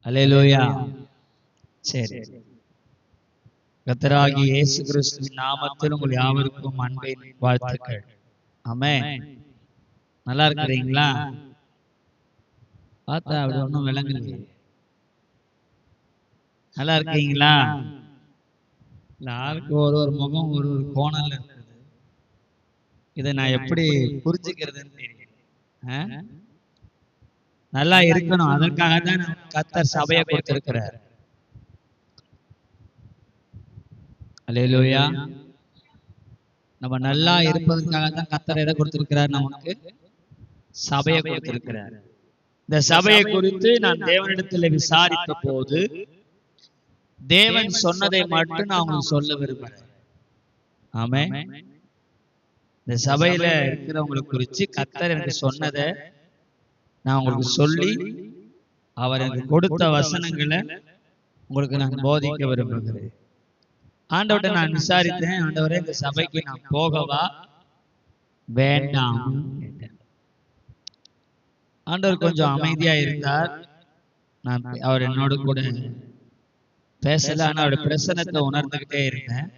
அல்லேலூயா. சரி, கர்த்தராகிய இயேசு கிறிஸ்துவின் நாமத்தில் உங்கள் யாவருக்கும் அன்பின் வாழ்த்துக்கள். ஆமென். நல்லா இருக்கிறீங்களா? பார்த்தா அப்படி ஒன்றும் விளங்கலையே. நல்லா இருக்கீங்களா? ஆளுக்கு ஒரு ஒரு முகம் ஒரு ஒரு கோணல்ல இருக்குது. இதை நான் எப்படி புரிஞ்சுக்கிறதுன்னு தெரியல. நல்லா இருக்கணும், அதற்காக தான் கர்த்தர் சபையை கொடுத்திருக்கிறார். அல்லேலூயா. நம்ம நல்லா இருப்பதற்காக தான் கர்த்தர் எதை கொடுத்திருக்கிறார்? நமக்கு சபையை கொடுத்திருக்கிறார். இந்த சபையை குறித்து நான் தேவனிடத்தில் விசாரித்த போது தேவன் சொன்னதை மட்டும் நான் உங்களுக்கு சொல்ல விரும்புகிறேன். ஆமென். இந்த சபையில இருக்கிறவங்களை குறித்து கர்த்தர் எனக்கு சொன்னதை நான் உங்களுக்கு சொல்லி அவர் எனக்கு கொடுத்த வசனங்களை உங்களுக்கு நான் போதிக்க விரும்புகிறேன். ஆண்டவர்கிட்ட நான் விசாரித்தேன், ஆண்டவரே இந்த சபைக்கு நான் போகவா வேண்டாம் கேட்டேன். ஆண்டவர் கொஞ்சம் அமைதியா இருந்தார். நான் அவர் என்னோட கூட பேசல, ஆனா அவருடைய பிரசன்னத்தை உணர்ந்துகிட்டே இருந்தேன்.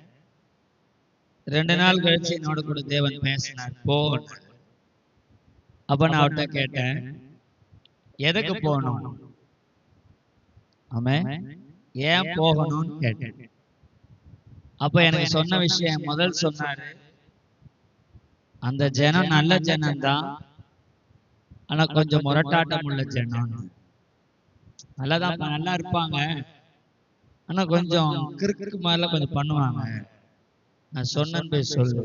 2 நாள் கழிச்சு என்னோட கூட தேவன் பேசினார், போ. அப்ப நான் அவர்கிட்ட கேட்டேன், எதுக்கு போகணும்? ஆமென். ஏன் போகணும்னு கேட்டேன். அப்ப எனக்கு சொன்ன விஷயம் முதல் சொன்னாரு, அந்த ஜனம் நல்ல ஜனம் தான், ஆனா கொஞ்சம் முரட்டாட்டம் உள்ள ஜனம். நல்லா இருப்பாங்க, ஆனா கொஞ்சம் கிறுக்கு மாதிரில கொஞ்சம் பண்ணுவாங்க. நான் சொன்னேன்னு போய் சொல்லு.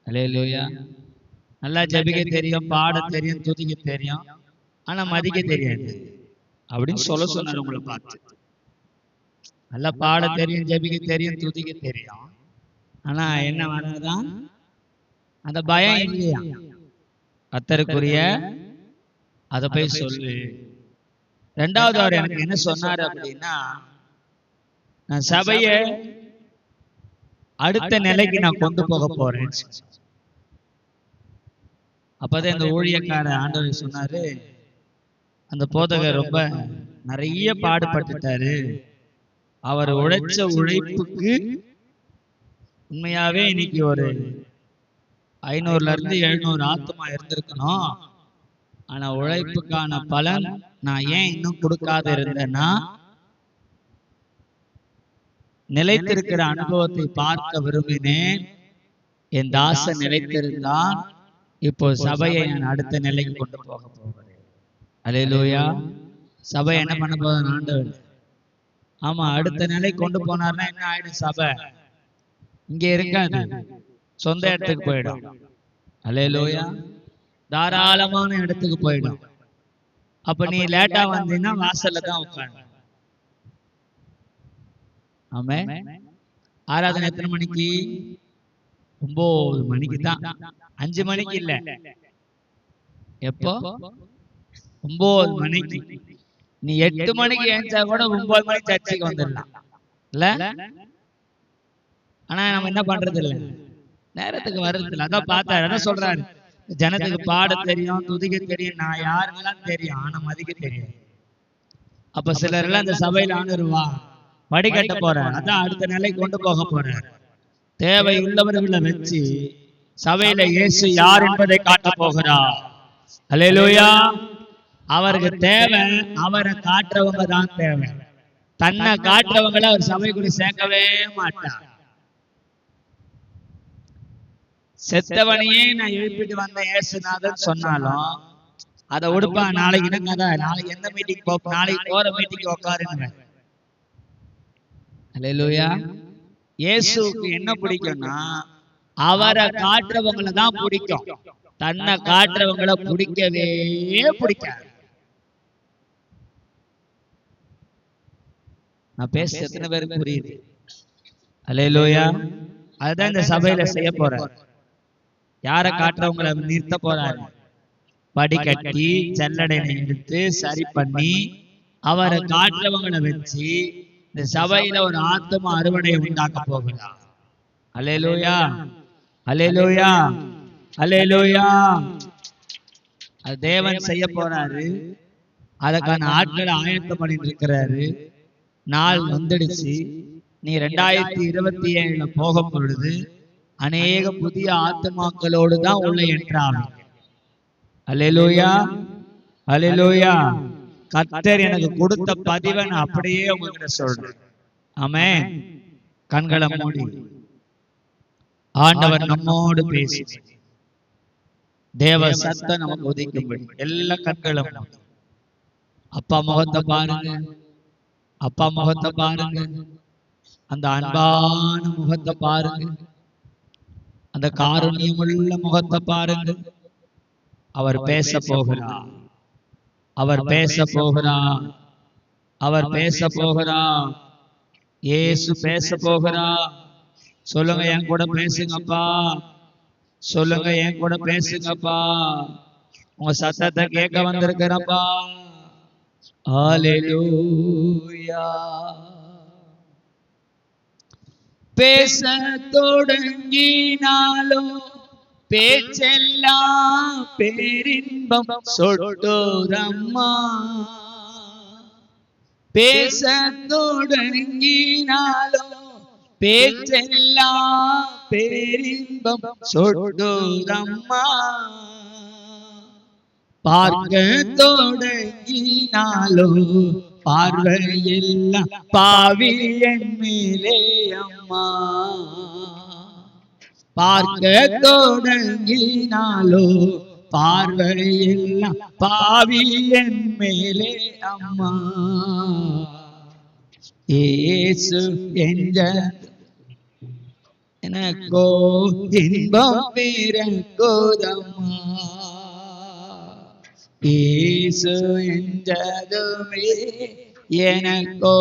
அல்லேலூயா. நல்லா ஜெபிக்க தெரியும், பாட தெரியும், துதிக்க தெரியும், ஆனா மதிக்க தெரியாது அப்படின்னு சொல்ல சொன்னார். உங்களை பார்த்து நல்லா பாட தெரியும், ஜெபிக்க தெரியும், துதிக்க தெரியும், ஆனா என்ன வராதான்? அந்த பயம் இல்லையா? கர்த்தருக்குரிய அதை போய் சொல்லு. 2வது அவர் எனக்கு என்ன சொன்னாரு அப்படின்னா, நான் சபைய அடுத்த நிலைக்கு நான் கொண்டு போக போறேன். அப்பதான் இந்த ஊழியக்கார ஆண்டவர் சொன்னாரு, அந்த போதகர் ரொம்ப நிறைய பாடுபட்டுட்டாரு, அவர் உழைச்ச உழைப்புக்கு உண்மையாவே இன்னைக்கு ஒரு 500ல இருந்து 700 ஆத்மா இருந்திருக்கணும். ஆனா உழைப்புக்கான பலன் நான் ஏன் இன்னும் கொடுக்காத இருந்தேன்னா, நிலைத்திருக்கிற அனுபவத்தை பார்க்க விரும்பினேன். என் தாசன் நிலைத்திருந்தான். இப்போ சபையை நான் அடுத்த நிலைக்கு கொண்டு போக போகிறேன். அல்லேலூயா. சபை என்ன பண்ண போதும் ஆண்டவர்? ஆமா, அடுத்த நிலை கொண்டு போனார்னா என்ன ஆயிடும்? சபை இங்க இருக்காது, சொந்த இடத்துக்கு போயிடும். அல்லேலூயா. தாராளமான இடத்துக்கு போயிடும். அப்ப நீ லேட்டா வந்தீங்கன்னா வாசல்ல தான் உட்காந்து. ஆமென். ஆராதனை எத்தனை மணிக்கு? 9 மணிக்கு தான், 5 மணிக்கு இல்ல. எப்போ? 9 மணிக்கு. நீ 8 மணிக்கு ஏஞ்சா கூட 9 மணிக்கு சர்ச்சுக்கு வந்துடலாம் இல்ல? ஆனா நம்ம என்ன பண்றது இல்ல, நேரத்துக்கு வர்றது இல்ல. அதான் பார்த்தாரு, அதான் சொல்றாரு, ஜனத்துக்கு பாட தெரியும், துதிக்க தெரியும், நான் யாருக்கெல்லாம் தெரியும், ஆனா மதிக்க தெரியும். அப்ப சிலர் எல்லாம் இந்த சபையில ஆண்டுருவா வடிகட்ட போற, அதான் அடுத்த நிலைக்கு கொண்டு போக போற. தேவை உள்ளவர்களை வச்சு சபையில இயேசு யார் என்பதை காட்ட போகிறார். அல்லேலூயா. அவருக்கு தேவை அவரை காட்டுறவங்க தான் தேவை. தன்னை காட்டுறவங்களை அவர் சபைக்குள்ள சேர்க்கவே மாட்டார். செத்தவனையே நான் எழுப்பிட்டு வந்த இயேசுநாதன் சொன்னாலும் அதை உடுப்பா, நாளைக்கு என்னங்க, நாளைக்கு எந்த மீட்டிங் போ, நாளைக்கு போற மீட்டிங் உட்காருங்க. அல்லேலூயா. இயேசுவுக்கு என்ன பிடிக்கும்னா அவரை காட்டுறவங்களை தான் பிடிக்கும், தன்னை காட்டுறவங்களை பிடிக்கவே பிடிக்காது. நான் பேச எத்தனை பேருக்கு புரியுது? அல்லேலூயா. அதுதான் இந்த சபையில செய்ய போற. யாரை காட்டுறவங்களை நிறுத்த போறாரு? படிக்கட்டி செல்லடையை எடுத்து சரி பண்ணி அவரை காட்டுறவங்களை வச்சு இந்த சபையில ஒரு ஆத்மா அறுவடை உண்டாக்க போகிறார். அல்லேலூயா. அல்லேலூயா. அல்லேலூயா. அது தேவன் செய்ய போறாரு. அதுக்கான ஆட்களை ஆயத்தம் பண்ணிட்டு இருக்கிறாரு. நாள் வந்துடுச்சு. நீ 2027 போகும் பொழுது அநேக புதிய ஆத்துமாக்களோடு தான் உள்ள என்ட்ராவீங்க. அல்லேலூயா, அல்லேலூயா. கர்த்தர் எனக்கு கொடுத்த பதிவை நான் அப்படியே உங்ககிட்ட சொல்றேன். ஆமென். கண்களை மூடி ஆண்டவர் நம்மோடு பேசி தேவ சத்தம் நமக்கு உதிக்கும்படி எல்லா கண்களும் அப்பா முகத்தை பாருங்க, அப்பா முகத்தை பாருங்க, அந்த அன்பான முகத்தை பாருங்க, அந்த காருண்யமுள்ள முகத்தை பாருங்க. அவர் பேச போகிறார், அவர் பேச போகிறார், அவர் பேச போகிறார். இயேசு பேச போகிறார். சொல்லுங்க, என் கூட பேசுங்கப்பா. சொல்லுங்க, என் கூட பேசுங்கப்பா. உங்க சத்தத்தை கேட்க வந்திருக்கிறப்பா. ஹல்லேலூயா. பேச தொடங்கினாலோ பேச்செல்லாம் பேரின்பம் சொட்டோரம்மா. பேச தொடங்கினாலோ பேச்செல்லாம் பேரின்பம் சொட்டோரம்மா. பார்க்க தொடங்கினாலோ பார்வையெல்லாம் பாவியன் மேலே அம்மா. பார்க்க தொடங்கினாலோ பார்வையெல்லாம் பாவியன் மேலே அம்மா. இயேசு என்ற எனக்கோ இன்பம் பிறக்குதம்மா. இயேசு என்றதுமே எனக்கோ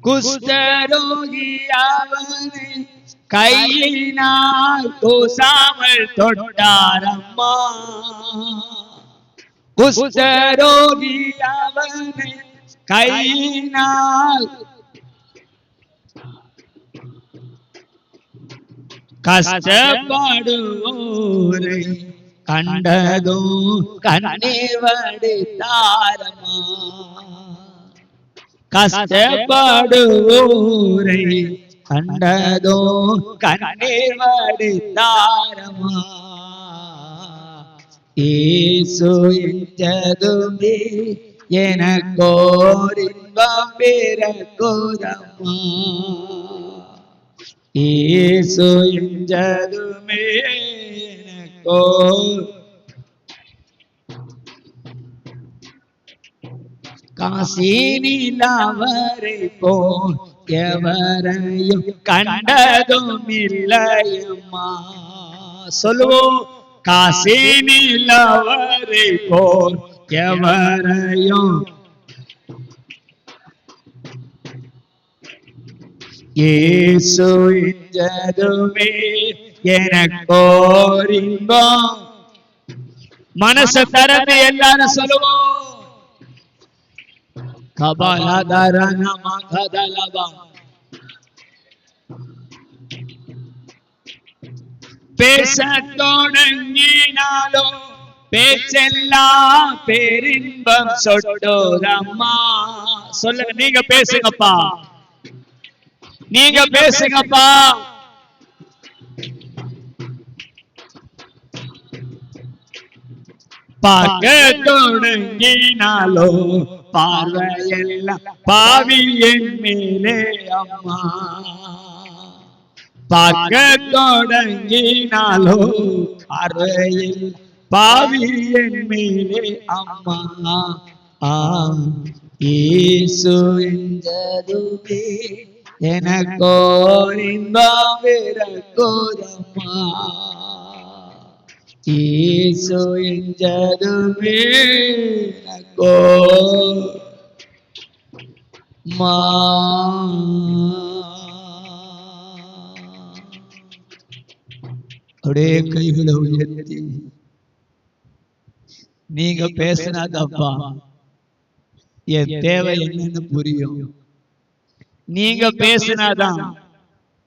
குஷ்டரோகி அவனை கையினால் கூசாமல் தொட்டாரம்மா. குஷ்டரோகி அவனை கையினால் கஷ்டப்படுவோரை கண்டதோ கண்ணீர் வடித்தாரம்மா. கஷ்டப்படுவோரை கண்டதோ கண்ணீர் வடித்தாரம்மா. இயேசு என்றதுமே எனக்கோர் இன்பம் பிறக்குதம்மா. இயேசு என்றதுமே எனக்கோ காசினில் அவரை போல் எவரையும் கண்டதும் இல்லையம்மா. சொல்லுவோம், காசினில் அவரை போல் எவரையும். இயேசு என்றதுமே எனக்கோர் இன்பம். மனசை திறந்து எல்லாரும் சொல்லுவோம். பேச தொடங்கினாலோ பேச்செல்லாம் பேரின்பம் சொட்டோரம்மா. சொல்லுங்க, நீங்க பேசுங்கப்பா, நீங்க பேசுங்கப்பா. பார்க்க தொடங்கினாலோ பார்வையெல்லாம் பாவியன் மேலே அம்மா. பார்க்க தொடங்கினாலோ பார்வையில் பாவியன் மேலே அம்மா. இயேசு என்றதுமே எனக்கோர் இன்பம் பிறக்குதம்மா. இயேசு என்றதுமே எனக்கோர் அப்படியே கைகளை உயர்த்தி நீங்க பேசினாதப்பா என் தேவை என்னன்னு புரியும். நீங்க பேசினாதான்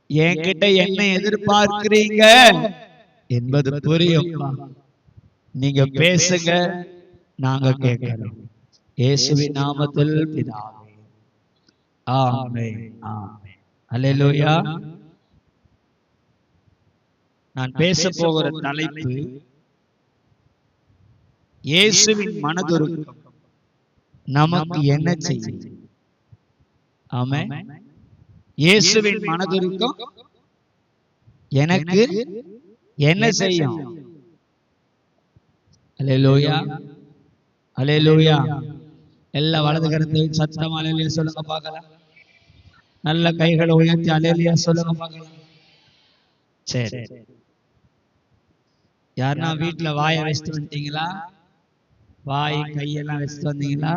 என்கிட்ட என்ன எதிர்பார்க்கிறீங்க என்பது புரியும். நீங்க பேசுங்க, நாங்க கேட்கிறோம். இயேசுவின் நாமத்தில் பிதாவே, ஆமென், ஆமென். அல்லேலூயா. நான் பேச போகிற தலைப்பு இயேசுவின் மனதுருக்கம் நமக்கு என்ன செய்யும். ஆமென். இயேசுவின் மனதுருக்கம் எனக்கு என்ன செய்யும். அல்லேலூயா, அல்லேலூயா. எல்லா வலது கரத்தையும் சத்தமா அல்லேலூயா சொல்லுங்க பார்க்கலாம். நல்ல கைகளை உயர்த்தி அல்லேலூயா சொல்லுங்க பார்க்கலாம். சரி, யாருன்னா வீட்டுல வாயை வச்சுட்டு வந்தீங்களா? வாய் கையெல்லாம் வச்சுட்டு வந்தீங்களா?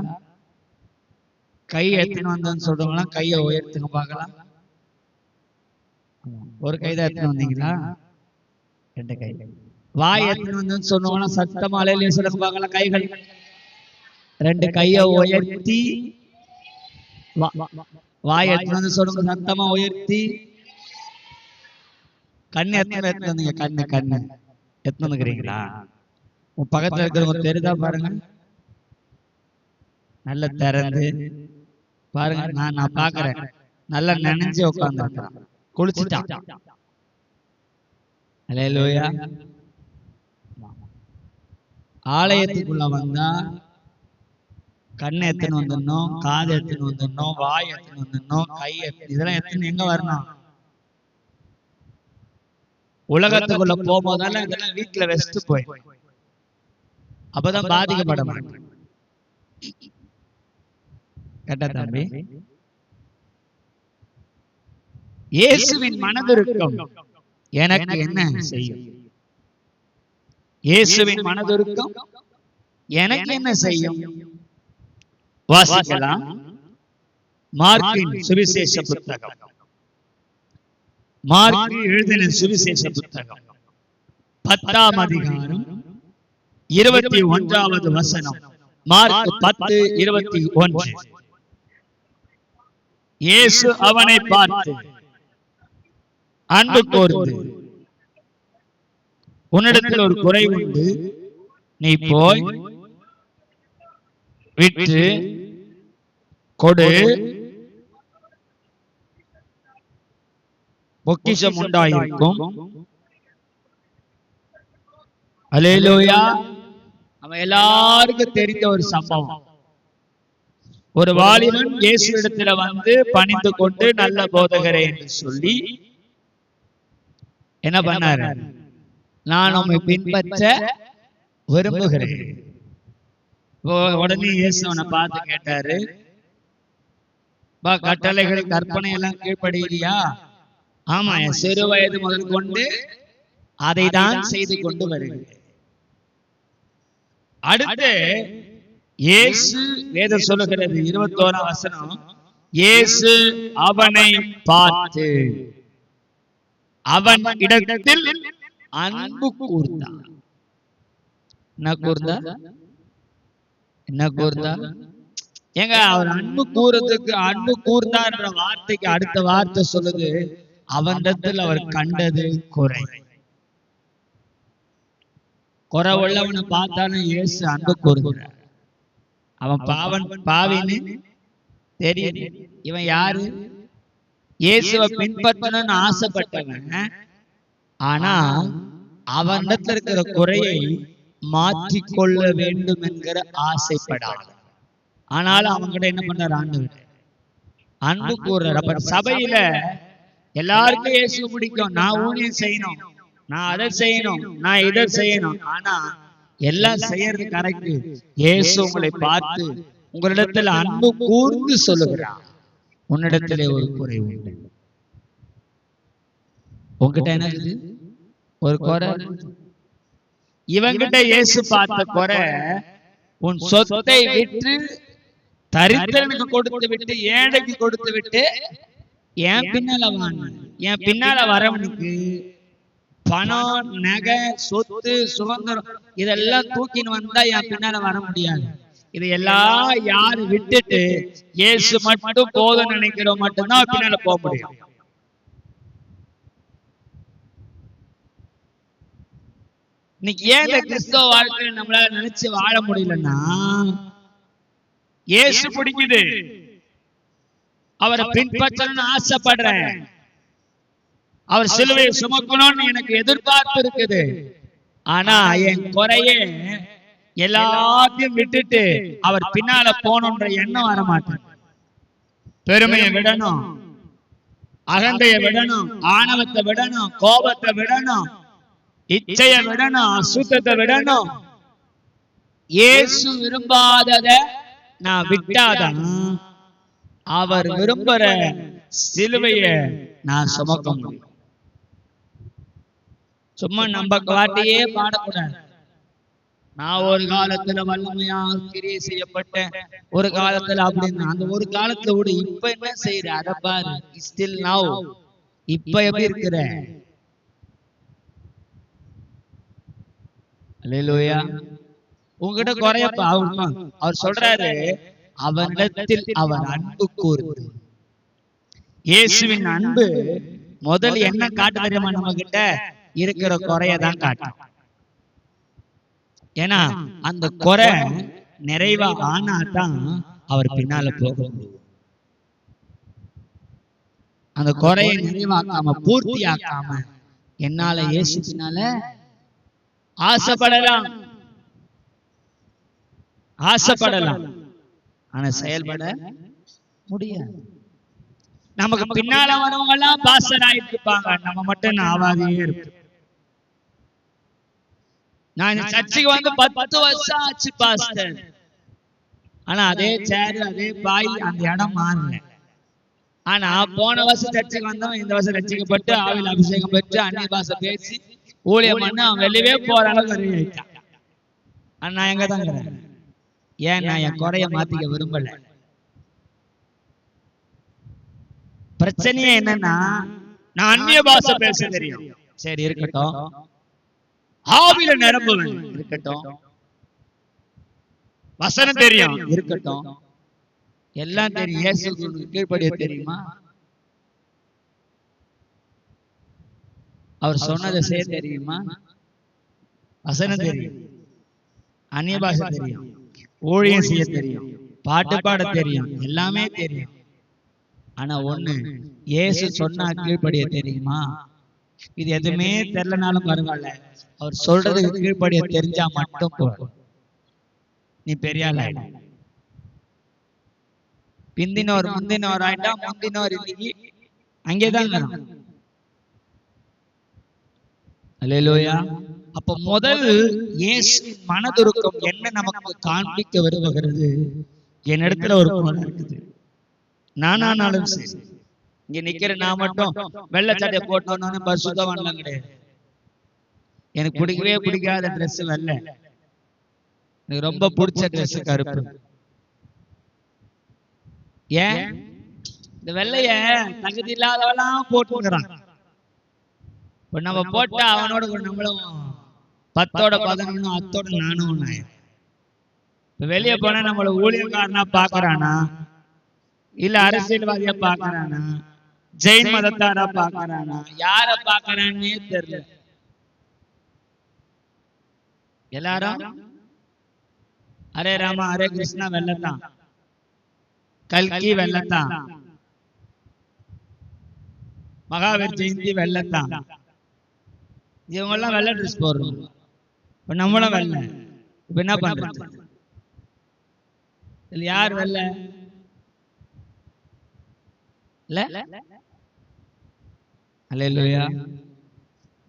கை எத்தனை வந்தோன்னு சொல்றவங்களாம் கையை உயர்த்துங்க பார்க்கலாம். ஒரு கைதான் எத்தனை வந்தீங்களா? 2 கை. வாய் எத்தனை வந்தோன்னு சொன்னவங்களாம் சத்தமா அல்லேலூயா சொல்லுங்க பார்க்கலாம். கைகள் 2 கையை உயர்த்தி வாய் எத்தனை வந்து சொல்லுங்க சத்தமா உயர்த்தி. கண்ணு எத்தனை வந்தீங்க? கண்ணு எத்தனை வந்துக்கிறீங்களா? உன் பக்கத்துல இருக்கிறவங்க தெரியுதா பாருங்க. நல்ல திறந்து பாருங்க. நான் பாக்குறேன். நல்லா நினைஞ்சு உட்கார்ந்து குளிச்சுட்டான். அல்லேலூயா. ஆலயத்துக்குள்ள வந்தா கண்ணு எத்தனை வந்துடணும், காது எத்தனை வந்துடணும், வாய் எத்தனை வந்துடணும், கை இதெல்லாம் எத்தனை எங்க வரணும்? உலகத்துக்குள்ள போகும்போதெல்லாம் இதெல்லாம் வீட்டுல வச்சுட்டு போய் அப்பதான் பாதிக்கப்பட மாட்டேன். கேட்டா தம்பி, இயேசுவின் மனதுருக்கம் எனக்கு என்ன செய்யும்? இயேசுவின் மனதுருக்கம் எனக்கு என்ன செய்யும்? வாசிக்கலாம். மார்க்கின் சுவிசேஷ புத்தகம், மார்க் எழுதின சுவிசேஷ புத்தகம் 10ஆம் அதிகாரம் 21வது வசனம். மார்க் 10:21. இயேசு அவனை பார்த்து அன்பு கூர்ந்து, உன்னிடத்தில் ஒரு குறை உண்டு, நீ போய் விற்று கொடு, பொக்கிஷம் உண்டாயிருக்கும். அல்லேலூயா. அவன் எல்லாருக்கும் தெரிந்த ஒரு சம்பவம். ஒரு வாலிபன் இயேசுவிடத்துல வந்து பணிந்து கொண்டு, நல்ல போதகரே என்று சொல்லி என்ன பண்ணாரு? நான் உம்மை பின்பற்ற விரும்புகிறேன். உடனே இயேசு அவனை பார்த்து கேட்டாரு, கட்டளைகள் கற்பனை எல்லாம் கீழ்ப்படுகிறியா? ஆமா, என் சிறு வயது முதல் கொண்டு அதை தான் செய்து கொண்டு வருகிறேன். அடுத்து இயேசு வேதம் சொல்லுகிறது 21ஆம் வசனம். இயேசு அவனை பார்த்து அவன் இடத்தில் அன்பு கூர்ந்தான். என்ன கூர்ந்தா? ஏங்க, அவர் அன்பு கூறதுக்கு, அன்பு கூர்ந்தான்ற வார்த்தைக்கு அடுத்த வார்த்தை சொல்லுது, அவனிடத்தில் அவர் கண்டது குறை. குறை உள்ளவனை பார்த்தாலும் இயேசு அன்பு கூறுகிறார். அவன் பாவின்னு தெரியும். இவன் யாரு? இயேசுவை பின்பற்றணும்னு ஆசைப்பட்டவன். ஆனா அவனிடத்துல இருக்கிற குறையை மாற்றிக்கொள்ள வேண்டும் என்கிற ஆசைப்படாத. ஆனாலும் அவங்கிட்ட என்ன பண்றாரு? ஆண்டவர் அன்பு கூறுறார். அப்ப சபையில எல்லாருக்கும் இயேசு பிடிக்கும். நான் ஊழியம் செய்யணும், நான் அதை செய்யணும், நான் இதை செய்யணும். ஆனா எல்லாம் செய்யறது கரெக்ட். இயேசு உங்களை பார்த்து உங்களிடத்துல அன்பு கூர்ந்து சொல்லுகிறார், உன்னிடத்திலே ஒரு குறை உண்டு. உங்ககிட்ட என்ன ஒரு குறை? இவங்கிட்ட இயேசு பார்த்த குறை, உன் சொத்தை விற்று தரித்திரனுக்கு கொடுத்து விட்டு, ஏழைக்கு கொடுத்து விட்டு, என் பின்னால வரவனுக்கு பணம், நகை, சொத்து, சுதந்திரம் இதெல்லாம் தூக்கின்னு வந்தா என் பின்னால வர முடியாது. இதையெல்லாம் யாரு விட்டுட்டு இயேசு மட்டும் போதும் நினைக்கிறோம் மட்டும்தான் பின்னால போக முடியும். இன்னைக்கு ஏன் இந்த கிறிஸ்தவ வாழ்க்கையை நம்மளால நினைச்சு வாழ முடியலன்னா, இயேசு பிடிக்குது, அவரை பின்பற்றணும்னு ஆசைப்படுறேன், அவர் சிலுவையை சுமக்கணும்னு எனக்கு எதிர்பார்ப்பு இருக்குது. ஆனா என் குறையே எல்லாத்தையும் விட்டுட்டு அவர் பின்னால போகணுன்ற எண்ணம் வர மாட்டேன். பெருமையை விடணும், அகந்தையை விடணும், ஆணவத்தை விடணும், கோபத்தை விடணும், இச்சையை விடணும், அசுத்தத்தை விடணும். இயேசு விரும்பாதத நான் விட்டாதான் அவர் விரும்புற சிலுவைய நான் சுமக்க முடியும். சும்மா நம்ம காட்டியே பாடக்கூடாது. நான் ஒரு காலத்துல வல்லமையா கிரியை செய்யப்பட்டேன், ஒரு காலத்துல அப்படின்னு. அந்த ஒரு காலத்துல விட இப்ப என்ன செய்யற அத பாரு. ஸ்டில் நவ், இப்ப எப்படி இருக்கிற? அல்லேலூயா. உங்ககிட்ட குறையப்பா. அவர் சொல்றாரு, அவனிடத்தில் அவர் அன்பு கூர்ந்து. இயேசுவின் அன்பு முதல் என்ன காட்டு தெரியுமா? நம்ம கிட்ட இருக்கிற குறையதான் காட்டும். ஏன்னா அந்த குறை நிறைவா ஆனாதான் அவர் பின்னால போக முடியும். அந்த குறையை நிறைவாக்காம பூர்த்தி ஆக்காம என்னால இயேசு பின்னால ஆசைப்படலாம், ஆனா செயல்பட முடியாது. நமக்கு பின்னால வரவங்க எல்லாம் பாஸ்டர் ஆயிட்டு இருப்பாங்க, நம்ம மட்டும் ஆவாதே இருப்போம். நான் சர்ச்சுக்கு வந்து 10 வருஷம் ஆச்சு பாஸ்டர், ஆனா அதே சேர் அதே பாய், அந்த இடம் மாறல. ஆனா போன வருஷம் சர்ச்சுக்கு வந்தவன் இந்த வருஷம் ரட்சிக்கப்பட்டு ஆவியில் அபிஷேகம் பெற்று அந்நிய பாஷை பேசி ஊழியம் பண்ண அவன் வெளியே போற அளவுக்கு ஆயிட்டான். நான் எங்க தான் இருக்கிறேன்? ஏன் நான் என் குறைய மாத்திக்க விரும்பல. பிரச்சனையே என்னன்னா, நான் அந்நிய பாஷை பேச தெரியும், சரி இருக்கட்டும். ஆவியில நிரம்புவேன், இருக்கட்டும். வசனம் தெரியும், இருக்கட்டும். எல்லாம் தெரியும். இயேசுவுக்கு கீழ்ப்படிய தெரியுமா? அவர் சொன்னதை செய்ய தெரியுமா? வசனம் தெரியும், அந்நிய பாஷை தெரியும், ஊழியம் செய்ய தெரியும், பாட்டு பாட தெரியும், எல்லாமே தெரியும். ஆனா ஒண்ணு, இயேசு சொன்னா கீழ்ப்படிய தெரியுமா? இது எதுவுமே தெரியலனாலும் பரவாயில்ல, அவர் சொல்றதுக்கு கீழ்ப்படிய தெரிஞ்சா மட்டும் போதும். நீ பெரிய ஆள் ஆயிடும். பிந்தினோர் முந்தினோர் ஆயிட்டா முந்தினோர் இன்னைக்கு அங்கேதான். அல்லேலூயா. அப்ப முதல் இயேசு மனதுருக்கம் என்ன நமக்கு காண்பிக்க விரும்புகிறது? என்னிடத்துல ஒரு குறை இருக்குது, நானானாலும் சரி. இங்க நிக்கிற நான் மட்டும் வெள்ளை சட்டை போட்டோன்னு பரிசுத்தவான்லாம் கிடையாது. எனக்கு பிடிக்கவே பிடிக்காத ட்ரெஸ் வெள்ளை, எனக்கு ரொம்ப பிடிச்ச ட்ரெஸ் கருப்பு. ஏன் இந்த வெள்ளைய தகுதி இல்லாதவெல்லாம் போட்டுக்கிறான். இப்ப நம்ம போட்டா அவனோட நம்மளும் 10ஓட 11 10ஓட 4 இப்ப வெளியே போனா நம்மள ஊழியக்காரனா பாக்குறானா, இல்ல அரசியல்வாதியா பாக்குறானா, ஜெயின் மதத்தாரா பாக்குறானா, யார பாக்குறான்னே தெரியல. எல்லாரும் ஹரே ராமா ஹரே கிருஷ்ணா வெள்ளத்தான், கல்கி வெள்ளத்தான், மகாவீர் ஜெயந்தி வெள்ளத்தான். இவங்க எல்லாம் வெள்ளை ட்ரெஸ் போடுறோம். இப்ப நம்மளும் வெள்ளை. இப்ப என்ன பண்றது? இதுல யார் வெள்ளை? அல்லேலூயா.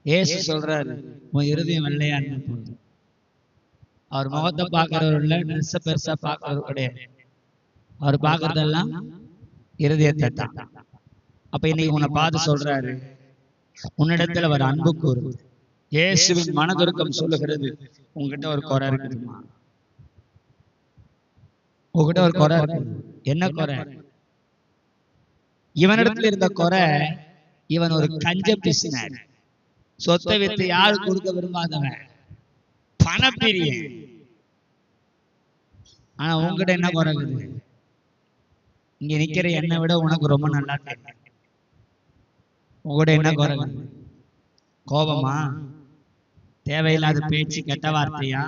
இயேசு சொல்றாரு, உன் இருதயம் வெள்ளையா இருந்தா போதும். அவர் முகத்தை பாக்குறவர் இல்ல, ட்ரெஸ் பெருசா பாக்குறவர் கிடையாது. அவர் பாக்குறதெல்லாம் இருதயத்தை தான். அப்ப இன்னைக்கு உன்னை பார்த்து சொல்றாரு, உன்னிடத்துல அவர் அன்பு கூறுது. இயேசுவின் மனதுருக்கம் சொல்லுகிறது, உங்ககிட்ட ஒரு குறை இருக்குதுமா, உங்ககிட்ட ஒரு குறை இருக்கு. என்ன குறை? இவனிடத்துல இருந்த குறை, இவன் ஒரு கஞ்ச பிசினார், சொத்தை வித்து யாரு கொடுக்க விரும்பாதவன், பணப்பிரியன். ஆனா உங்ககிட்ட என்ன குறை இருக்குது? இங்க நிக்கிற என்னை விட உனக்கு ரொம்ப நல்லா தெரியும். உங்ககிட்ட என்ன குறை? கோபமா, தேவையில்லாத பேச்சு, கெட்ட வார்த்தையா,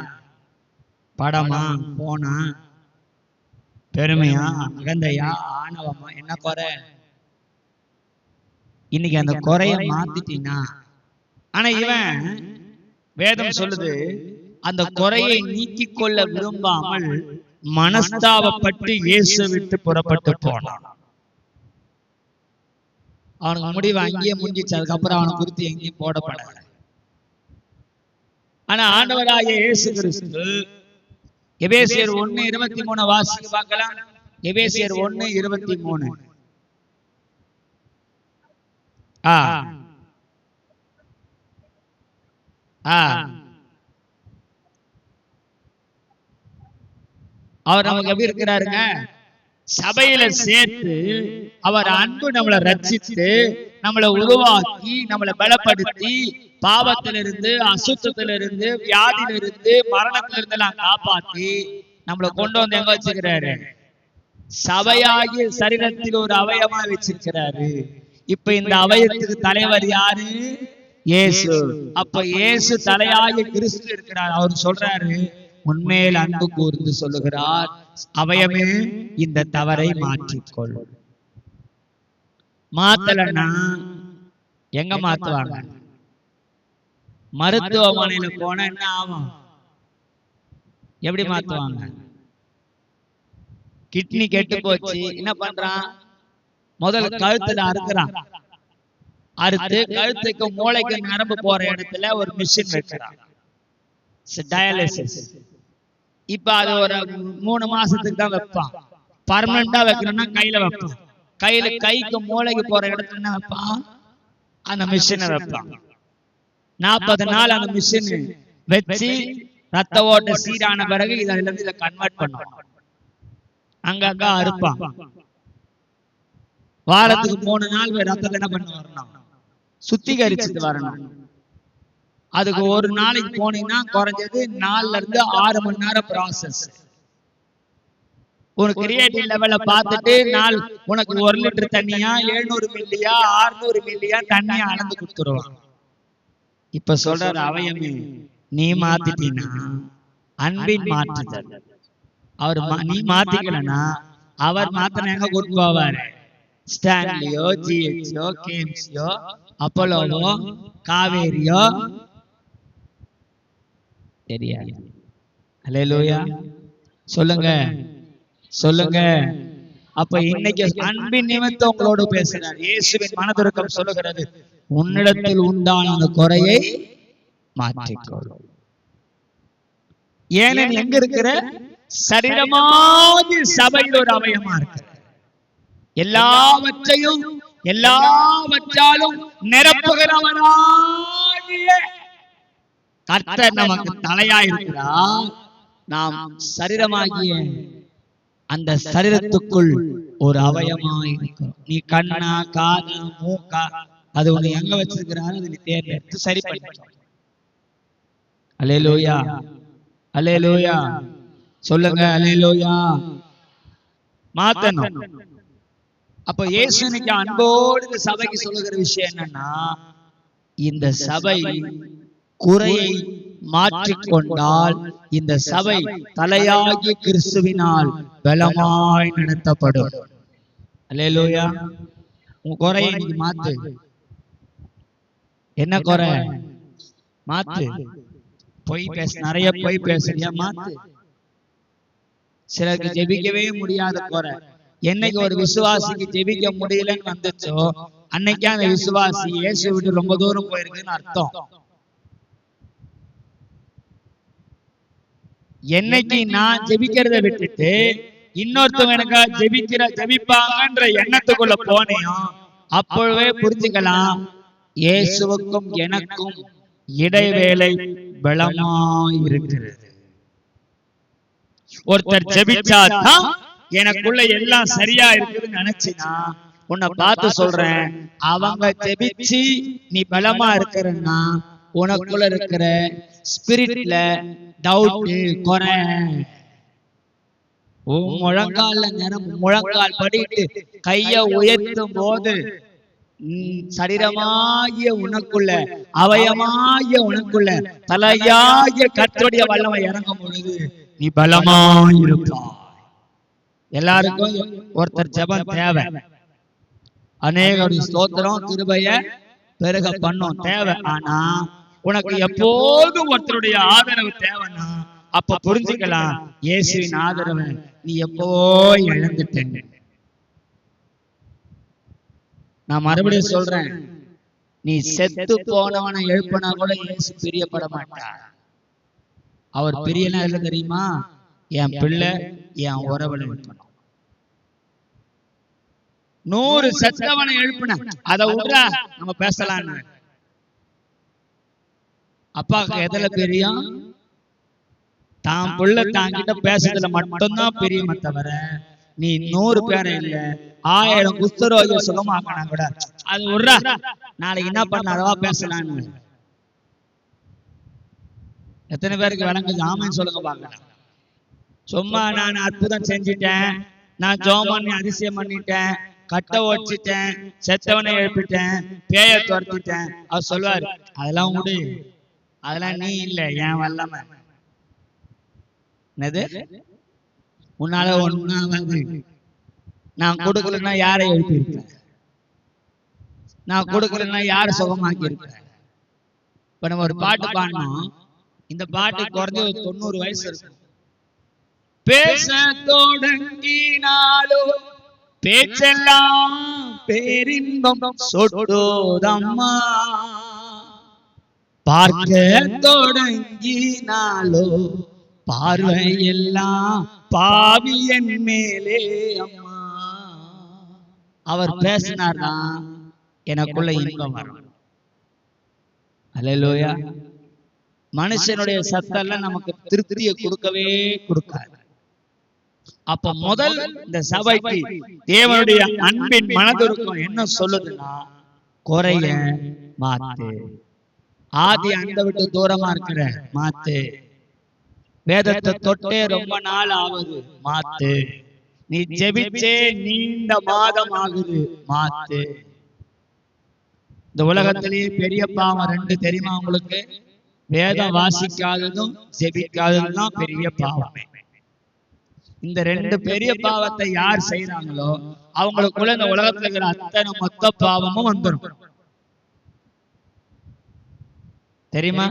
படமா, போனா, பெருமையா, அகந்தையா, ஆணவமா, என்ன குறை? இன்னைக்கு அந்த குறைய மாத்திட்டீங்கன்னா, ஆனா இவன் வேதம் சொல்லுது அந்த குறையை நீக்கிக் கொள்ள விரும்பாமல் மனஸ்தாபப்பட்டு இயேசு விட்டு புறப்பட்டு போனான். அவனுக்கு முடிவு அங்கேயே முடிஞ்சிச்சு. அதுக்கப்புறம் அவனை குறித்து எங்கேயும் போடப்படல. ஆனா ஆண்டவராகிய இயேசு கிறிஸ்து எபேசியர் 1:23 வாசித்து பார்க்கலாம். எபேசியர் 1:23. அவர் நமக்கு எப்படி இருக்கிறாருங்க? சபையில சேர்த்து அவர் அன்பு நம்மளை ரட்சித்து, நம்மளை உருவாக்கி, நம்மளை பலப்படுத்தி, பாவத்திலிருந்து, அசுத்தத்திலிருந்து, வியாதியிலிருந்து, மரணத்திலிருந்து எல்லாம் காப்பாற்றி நம்மளை கொண்டு வந்து எங்க வச்சிருக்கிறாரு? சபையாகிய சரீரத்தில் ஒரு அவயமா வச்சிருக்கிறாரு. இப்ப இந்த அவயத்துக்கு தலைவர் யாரு? இயேசு. அப்ப இயேசு தலையாகிய கிறிஸ்து இருக்கிறார். அவர் சொல்றாரு, உண்மையில் அன்பு கூர்ந்து சொல்லுகிறார், அவயமே இந்த தவறை மாற்றிக்கொள். மாத்தலன்னா எங்க மாத்துவாங்க? மருத்துவமனையில போனா என்ன ஆகும்? எப்படி மாத்துவாங்க? கிட்னி கெட்டு போச்சு, என்ன பண்றான்? முதல்ல கழுத்துல அறுக்கிறான். அறுத்து கழுத்துக்கு மூளைக்கு நரம்பு போற இடத்துல ஒரு மிஷின் வைக்கிறான், டயாலிசிஸ். இப்ப அது ஒரு 3 மாசத்துக்கு தான் வைப்பான். பர்மனண்டா வைக்கணும்னா கையில வைப்பான். கைக்கு மூளைக்கு போற இடத்துல என்ன வைப்பான்? அந்த மிஷினை வைப்பான். 40 நாள் அந்த மிஷின் வச்சு ரத்த ஓட்ட சீரான பிறகு இதை கன்வெர்ட் பண்ணுவான். அங்கங்க அறுப்பான். வாரத்துக்கு 3 நாள் ரத்தத்தை என்ன பண்ண வரணும்? சுத்திகரிச்சுட்டு வரணும். அதுக்கு ஒரு நாளைக்கு போனீங்கன்னா குறைஞ்சது 4 to 6 மணி நேரம் ப்ராசஸ். ஒரு கிரியேட்டிவ் லெவல்ல பார்த்துட்டு உனக்கு 1 லிட்டர் தண்ணியா, 700 மில்லியா, 600 மில்லியா தண்ணியா அளந்து கொடுத்துருவான். இப்ப சொல்ற அவயமே நீ மாத்திட்டீன்னா அன்பின் மாற்றுதல். அவர் நீ மாத்திக்கலன்னா அவர் மாத்தின எங்க கொண்டு போவாரு? ஸ்டான்லியோ, ஜிஹெச்ஓ, கேம்ஸ்யோ, அப்போலோவோ, காவேரியோ தெரியாது. அல்லேலூயா சொல்லுங்க, சொல்லுங்க. அப்ப இன்னைக்கு அன்பின் நிமித்தம் உங்களோடு பேசுறார். இயேசுவின் மனதுருக்கம் சொல்லுகிறது, உன்னிடத்தில் உண்டான அந்த குறையை மாற்றிக்கொள்ளும். ஏனென் எங்க இருக்கிற? சரீரமாகிய சபையில் ஒரு அவயமா இருக்கு. எல்லாவற்றையும் எல்லாவற்றாலும் நிரப்புகிறவனாகிய கர்த்தர் நமக்கு தலையாயிருக்கிறார். நாம் சரீரமாகிய அந்த சரீரத்துக்குள் ஒரு அவயமாய் இருக்கிறோம். நீ கண்ணா, காதா, மூக்கா, அது உன்னை எங்க வச்சிருக்கிறாரு? அது நீ தேர்ந்தெடுத்து சரி பண்ணிக்கணும். அல்லேலூயா, அல்லேலூயா சொல்லுங்க, அல்லேலூயா. மாத்தணும். அப்ப இயேசு இன்னைக்கு அன்போடு இந்த சபைக்கு சொல்லுகிற விஷயம் என்னன்னா, இந்த சபை குறையை மாற்றிக்கொண்டால் இந்த சபை தலையாகிய கிறிஸ்துவினால் பலமாய் நடத்தப்படும். அல்லேலூயா. உன் குறையை நீங்க மாத்து. என்ன குறை? மாத்து. நிறைய பொய் பேசுறியா? மாத்து. சிலருக்கு ஜெபிக்கவே முடியாத குறை. என்னைக்கு ஒரு விசுவாசிக்கு ஜெபிக்க முடியலன்னு வந்துச்சோ அன்னைக்கு அந்த விசுவாசி இயேசு விட்டு ரொம்ப தூரம் போயிருக்குன்னு அர்த்தம். என்னைக்கு நான் ஜெபிக்கிறத விட்டுட்டு இன்னொருத்தவங்க எனக்கா ஜெபிப்பாங்கன்ற எண்ணத்துக்குள்ள போனேன், அப்பொழுதே புரிஞ்சுக்கலாம் இயேசுவுக்கும் எனக்கும் இடைவேளை பலமாயிருக்கிறது. ஒருத்தர் ஜெபிச்சாதான் எனக்குள்ள எல்லாம் சரியா இருக்குதுன்னு நினைச்சினா உன்னை பார்த்து சொல்றேன், அவங்க ஜெபிச்சு நீ பலமா இருக்கிறன்னா உனக்குள்ள இருக்கிற ஸ்பிரிட்ல டவுட், குறை, முழங்கால முழங்கால் படிட்டு கைய உயர்த்தும் போது சரீரமாகிய உனக்குள்ள, அவயமாகிய உனக்குள்ள, தலையாகிய கர்த்தருடைய வல்லமை இறங்கும் பொழுது நீ பலமாயிருப்பாய். எல்லாருக்கும் ஒருத்தர் ஜெபம் தேவை. அநேகருடைய ஸ்தோத்திரம் கிருபைய பெருக பண்ணும் தேவை. ஆனா உனக்கு எப்போதும் ஒருத்தருடைய ஆதரவு தேவைன்னா அப்ப புரிஞ்சுக்கலாம், இயேசுவின் ஆதரவை நீ எப்போ இழந்துட்டேங்க. நான் மறுபடியும் சொல்றேன், நீ செத்து போனவனை எழுப்பினா கூட இயேசு பிரியப்பட மாட்டார். அவர் பிரியனா இல்லை தெரியுமா? என் பிள்ளை என் உறவுல எழுப்பணும். 100 செத்தவனை எழுப்பின அதை விட்றா, நம்ம பேசலாம். அப்பாவுக்கு எதுல பிரியம்? தான் பிள்ளை தாங்கிட்ட பேசுறதுல மட்டும்தான் பிரியமே தவிர, நீ 100 பேரை இல்ல 1000 குஷ்டரோகியை சுகமாக்கினா கூட அது விட்றா, நாளைக்கு என்ன பண்ண அதவா பேசலான்னு. எத்தனை பேருக்கு விளங்குது? ஆமைன்னு சொல்லுங்க பார்க்கலாம். சும்மா நான் அற்புதம் செஞ்சிட்டேன், நான் ஜெபம் பண்ணி அதிசயம் பண்ணிட்டேன், கட்டை ஓடிச்சிட்டேன், செத்தவனை எழுப்பிட்டேன், பேய துரத்திட்டேன், அவர் சொல்லுவாரு அதெல்லாம் விடு, அதெல்லாம் நீ இல்ல, ஏன் வல்லமை. என்னது உன்னால ஒண்ணாவது? நான் கொடுக்கலன்னா யாரை எழுப்பியிருக்கிறேன்? நான் கொடுக்கலன்னா யார சுகமாக்கி இருக்கிறேன்? இப்ப நம்ம ஒரு பாட்டு பாடணும். இந்த பாட்டு குறைஞ்ச ஒரு 90 வயசு இருக்கும். பேச தொடங்கினாலோ பேச்செல்லாம் பேரின்பம் சொட்டோதம்மா, பார்க்க தொடங்கினாலோ பார்வையெல்லாம் பாவியன் மேலே அம்மா. அவர் பேசினார்னா எனக்குள்ள இன்பம் வரும். அல்லேலூயா. மனுஷனுடைய சத்தெல்லாம் நமக்கு திருப்தியை கொடுக்கவே கொடுக்காது. அப்ப முதல் இந்த சபைக்கு தேவனுடைய அன்பின் மனதுருக்கம் என்ன சொல்லுதுன்னா, குறைய மாத்து. ஆதி அந்த விட்டு தூரமா இருக்கிற மாத்து. வேதத்தை தொட்டே ரொம்ப நாள் ஆகுது மாத்து. நீ ஜெபிச்சே நீண்ட மாதம் ஆகுது மாத்து. இந்த உலகத்திலேயே பெரிய பாவம் 2 தெரியுமா உங்களுக்கு? வேதம் வாசிக்காததும் ஜெபிக்காததும் தான் பெரிய பாவம். இந்த 2 பெரிய பாவத்தை யார் செய்யறாங்களோ அவங்களுக்குள்ள இந்த உலகத்துல இருக்கிற அத்தனை மொத்த பாவமும் வந்துடும். தெரியுமா?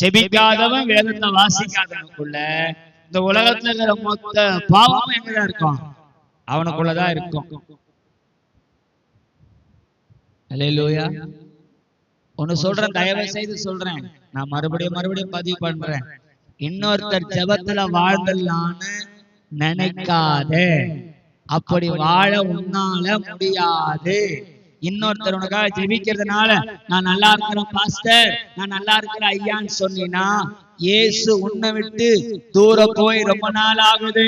ஜெபிக்காதவன் வேதத்தை வாசிக்காதவனுக்குள்ள இந்த உலகத்துல இருக்கிற மொத்த பாவமும் எங்கதான் இருக்கும்? அவனுக்குள்ளதான் இருக்கும். அல்லேலூயா. ஒன்னு சொல்றேன், தயவு செய்து சொல்றேன், நான் மறுபடியும் பதிவு பண்றேன். இன்னொருத்தர் ஜெபத்துல வாழ்ந்தலான்னு நினைக்காத. அப்படி வாழ உன்னால முடியாது. இன்னொருத்தர் உனக்காக ஜெபிக்கிறதுனால நான் நல்லா இருக்கிறேன் பாஸ்டர், நான் நல்லா இருக்கிறேன் ஐயான்னு சொன்னீனா, இயேசு உன்னை விட்டு தூர போய் ரொம்ப நாள் ஆகுது.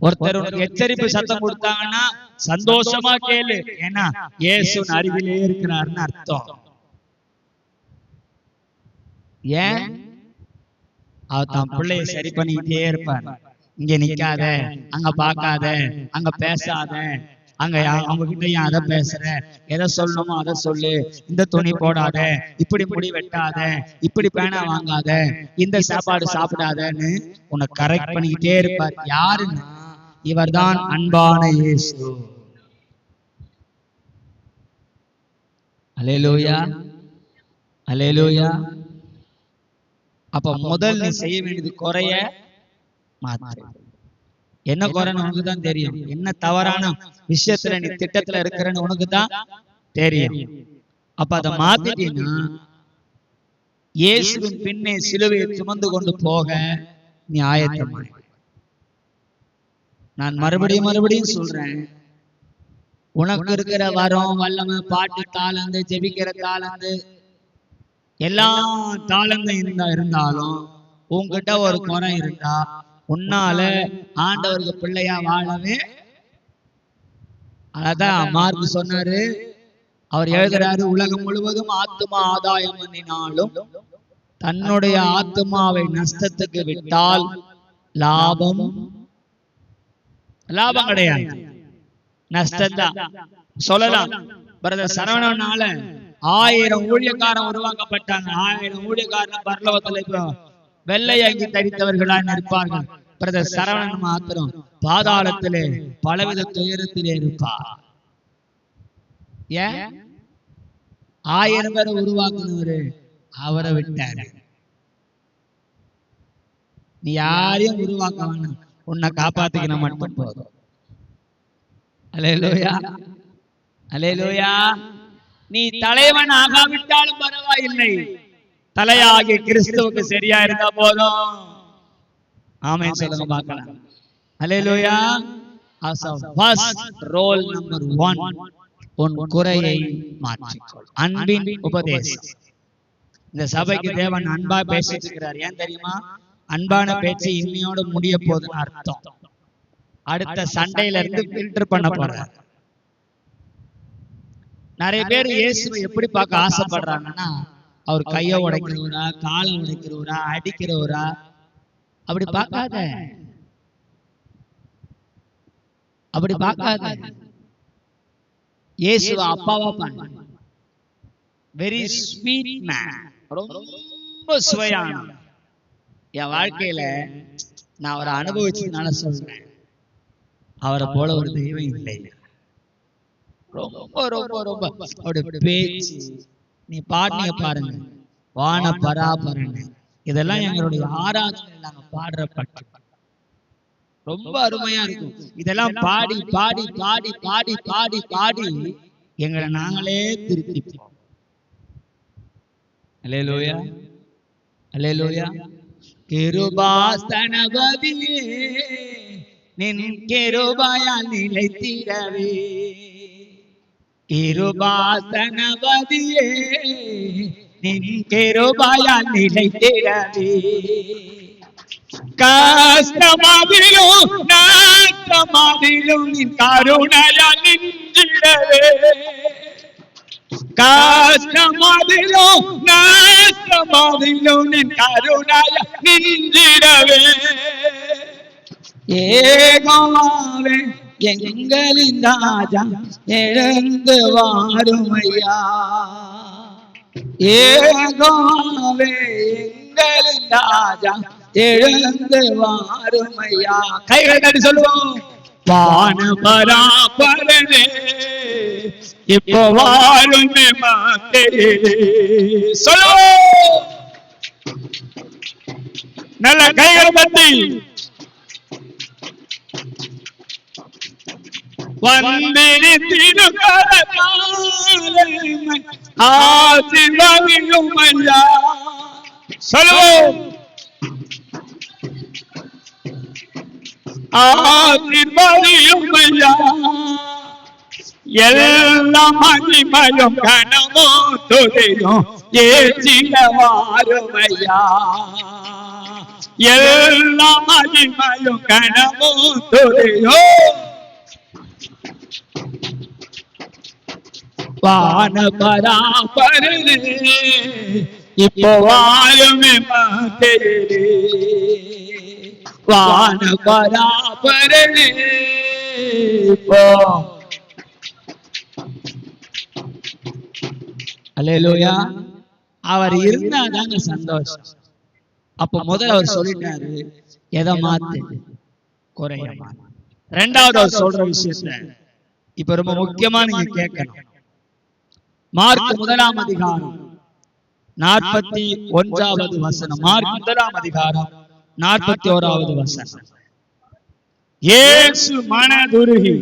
ஒருத்தர் உனக்கு எச்சரிப்பு சத்தம் கொடுத்தாங்கன்னா சந்தோஷமா கேளு, ஏன்னா இயேசு அருகிலே இருக்கிறார்னு அர்த்தம். ஏன்? அவர் தான் பிள்ளைய சரி பண்ணிக்கிட்டே இருப்பார். இங்க நிக்காத, அங்க பாக்காத, அங்க பேசாத, அங்க அவங்க கிட்ட ஏன் அதை பேசுற, எதை சொல்லணுமோ அதை சொல்லு, இந்த துணி போடாத, இப்படி முடி வெட்டாத, இப்படி பேனா வாங்காத, இந்த சாப்பாடு சாப்பிடாதன்னு உன்னை கரெக்ட் பண்ணிக்கிட்டே இருப்பார். யாருன்னா இவர்தான் அன்பான இயேசு. அல்லேலூயா, அல்லேலூயா. அப்ப முதல் நீ செய்ய வேண்டியது குறைய மாத்து. என்ன குறைன்னு உனக்கு தான் தெரியும். என்ன தவறான விஷயத்துல நீ திட்டத்துல இருக்கிறன்னு உனக்கு தான் தெரியும். அப்ப அதை மாத்திட்டீங்கன்னா இயேசுவின் பின்னே சிலுவையை சுமந்து கொண்டு போக நீ ஆயத்தமாய். நான் மறுபடியும் சொல்றேன், உனக்கு இருக்கிற வரம் வல்லமை, பாட்டு தாளந்து, ஜெபிக்கிற தாளந்து, எல்லா தாளந்தும் இருந்தாலும் உன்கிட்ட ஒரு குறை இருந்தா உன்னால ஆண்டவருக்கு பிள்ளையா வாழவே. அதான் மார்க் சொன்னாரு, அவர் எழுதுறாரு, உலகம் முழுவதும் ஆத்துமா ஆதாயம் பண்ணினாலும் தன்னுடைய ஆத்துமாவை நஷ்டத்துக்கு விட்டால் லாபம் கிடையாது. நஷ்டம்தான் சொல்லலாம். பிரதர் சரவணனால 1000 ஊழியக்காரன் உருவாக்கப்பட்டாங்க. 1000 ஊழியக்காரன் பரலோகத்துல இப்போ வெள்ளை அங்கி தரித்தவர்களா இருப்பார்கள். பிரதர் சரவணன் மாத்திரம் பாதாளத்திலே பலவித துயரத்திலே இருப்பார். ஏன்? 1000 பேரை உருவாக்குனவரு அவரை விட்டாரு. நீ யாரையும் உருவாக்க வேணாம், உன்னை காப்பாத்திக்கிற மட்டும் போதும். அல்லேலூயா, அல்லேலூயா. நீ தலைவன் ஆகாவிட்டாலும் பரவாயில்லை, தலையாகிய கிறிஸ்துவுக்கு சரியா இருந்தா போதும். ஆமென் சொல்லுங்க பார்க்கலாம். அல்லேலூயா. as a first role number 1, உன் குறையை மாற்றிக்கொள். அன்பின் உபதேசம். இந்த சபைக்கு தேவன் அன்பா பேசிட்டு இருக்கிறார். ஏன் தெரியுமா? அன்பான பேச்சு இன்னையோட முடிய போகுதுன்னு அர்த்தம். அடுத்த சண்டையில இருந்து ஃபில்டர் பண்ண போறார். நிறைய பேர் இயேசுவை எப்படி பார்க்க ஆசைப்படுறாங்கன்னா, அவர் கையை உடைக்கிறவரா, காலை உடைக்கிறவரா, அடிக்கிறவரா, அப்படி பார்க்காத, அப்படி பார்க்காத. இயேசுவை அப்பாவா பண்ண. வெரி ஸ்வீட் மேன், ரொம்ப சுவையான. என் வாழ்க்கையில நான் அவரை அனுபவிச்சதுனால சொல்றேன், அவரை போல ஒரு தெய்வம் இல்லை. ரொம்ப ரொம்ப ரொம்ப அவருடைய பேச்சு, நீ பாடினீங்க பாருங்க, வான பராபரன், இதெல்லாம் எங்களுடைய ஆராதனையில் நாங்க பாடுற பாட்டு, ரொம்ப அருமையா இருக்கும். இதெல்லாம் பாடி பாடி பாடி பாடி பாடி பாடி எங்களை நாங்களே திருத்திப்போம். அல்லேலூயா, அல்லேலூயா. கிருபாசனபதியே நின் கிருபையால் நிலைத்திடவே, கிருபாசனபதியே நின் கிருபையால் நிலைத்திடவே, கஷ்டமாதிலும் நாட்டமாதிலும் நின் கருணையால் நின்றிடவே, கஷ்டமாதிலும் நாட்டமாதிலும் நின் கருணையால் நின்றிடவே, ஏகமாவே எங்களின் ராஜா எழுந்து வாருமையா, ஏகமாவே எங்களின் ராஜா எழுந்து வாருமையா. கைகளை தட்டி சொல்லுவோம். வான பராபரனே இப்போ வாருமே மாத்தே சொல்லுவோம். நல்ல கைகளை தட்டி வந்திரி திருக்கரத்தாலே ஆசீர்வதியும் ஐயா சொல்லுவோம். ஆசீர்வதியும் ஐயா, எல்லாம் மகிமையும் கனமும் துதியும் ஏற்றிட வாருமையா, எல்லாம் மகிமையும் கனமும் துதியும் வான பராபரனே இப்போ வாருமே மாத்தே, வான பராபரனே இப்போ. அல்லேலூயா. அவர் இருந்தாதாங்க சந்தோஷம். அப்ப முதல்ல அவர் சொல்லிட்டாரு, எதை மாத்து, குறைய மாத்து. ரெண்டாவது அவர் சொல்ற விஷயத்த இப்ப ரொம்ப முக்கியமா நீங்க கேட்கணும். மார்க் 1ஆம் அதிகாரம் 41வது வசனம். மார்க் 1ஆம் அதிகாரம் 41வது வசனம். இயேசு மனதுருகி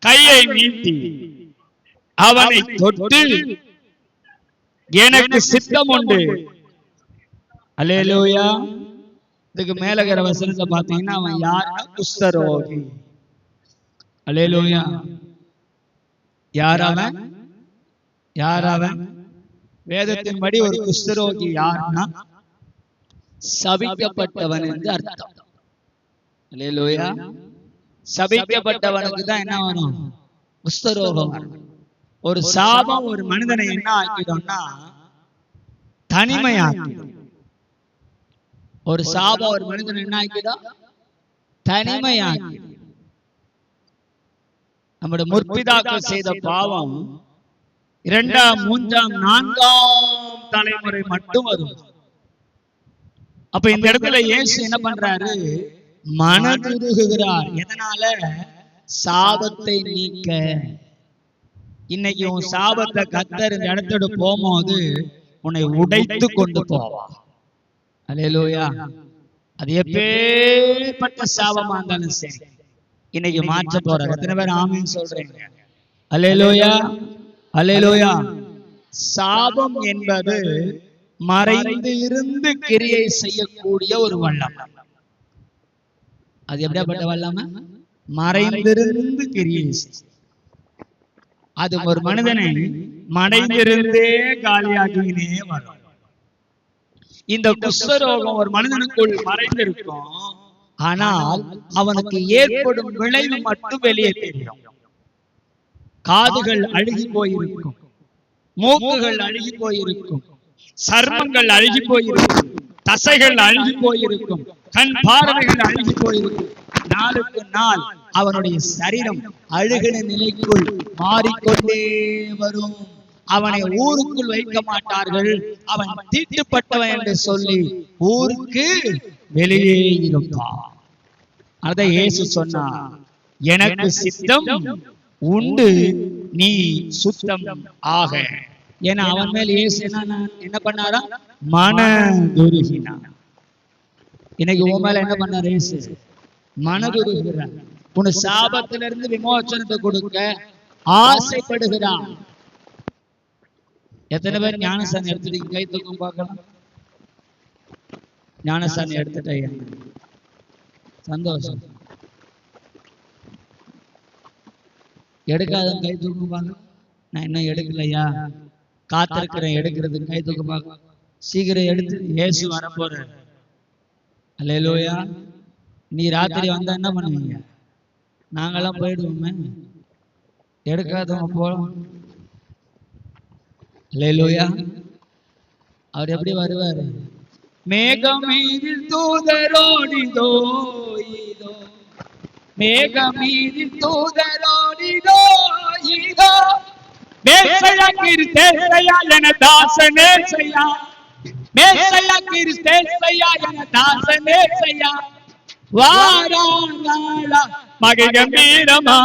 கையை நீட்டி அவனை தொட்டு, எனக்கு சித்தம் உண்டு. அல்லேலூயா. இதுக்கு மேலகிற வசனத்தை பார்த்தீங்கன்னா அவன் யாருன்னா குஷ்டரோகி. அல்லேலூயா. யாரவன்? யாரவன்? வேதத்தின்படி ஒரு குஷ்டரோகி யாருன்னா சபிக்கப்பட்டவன் என்று அர்த்தம். அல்லேலூயா. சபிக்கப்பட்டவனுக்கு தான் என்ன வரும்? குஷ்டரோகம். ஒரு சாபம் ஒரு மனிதனை என்ன ஆக்கிடும்னா தனிமையாக்கிடும். ஒரு சாபம் ஒரு மனிதன் என்ன ஆக்கிடும்? தனிமையாக்கிடும். நம்முடைய முற்பிதாக்கள் செய்த பாவம் 2ஆம் 3ஆம் 4ஆம் தலைமுறை மட்டும் வரும். அப்ப இந்த இடத்துல இயேசு என்ன பண்றாரு? மனதுருகுகிறார். எதனால? சாபத்தை நீக்க. இன்னைக்கு உன் சாபத்தை கர்த்தர் இந்த இடத்தோடு போகும்போது உன்னை உடைத்து கொண்டு போவா. அல்லேலூயா. அது எப்பேற்பட்ட சாபமா இருந்தாலும் சரி இன்னைக்கு மாற்ற போறார். எத்தனை பேர் ஆமென் சொல்றீங்க? அல்லேலூயா, அல்லேலூயா. சாபம் என்பது மறைந்து இருந்து கிரியை செய்யக்கூடிய ஒரு வல்லமை. அது எப்படிப்பட்ட வல்லமை? மறைந்திருந்து கிரியை. அது ஒரு மனிதனை மறைந்திருந்தே காலியாகினே வரும். இந்த குஷ்டரோகம் ஒரு மனிதனுக்குள் மறைந்திருக்கும், ஆனால் அவனுக்கு ஏற்படும் விளைவு மட்டும் வெளியே தெரியும். காதுகள் அழுகி போயிருக்கும், மூக்குகள் அழுகி போயிருக்கும், சர்மங்கள் அழுகி போயிருக்கும், தசைகள் அழுகி போயிருக்கும், கண் பார்வைகள் அழுகி போயிருக்கும். நாளுக்கு நாள் அவனுடைய சரீரம் அழுகின நிலைக்குள் மாறிக்கொண்டே வரும். அவனை ஊருக்குள் வைக்க மாட்டார்கள். அவன் தீட்டுப்பட்டவன் என்று சொல்லி ஊருக்கு வெளியே இருப்பான். அதை இயேசு சொன்னார், எனக்கு சித்தம் உண்டு, நீ சுத்தம் ஆக. ஏன்னா அவன் மேல் இயேசு என்ன பண்ணாரா? மனதுருகினார். இன்னைக்கு உன் மேல என்ன பண்ணார் இயேசு? மனதுருகிறார். உன் சாபத்திலிருந்து விமோசனத்தை கொடுக்க ஆசைப்படுகிறான். எத்தனை பேர் ஞானசாமி எடுத்துட்டு கை தூக்கம் பார்க்கலாம்? ஞானசாமி எடுத்துட்டேன், சந்தோஷம். எடுக்காத கை தூக்கம் பார்க்க. நான் இன்னும் எடுக்கலையா? காத்திருக்கிறேன் எடுக்கிறதுக்கு. கை தூக்கம் பார்க்க. சீக்கிரம் எடுத்து, இயேசு வரப்போற. அல்லேலூயா. நீ ராத்திரி வந்தா என்ன பண்ணுவீங்க? நாங்கெல்லாம் போயிடுவோமே. எடுக்காதவங்க போலாம். அல்லேலூயா. அவர் எப்படி வருவாரு? மேகம் மீதில் தூதரோடிதோ இதோ, மேகம் மீதில் தூதரோடிதோ இதோ, மேசையா கிறிஸ்தேசையா என தாசனே செய்யா, மேசையா கிறிஸ்தேசையா என தாசனே செய்யா, வாராங்களா மகை கம்பீரமா,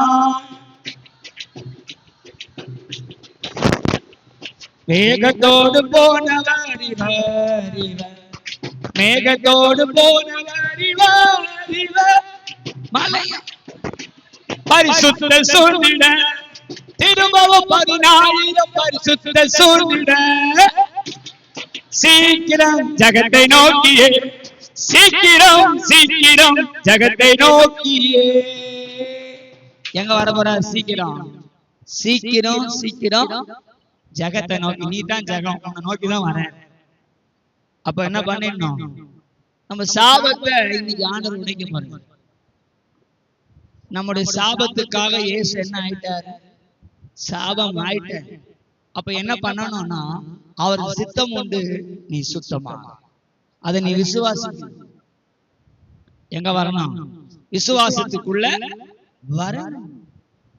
மேகத்தோடு போனவர் இவர் இவர், மேகத்தோடு போனவர் இவர் இவர், மலைய பரிசுத்த சூழ்நிட திரும்பவும் 14,000 பரிசுத்த சூழ்நிட, சீக்கிரம் ஜகத்தை நோக்கியே, சீக்கிரம் சீக்கிரம் ஜகத்தை நோக்கியே. எங்க வர போற? சீக்கிரம் சீக்கிரம் சீக்கிரம் ஜகத்தை நோக்கி. நீ தான் ஜகம், உன்னை நோக்கி தான் வரேன். அப்ப என்ன பண்ணிடணும்? நம்ம சாபத்தை இன்னைக்கு ஆண்டவர் உடைக்க போறோம். நம்முடைய சாபத்துக்காக இயேசு என்ன ஆயிட்டாரு? சாபம் ஆயிட்டாரு. அப்ப என்ன பண்ணணும்னா, அவருக்கு சித்தம் உண்டு, நீ சுத்தமா. அதை நீ விசுவாசி. எங்க வரணும்? விசுவாசத்துக்குள்ள வரணும்.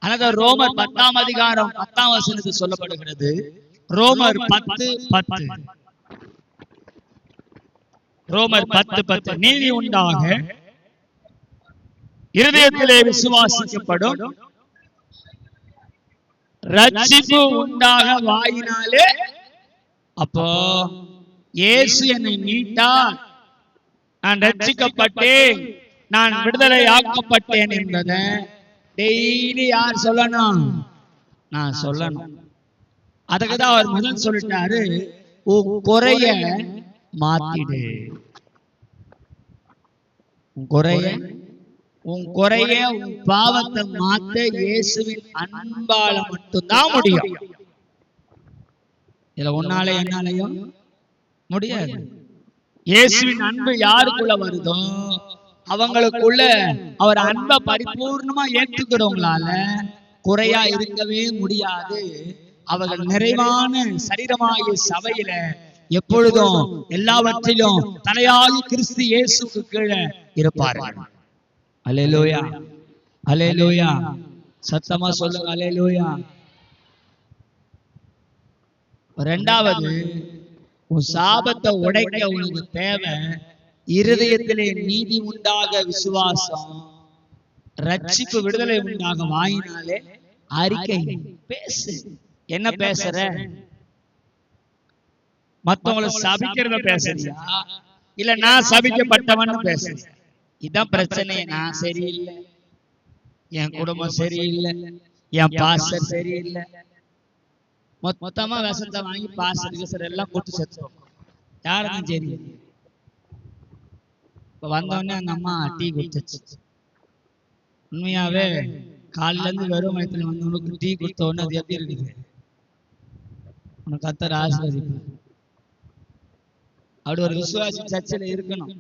ஆனால் ரோமர் 10ஆம் அதிகாரம் 10ஆம் வசனத்தில் சொல்லப்படுகிறது. ரோமர் 10:10, ரோமர் 10:10, நீதி உண்டாக இருதயத்திலே விசுவாசிக்கப்படும், ரட்சிப்பு உண்டாக வாயினாலே. அப்போ இயேசு என்னை மீட்டார், நான் ரட்சிக்கப்பட்டேன், நான் விடுதலை ஆக்கப்பட்டேன் என்பதை டெய்லி யார் சொல்லணும்? நான் சொல்லணும். அதுக்குதான் அவர் முதல் சொல்லிட்டாரு, உன் குறைய மாத்திடு. உன் குறைய உன் பாவத்தை மாத்த இயேசுவின் அன்பால மட்டும்தான் முடியும். இதுல உன்னாலே என்னாலையும் முடியாது. இயேசுவின் அன்பு யாருக்குள்ள வருதோ அவங்களுக்குள்ள அவர் அன்பை பரிபூர்ணமா ஏற்றுக்கிறவங்களால குறையா இருக்கவே முடியாது. அவர்கள் நிறைவான சரீரமாகிய சபையில எப்பொழுதும் எல்லாவற்றிலும் தலையாகி கிறிஸ்து இயேசுக்கு கீழே இருப்பார்கள். அல்லேலூயா, அல்லேலூயா. சத்தமா சொல்லுங்க அல்லேலூயா. இரண்டாவது, உன் சாபத்தை உடைக்க உனக்கு தேவை இருதயத்திலே நீதி உண்டாக விசுவாசம், ரட்சிப்பு விடுதலை உண்டாக வாயினாலே அறிக்கை. பேசு. என்ன பேசுற? மத்தவங்களை சபிக்கிறத பேசுறியா, இல்ல நான் சபிக்கப்பட்டவன் பேசுறேன்? இதான் பிரச்சனை. நான் சரியில்லை, என் குடும்பம் சரியில்லை, என் பாஸ்டர் சரியில்லை. மொத்தமா விஷத்தை வாங்கி பாஸ்டர் எல்லாம் கூட்டு செத்துவோம். யாருக்கும் சரி. இப்ப வந்தோடனே அந்த அம்மா டீ குடிச்சிச்சு. உண்மையாவே காலில இருந்து வெறும் வயத்துல வந்தவனுக்கு டீ கொடுத்த உடனே அது எப்படி இருக்குது? உனக்கு கர்த்தர் ஆசீர்வதிப்பார். அப்படி ஒரு விசுவாசி சர்ச்சில் இருக்கணும்.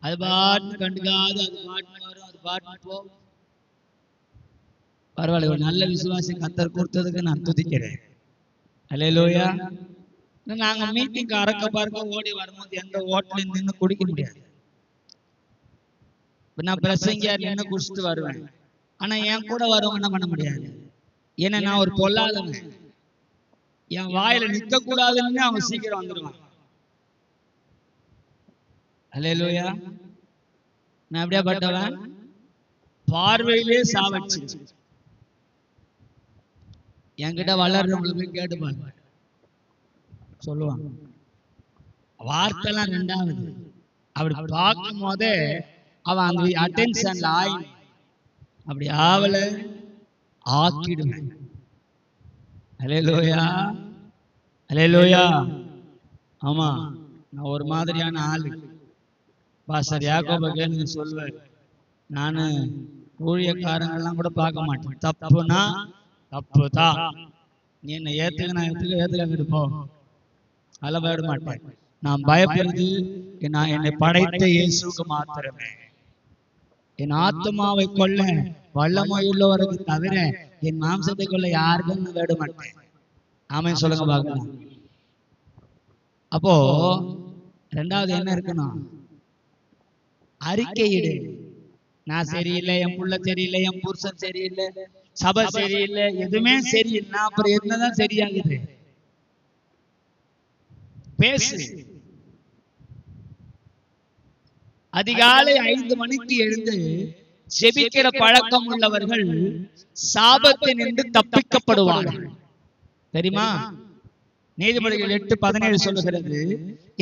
அது பாட்டு கண்டுக்காது, அது பாட்டு வரும், அது பாட்டு போகும். பரவாயில்ல, ஒரு நல்ல விசுவாசி கர்த்தர் கொடுத்ததுக்கு நான் துதிக்கிறேன். அல்லேலூயா. நாங்க மீட்டிங் அறக்க பார்க்க ஓடி வரும்போது எந்த ஹோட்டலையும் நின்று குடிக்க முடியாது. நான் பிரசங்கியா நின்று குடிச்சிட்டு வருவேன். ஆனா என் கூட வரவங்க என்ன பண்ண முடியாது. ஏன்னா நான் ஒரு பொல்லாதவன். என் வாயில நிக்க கூடாதுன்னு அவங்க சீக்கிரம் வந்துடுவாங்க. அல்லேலூயா. நான் அப்படியே பட்டவன். பார்வையிலே சாவச்சு. என்கிட்ட வளர்றவங்களுக்கு போய் கேட்டு பாருங்க, சொல்லுவாங்க. வார்த்தைலாம் ரெண்டாவது. அப்படி பார்க்கும் போதே அவன் அந்த அட்டென்ஷன்ல ஆயி அப்படி ஆவல ஆக்கிடுவேன். அல்லேலூயா, அல்லேலூயா. ஆமா, நான் ஒரு மாதிரியான ஆளு. பாஸ்டர் யாக்கோப கேளுங்க சொல்லுவேன். நானு ஊழியக்காரங்கெல்லாம் கூட பார்க்க மாட்டேன். தப்புனா தப்புதான். நீ என்ன ஏத்துக்க, நான் ஏத்துக்க இருப்போம். அதெல்லாம் விட மாட்டேன். நான் பயப்படுறது நான் என்னை படைத்த இயேசுக்கு மாத்திரமே. என் ஆத்மாவை கொள்ள வல்லமையுள்ளவருக்கு தவிர என் மாம்சத்தை கொள்ள யாருக்கும் நான் விட மாட்டேன். ஆமென் சொல்லுங்க பார்க்கலாம். அப்போ ரெண்டாவது என்ன இருக்கணும்? அறிக்கையிடு. நான் சரியில்லை, என் புள்ள சரியில்லை, என் புருஷன் சரியில்லை, சபை சரியில்லை, எதுவுமே சரியில்லை, அப்புறம் என்னதான் சரியாகுது? பேசு. அதிகாலை 5 மணிக்கு எழுந்து ஜெபிக்கிற பழக்கம் உள்ளவர்கள் சாபத்தில் நின்று தப்பிக்கப்படுவார்கள். தெரியுமா? நீதிமொழிகள் 8:17 சொல்லுகிறது,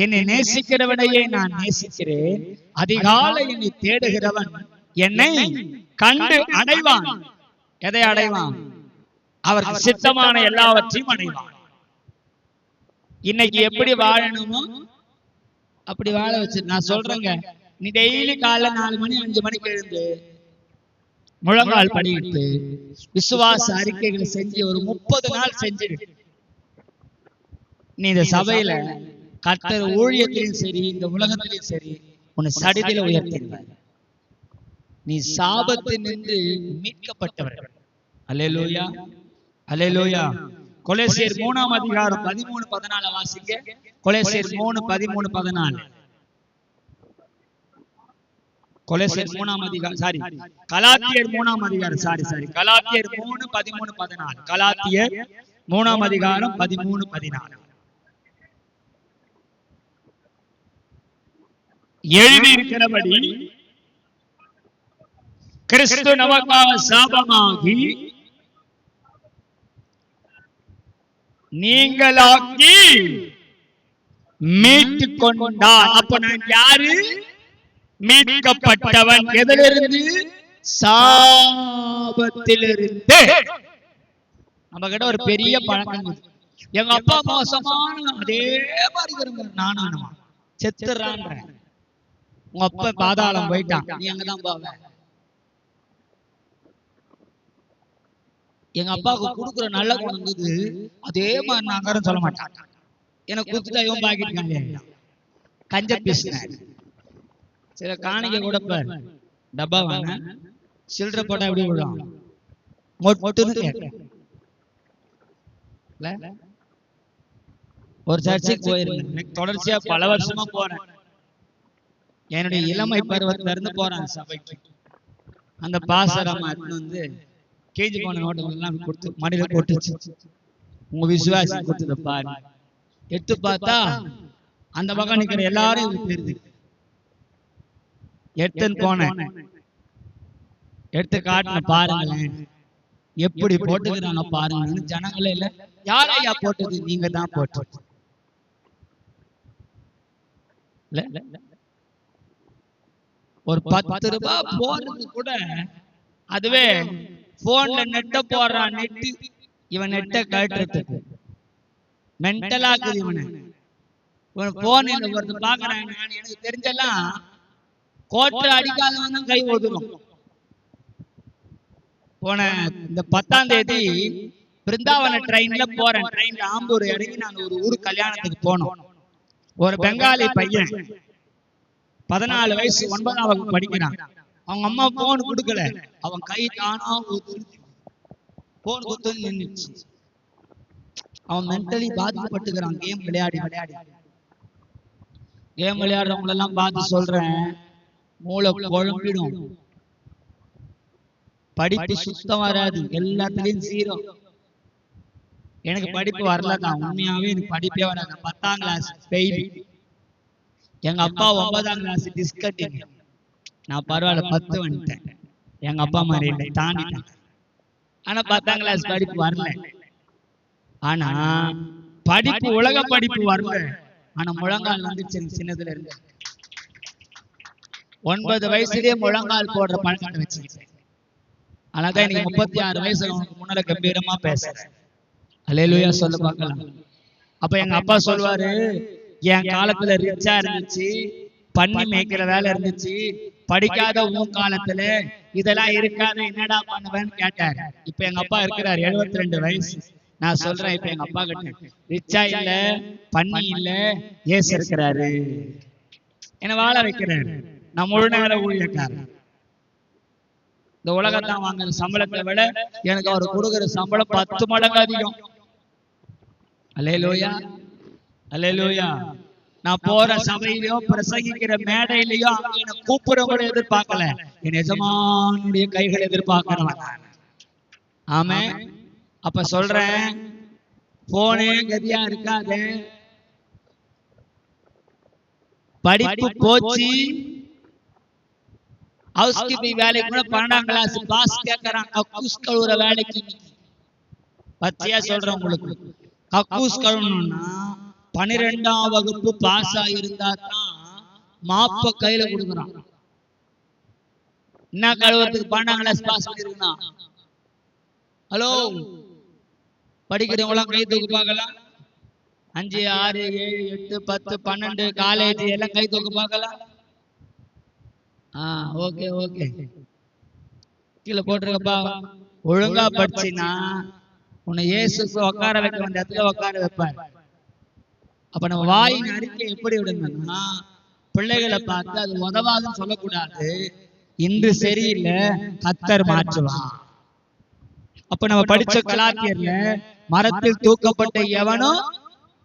என்னை நேசிக்கிறவனையே நான் நேசிக்கிறேன், அதிகாலை என்னை தேடுகிறவன் என்னை கண்டு அடைவான். எதை அடைவான்? அவருக்கு சித்தமான எல்லாவற்றையும் அடைவான். இன்னைக்கு எப்படி வாழணுமோ அப்படி வாழ வச்சு நான் சொல்றேங்க. நீ டெய்லி காலைல 4 மணி 5 மணிக்கு எழுந்து முழங்கால் படிக்கிட்டு விசுவாச அறிக்கைகளை செஞ்சு ஒரு 30 நாள் செஞ்சிரு. நீ இந்த சபையில கர்த்தர் ஊழியத்திலும் சரி, இந்த உலகத்திலும் சரி, உன்னை சடிதில உயர்த்தினார். நீ சாபத்தில் நின்று மீட்கப்பட்டவர்கள். அல்லேலூயா, அல்லேலூயா. கொலோசியர் 3ஆம் அதிகாரம் 13-14 வாசிங்க. கொலோசியர் 3:13-14. கொலோசியர் 3ஆம் அதிகாரம், சாரி, கலாத்தியர் 3ஆம் அதிகாரம், கலாத்தியர் 3:13-14. கலாத்தியர் 3ஆம் அதிகாரம் 13-14. எழுதி இருக்கிறபடி கிறிஸ்து நமக்காக சாபமாகி நீங்களாக்கி மீட்டு கொண்டார். அப்ப நான் யாரு? மீட்கப்பட்டவன். எதிலிருந்து? சாபத்திலிருந்து. நம்ம கிட்ட ஒரு பெரிய பழக்கம். எங்க அப்பா மோசமான அதே மாதிரி விரும்புற நானும் செத்துறான். உங்க அப்பா பாதாளம் போயிட்டான், நீ அங்கதான் போவ. எங்க அப்பாவுக்கு கொடுக்குற நல்ல குணம் அதே மாதிரி நான் சொல்ல மாட்டான். எனக்கு கொடுத்துட்டா இவன் பாக்கிட்டு கஞ்ச பேசுன சில காணிக்க கூட டப்பா வாங்க சில்லற போட்டா எப்படி விடுவான் மொட்டுன்னு கேட்டேன். ஒரு சர்ச்சைக்கு போயிருந்தேன். தொடர்ச்சியா பல வருஷமா போறேன். என்னுடைய இளமை பருவத்துல இருந்து போறேன் சபைக்கு. அந்த பாசர் அம்மா வந்து கேஜி போன நோட்டுகள் கொடுத்து மடியில போட்டுச்சு. உங்க விசுவாசி கொடுத்தத பாரு. எடுத்து பார்த்தா அந்த பக்கம் நிக்கிற எல்லாரும் இது தெரியுது. எடுத்துன்னு போனேன், எடுத்து காட்டின பாருங்களேன் எப்படி போட்டுக்கிறாங்க பாருங்க. ஜனங்களே இல்ல, யார் ஐயா போட்டது? நீங்க தான் போட்டது. ஒரு 10 ரூபாய் போறது கூட, அதுவே போன்ல நெட்ட போடுறான். நெட்டு இவன் நெட்ட கட்டுறதுக்கு மென்டலா இருக்குது இவனை. இவன் போன் ஒருத்த பாக்குறான். எனக்கு தெரிஞ்செல்லாம் கோட்டை அடிக்காதவன் கை ஒதுரும். போன இந்த 10ஆம் தேதி பிருந்தாவன ட்ரெயின்ல போறேன். ட்ரெயின்ல ஆம்பூர் இறங்கி நாங்க ஒரு ஊர் கல்யாணத்துக்கு போனோம். ஒரு பெங்காலி பையன் 14 வயசு 9ஆம் வகுப்பு படிக்கிறான். அவங்க அம்மா போன் கொடுக்கல, அவன் கை தானா போன் கொடுத்து நின்னுச்சு. அவன் மென்டலி பாதிக்கப்பட்டுக்கிறான். கேம் விளையாடி விளையாடி. கேம் விளையாடுறவங்க எல்லாம் பார்த்து சொல்றேன், மூளை குழம்பிடும், படிப்பு சுத்தம் வராது, எல்லாத்துலயும் 0. எனக்கு படிப்பு வரலதான், உண்மையாவே எனக்கு படிப்பே வராது. 10ஆம் கிளாஸ் ஃபெயில். எங்க அப்பா 9ஆம் கிளாஸ் டிஸ்கண்டினியூ. நான் பரவாயில்ல 10 வந்துட்டேன். எங்க அப்பா மாதிரி இல்லை, தாண்டிட்டேன். ஆனா 10ஆம் கிளாஸ் படிப்பு வரல. ஆனா படிப்பு உலக படிப்பு வரல. ஆனா முழங்கால் வந்துச்சு சின்னதுல இருந்து. 9 வயசுலயே முழங்கால் போடுற பழக்கத்தை வச்சுக்கிட்டேன். ஆனாதான் இன்னைக்கு 36 வயசு முன்னால கம்பீரமா பேசுறேன். அல்லேலூயா சொல்ல பார்க்கலாம். அப்ப எங்க அப்பா சொல்வாரு, என் காலத்துல ரிச்சா இருந்துச்சு, பண்ணி மேய்க்கிற வேலை இருந்துச்சு, படிக்காத உன் காலத்துல இதெல்லாம் இருக்காது, என்னடா பண்ணுவேன்னு கேட்டாரு. இப்ப எங்க அப்பா இருக்கிறாரு, 72 வயசு. நான் சொல்றேன், இப்ப எங்க அப்பா கிட்ட ரிச்சா இல்ல, பண்ணி இல்ல, ஏசு இருக்கிறாரு, என்ன வாழ வைக்கிறாரு. நான் முழு நேர ஊழியக்காரன். இந்த உலகத்தான் வாங்குற சம்பளத்தை விட எனக்கு அவர் கொடுக்கிற சம்பளம் 10 மடங்கு அதிகம். அல்லேலூயா, அல்லேலூயா. நான் போற சபையிலயோ பிரசங்கிக்கிற மேடையிலயோ அங்க என்ன கூப்பிடுறவங்க எதிர்பார்க்கல, என் எஜமானுடைய கைகள் எதிர்பார்க்கிறவன். ஆமென். அப்ப சொல்றேன், போனே கதியா இருக்காது, படிப்பு போச்சு. ஹவுஸ் கீப்பிங் வேலைக்கு கூட 12ஆம் கிளாஸ் பாஸ் கேட்கறான். கக்கூஸ் கழுவுற வேலைக்கு பச்சையா சொல்றேன் உங்களுக்கு, கக்கூஸ் கழுவணும்னா 12ஆம் வகுப்பு பாஸ் ஆகியிருந்தா தான் மாப்ப கையில கொடுக்குறான். என்ன கழுவுறதுக்கு 12ஆம் கிளாஸ் பாஸ் பண்ணிருக்கணும். ஹலோ, படிக்கிறவங்களாம் கை தூக்கு பார்க்கலாம். 5, 6, 7, 8, 10, 12 காலேஜ் எல்லாம் கை தூக்கு பார்க்கலாம். ஓகே ஓகே, கீழே போட்டிருக்கப்பா. ஒழுங்கா படிச்சினா உன்னை இயேசுக்கு உட்கார வைக்க வேண்டிய இடத்துல உட்கார வைப்பார். அப்ப நம்ம வாயின் அறிக்கை எப்படி விடுங்கன்னா, பிள்ளைகளை பார்த்து அது உதவாதுன்னு சொல்லக்கூடாது. இன்று சரியில்லை, கர்த்தர் மாற்றுவான். அப்ப நம்ம படிச்ச கலாத்தியர்ல மரத்தில் தூக்கப்பட்ட எவனோ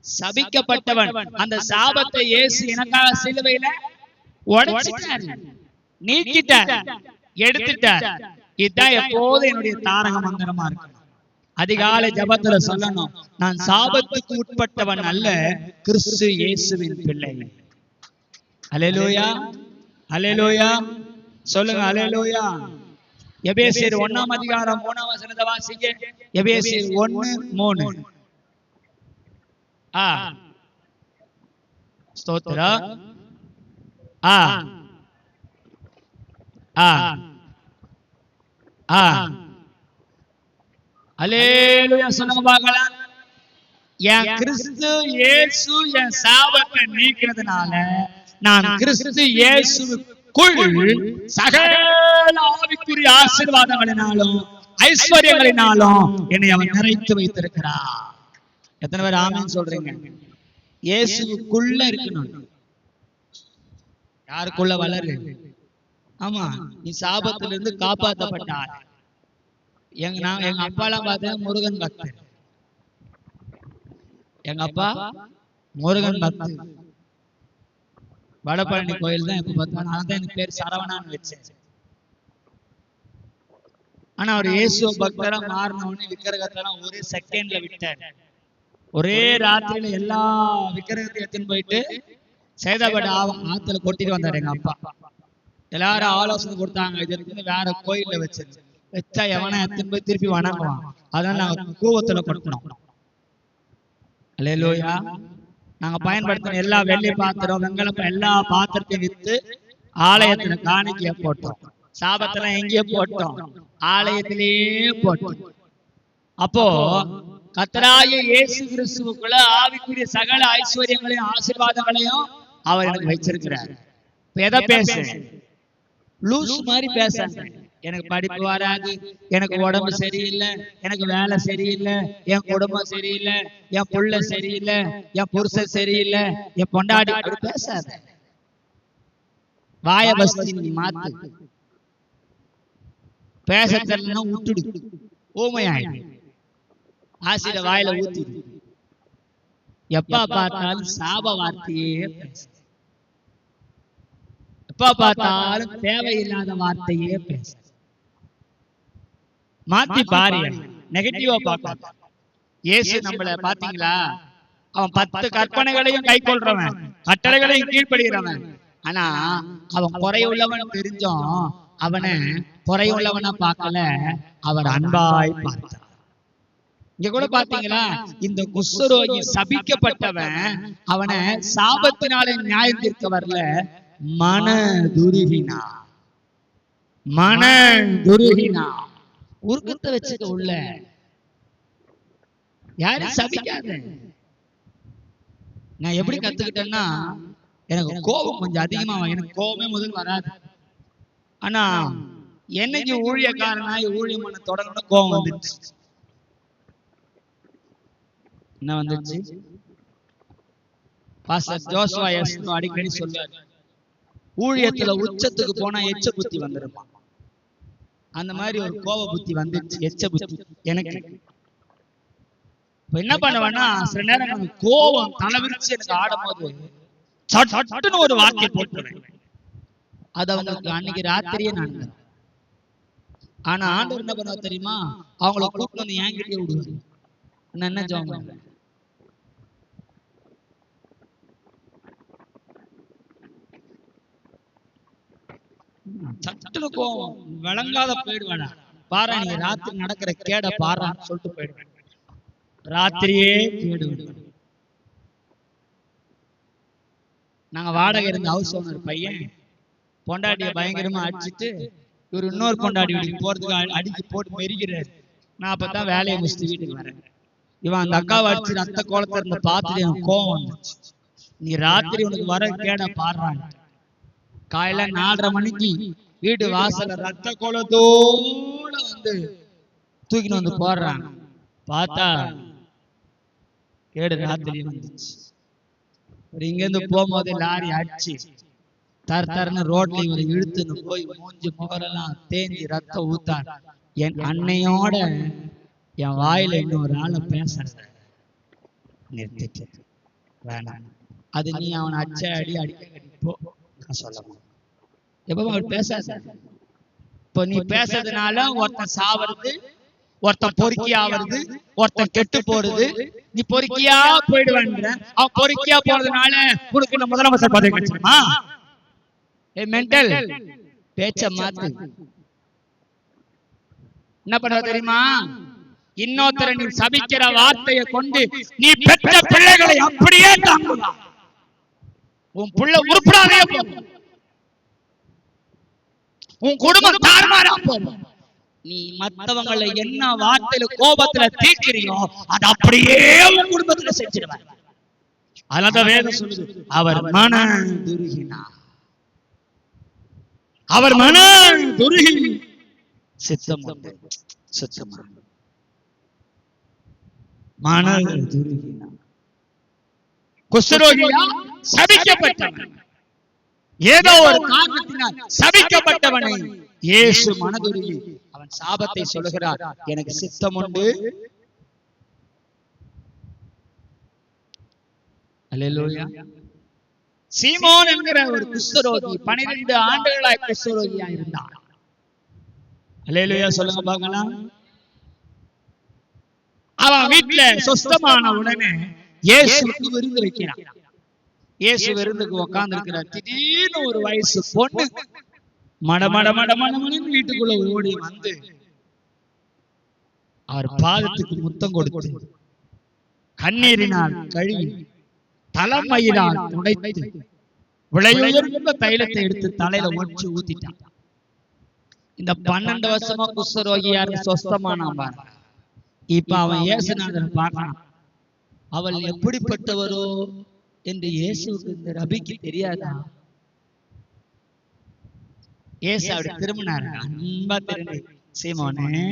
சபிக்கப்பட்டவன், அந்த சாபத்தை இயேசு எனக்காக சிலுவையில உடைச்சிட்டார், நீக்கிட்டார், எடுத்துட்டார். இதுதான் எப்போது என்னுடைய தாரக மந்திரமா இருக்கு. அதிகாலை ஜபத்துல சொல்லணும், நான் சாபத்துக்கு உட்பட்டவன் அல்ல, கிறிஸ்து இயேசுவின் பிள்ளை. அல்லேலூயா, அல்லேலூயா சொல்லுங்க, அல்லேலூயா. எபேசியர் 1ஆம் அதிகாரம் 3ஆம் வசனத்தை வாசிங்க. எபேசியர் 1:3. ஸ்தோத்திரம். அல்லேலூயா சொல்லுங்க பார்க்கலாம். என் கிறிஸ்து இயேசு என் சாபத்தை நீக்கிறதுனால நான் கிறிஸ்து இயேசுக்குள் சகல ஆவிக்குரிய ஆசீர்வாதங்களினாலும் ஐஸ்வர்யங்களினாலும் என்னை அவன் நிறைத்து வைத்திருக்கிறார். எத்தனை பேர் ஆமென் சொல்றீங்க? இயேசுக்குள்ள இருக்கணும். யாருக்குள்ள வளரு? ஆமா, நீ சாபத்திலிருந்து காப்பாற்றப்பட்டார். எங்க அப்பா எல்லாம் பார்த்தா முருகன் பக்தர். எங்க அப்பா முருகன் பக்தர். வடபழனி கோயில் தான் இப்ப பார்த்தா, நான் தான் எனக்கு பேர் சரவணான்னு வச்சேன். ஆனா அவர் இயேசு பக்தரா மாறினவனே விக்கிரகத்தெல்லாம் ஒரே செகண்ட்ல விட்டார். ஒரே ராத்திரியில எல்லா விக்கிரகத்தையும் எடுத்துன்னு போயிட்டு சேதாபேட்டை ஆத்துல கொட்டிட்டு வந்தாரு எங்க அப்பா. எல்லாரும் ஆலோசனை கொடுத்தாங்க, இது வேற கோயில்ல வச்சா எவனா எடுத்துன்னு போய் திருப்பி வணங்குவான், அதனால நாங்க கூவத்துல கொடுக்கணும். அல்லேலூயா. நாங்க பயன்படுத்தின எல்லா வெள்ளி பாத்திரம், வெங்கல எல்லா பாத்திரத்தையும் வித்து ஆலயத்துல காணிக்கைய போட்டோம். சாபத்தெல்லாம் எங்கேயே போட்டோம், ஆலயத்திலேயே போட்டோம். அப்போ கர்த்தராகிய இயேசு கிறிஸ்துவுக்குள்ள ஆவிக்குரிய சகல ஐஸ்வர்யங்களையும் ஆசீர்வாதங்களையும் அவர் எனக்கு வச்சிருக்கிறார். எதை பேச லூஸ் மாதிரி பேசாங்க. எனக்கு படிப்பு வராது, எனக்கு உடம்பு சரியில்லை, எனக்கு வேலை சரியில்லை, என் குடும்பம் சரியில்லை, என் புள்ள சரியில்லை, என் புருஷன் சரியில்லை, என் பொண்டாடி, அப்படி பேசாத. வாய பஸ்தி நீ மாத்து. பேச தெரியலன்னா விட்டுடு, ஊமையாயிடு, ஆசிட வாயில ஊத்திடு. எப்ப பார்த்தாலும் சாப வார்த்தையே பேச, எப்ப பார்த்தாலும் தேவையில்லாத வார்த்தையே பேச. மாத்தி பாரு, நெகட்டிவா பார்க்க. இயேசு நம்மள பாத்தீங்களா, அவன் 10 கற்பனைகளையும் கை கொள்றவன், கட்டளைகளையும் கீழ்ப்படுகிறவன். ஆனா அவன் குறையுள்ளவன் தெரிஞ்சும் அவனை குறையுள்ளவனா பார்க்கல, அவர் அன்பாய் பார்த்தார். இங்க கூட பாத்தீங்களா, இந்த குஷ்டரோகி சபிக்கப்பட்டவன் அவனை சாபத்தினாலே நியாயம் தீர்க்க வரல, மன துருகினா, மன துருகினா. உருக்கத்தை வச்சுக்க உள்ள, யாரும் சபிக்காத. நான் எப்படி கத்துக்கிட்டேன்னா, எனக்கு கோபம் கொஞ்சம் அதிகமா, எனக்கு கோபமே முதல் வராது. ஆனா என்னைக்கு ஊழியக்காரனாய் ஊழியம் பண்ண தொடங்கணும் கோபம் வந்துருச்சு. என்ன வந்துச்சு? பாஸ்டர் ஜோசுவா எஸ்னோ அடிக்கடி சொல்றாரு, ஊழியத்துல உச்சத்துக்கு போனா எச்ச புத்தி வந்துருமா. அந்த மாதிரி ஒரு கோப புத்தி வந்துச்சு, எச்ச புத்தி எனக்கு. என்ன பண்ணுவேன்னா, சில நேரம் கோபம் தலைவிரிச்சு எனக்கு ஆடும் போது சட்டுன்னு ஒரு வார்த்தை போட்டுருவேன். அது அவங்களுக்கு அன்னைக்கு ராத்திரியே நான். ஆனா ஆண்டவர் என்ன பண்ணுவா தெரியுமா, அவங்கள கூப்பிட்டு வந்து என்கிட்டயே விடுவாரு. நான் என்ன ஜெபம், சட்டுன்னு கோவம் விளங்காத போயிடுவாடா. பாரு நீ ராத்திரி நடக்கிற கேட பாரான்னு சொல்லிட்டு போயிடுவேன். ராத்திரியே கேடு. நாங்க வாடகை இருந்த ஹவுஸ் ஓனர் பையன் பொண்டாட்டிய பயங்கரமா அடிச்சுட்டு இவர் இன்னொரு பொண்டாட்டி வீட்டுக்கு போறதுக்கு அடிச்சு போட்டு மெரிக்கிறாரு. நான் அப்பதான் வேலையை முடிச்சுட்டு வீட்டுக்கு வரேன். இவன் அந்த அக்காவை அடிச்சு ரத்த கோலத்தை இருந்த பார்த்துட்டு எனக்கு கோவம் வந்துச்சு. நீ ராத்திரி உனக்கு வர கேட பாடுறான். காலையில 4:30 மணிக்கு வீட்டு வாசல்ல ரத்த கோலத்தோட வந்து தூக்கிட்டு வந்து போடுறான். பார்த்தா கேடு ராத்திரி வந்துச்சு. இங்க இருந்து போகும்போது லாரி அடிச்சு தரன்னு ரோட்ல இவரை இழுத்துன்னு போய் மூஞ்சி முகரெல்லாம் தேஞ்சி ரத்தம் ஊத்தார். என் அன்னையோட என் வாயில இன்னொரு ஆளை பேசுறத நிறுத்திட்டு வேணாம், அது நீ அவனை அச்ச அடி அடிக்க போ சொல்ல. எப்ப அவர் பேசாத, இப்ப நீ பேசுறதுனால ஒருத்தன் சாவறது, ஒருத்தன் பொறுக்கியா ஆவறது, ஒருத்தன் கெட்டு போறது. நீ பொறுக்கியா போயிடுவேன்ற, அவன் பொறுக்கியா போறதுனால உனக்கு இந்த முதலமைச்சர் பதவி கிடைச்சிருமா? மென்டல் பேச்ச மாத்து. என்ன பண்ற தெரியுமா, இன்னொருத்தரை நீ சபிக்கிற வார்த்தையை கொண்டு நீ பெற்ற பிள்ளைகளை அப்படியே தாங்குவா. உன் பிள்ளை உருப்படாதே போகும், உன் குடும்பம் தாறுமாறா போகும். நீ மற்றவங்களை என்ன வார்த்தையில கோபத்துல தீர்க்கிறியோ அது அப்படியே உன் குடும்பத்துல செஞ்சிருவார். அதனால வேதம் சொல்லுது, அவர் மன துருகினார், அவர் மன துருகி சித்தம் சித்தமா மன துருகினார். குஷ்டரோகியா சபிக்கப்பட்டவன், ஏதோ ஒரு காரணத்தினால் சபிக்கப்பட்டவனை இயேசு மனதுருகி அவன் சாபத்தை சொல்லுகிறார். எனக்கு சித்தம் உண்டு. அல்லேலூயா. சீமோன் என்கிற ஒரு குஷ்டரோகி 12 ஆண்டுகளாய் குஷ்டரோகியா இருந்தான். அல்லேலூயா சொல்லுங்க பார்க்கலாம். அவன் வீட்டுல சொஸ்தமான உடனே இயேசுக்கு விருந்து வைக்கிறான். இயேசு விருந்துக்கு உட்கார்ந்து இருக்கிறார். திடீர்னு ஒரு வயசு பொண்ணு மடமடன்னு வீட்டுக்குள்ள ஓடி வந்து அவர் பாதத்துக்கு முத்தம் கொடுத்து கண்ணீரினால் கழுவி தலைமயிரால் துடைத்து விலையுயர்ந்த தைலத்தை எடுத்து தலையில ஒற்றி ஊத்திட்டான். இந்த 12 வருஷமா குஷ்டரோகியா இருந்து சொஸ்தமானான் பாருங்க. இப்ப அவன் இயேசுநாதனை பார்க்கணும். அவள் எப்படிப்பட்டவரோ என்று இயேசுக்கு இந்த ரபிக்கு தெரியாதா? இயேசு அப்படி திரும்பினார். அன்பா திரும்பி, சீமோனே,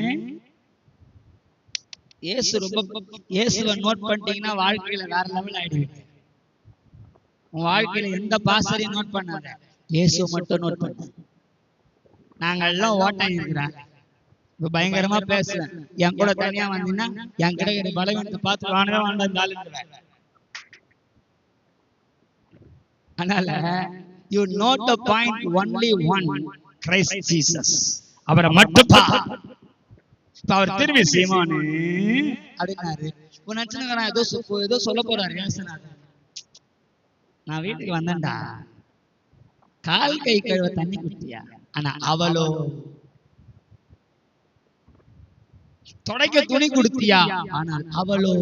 இயேசுவை நோட் பண்ணிட்டீங்கன்னா வாழ்க்கையில வேற லெவல் ஆயிடுவீங்க. உன் வாழ்க்கையில எந்த பாசரையும் நோட் பண்ணாத, இயேசு மட்டும் நோட் பண்ண. நாங்க எல்லாம் ஓட்டம் இருக்கிறாங்க. இப்ப பயங்கரமா பேசுறேன். என் கூட தனியா வந்தீங்கன்னா என் கிடைக்கிற பலவீனத்தை பார்த்து வானவே வேண்டாம். அதனால you note the point, only one Christ Jesus. அவரை மட்டும் பா. இப்ப அவர் திரும்பி சீமோனே அப்படின்னாரு. ஏதோ சொல்ல போறாரு இயேசுநாதர். நான் வீட்டுக்கு வந்தேன்டா, கால் கை கழுவ தண்ணி குடுத்தியா? ஆனா அவளோ தொடைக்க துணி கொடுத்தியா? ஆனால் அவளோ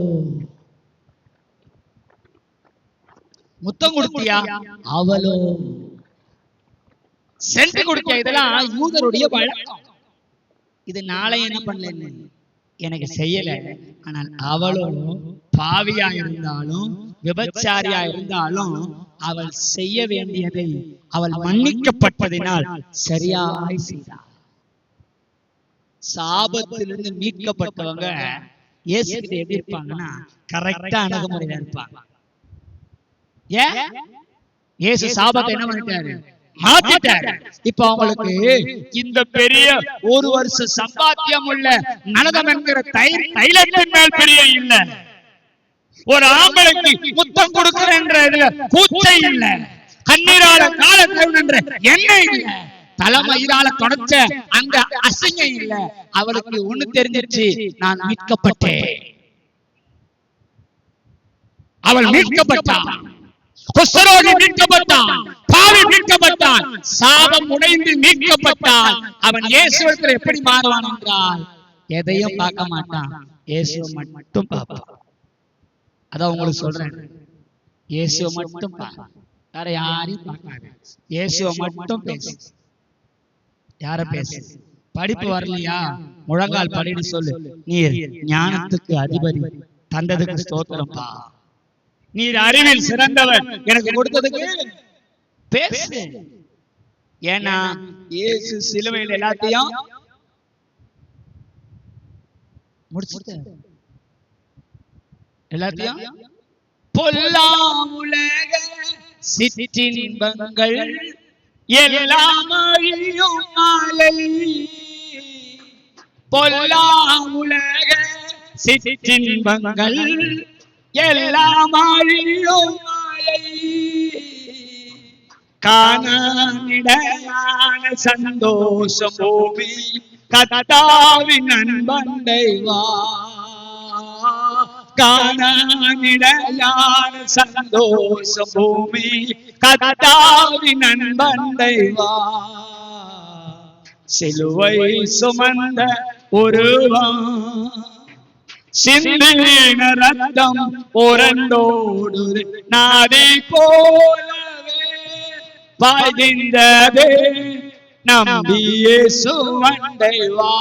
முத்தம் கொடுத்தியா? அவளோ சென்ட் கொடுத்தியா? இதெல்லாம் யூதருடைய வழக்கம். இது நாளை என்ன பண்ணல எனக்கு செய்யல. ஆனால் அவளோ பாவியா இருந்தாலும் விபச்சாரியா இருந்தாலும் அவள் செய்ய வேண்டியதை அவள் மன்னிக்கப்பட்டதினால் சரியாய் செய்தாள். சாபத்திலிருந்து மீட்கப்பட்டவங்க இயேசு கிட்ட எப்படி இருப்பாங்கன்னா கரெக்டா அணுகுமுறையில இருப்பாங்க. ஏன்? இயேசு சாபத்தை என்ன பண்ணிட்டாரு? மாத்திட்டாரு. இப்ப அவங்களுக்கு இந்த பெரிய ஒரு வருஷ சம்பாத்தியம் உள்ள நரகம் என்கிற தைலத்தின் மேல் பெரிய இல்ல. ஒரு ஆம்பளைக்கு முத்தம் கொடுக்கிறேன்ற கூச்சை இல்ல. கண்ணீரால கால கழுவுன்ற எண்ணெய் இல்ல. தலைமயிரால தொடச்ச அங்க அசிங்கம் இல்ல. அவளுக்கு ஒண்ணு தெரிஞ்சிருச்சு, நான் மீட்கப்பட்டேன். அவள் மீட்கப்பட்டாள். குஷ்டரோகி மீட்கப்பட்டான், பாவி மீட்கப்பட்டான், சாபம் உடைந்து மீட்கப்பட்டான். அவன் இயேசுவிடத்தில் எப்படி மாறுவான் என்றால் எதையும் பார்க்க மாட்டான், இயேசுவை மட்டும் பார்ப்பான். அதான் உங்களுக்கு சொல்றேன், இயேசுவை மட்டும் பாரு, வேற யாரையும் பார்க்காது. இயேசுவை மட்டும் பேசு. யார பேசு? படிப்பு வரலையா? முழங்கால் படின்னு சொல்லு. நீர் ஞானத்துக்கு அதிபதி, தந்ததுக்கு ஸ்தோத்திரம்பா. நீர் அறிவில் சிறந்தவர், எனக்கு கொடுத்ததுக்கு பேசு. ஏன்னா இயேசு சிலுவையில் எல்லாத்தையும் முடிச்சுட்ட. எல்லாத்தையும் பொல்லாம் உலக சிற்றின்பங்கள் எல்லாம் அழியும் நாளை. பொல்லாம் உலக சிற்றின்பங்கள் எல்லாம் அழியும் நாளை. காணானிடையான சந்தோஷம் பூமி கர்த்தாவின் அன்பண்டை வா. காணானிடையான சந்தோஷம் பூமி கர்த்தாவின் அன்பண்டை வா. சிலுவை சுமந்த ஒருவன் சிந்தின ரத்தம் புரண்டோடு நாதை போலவே பாய்கின்றதே. நம்பி இயேசு அண்டை வா,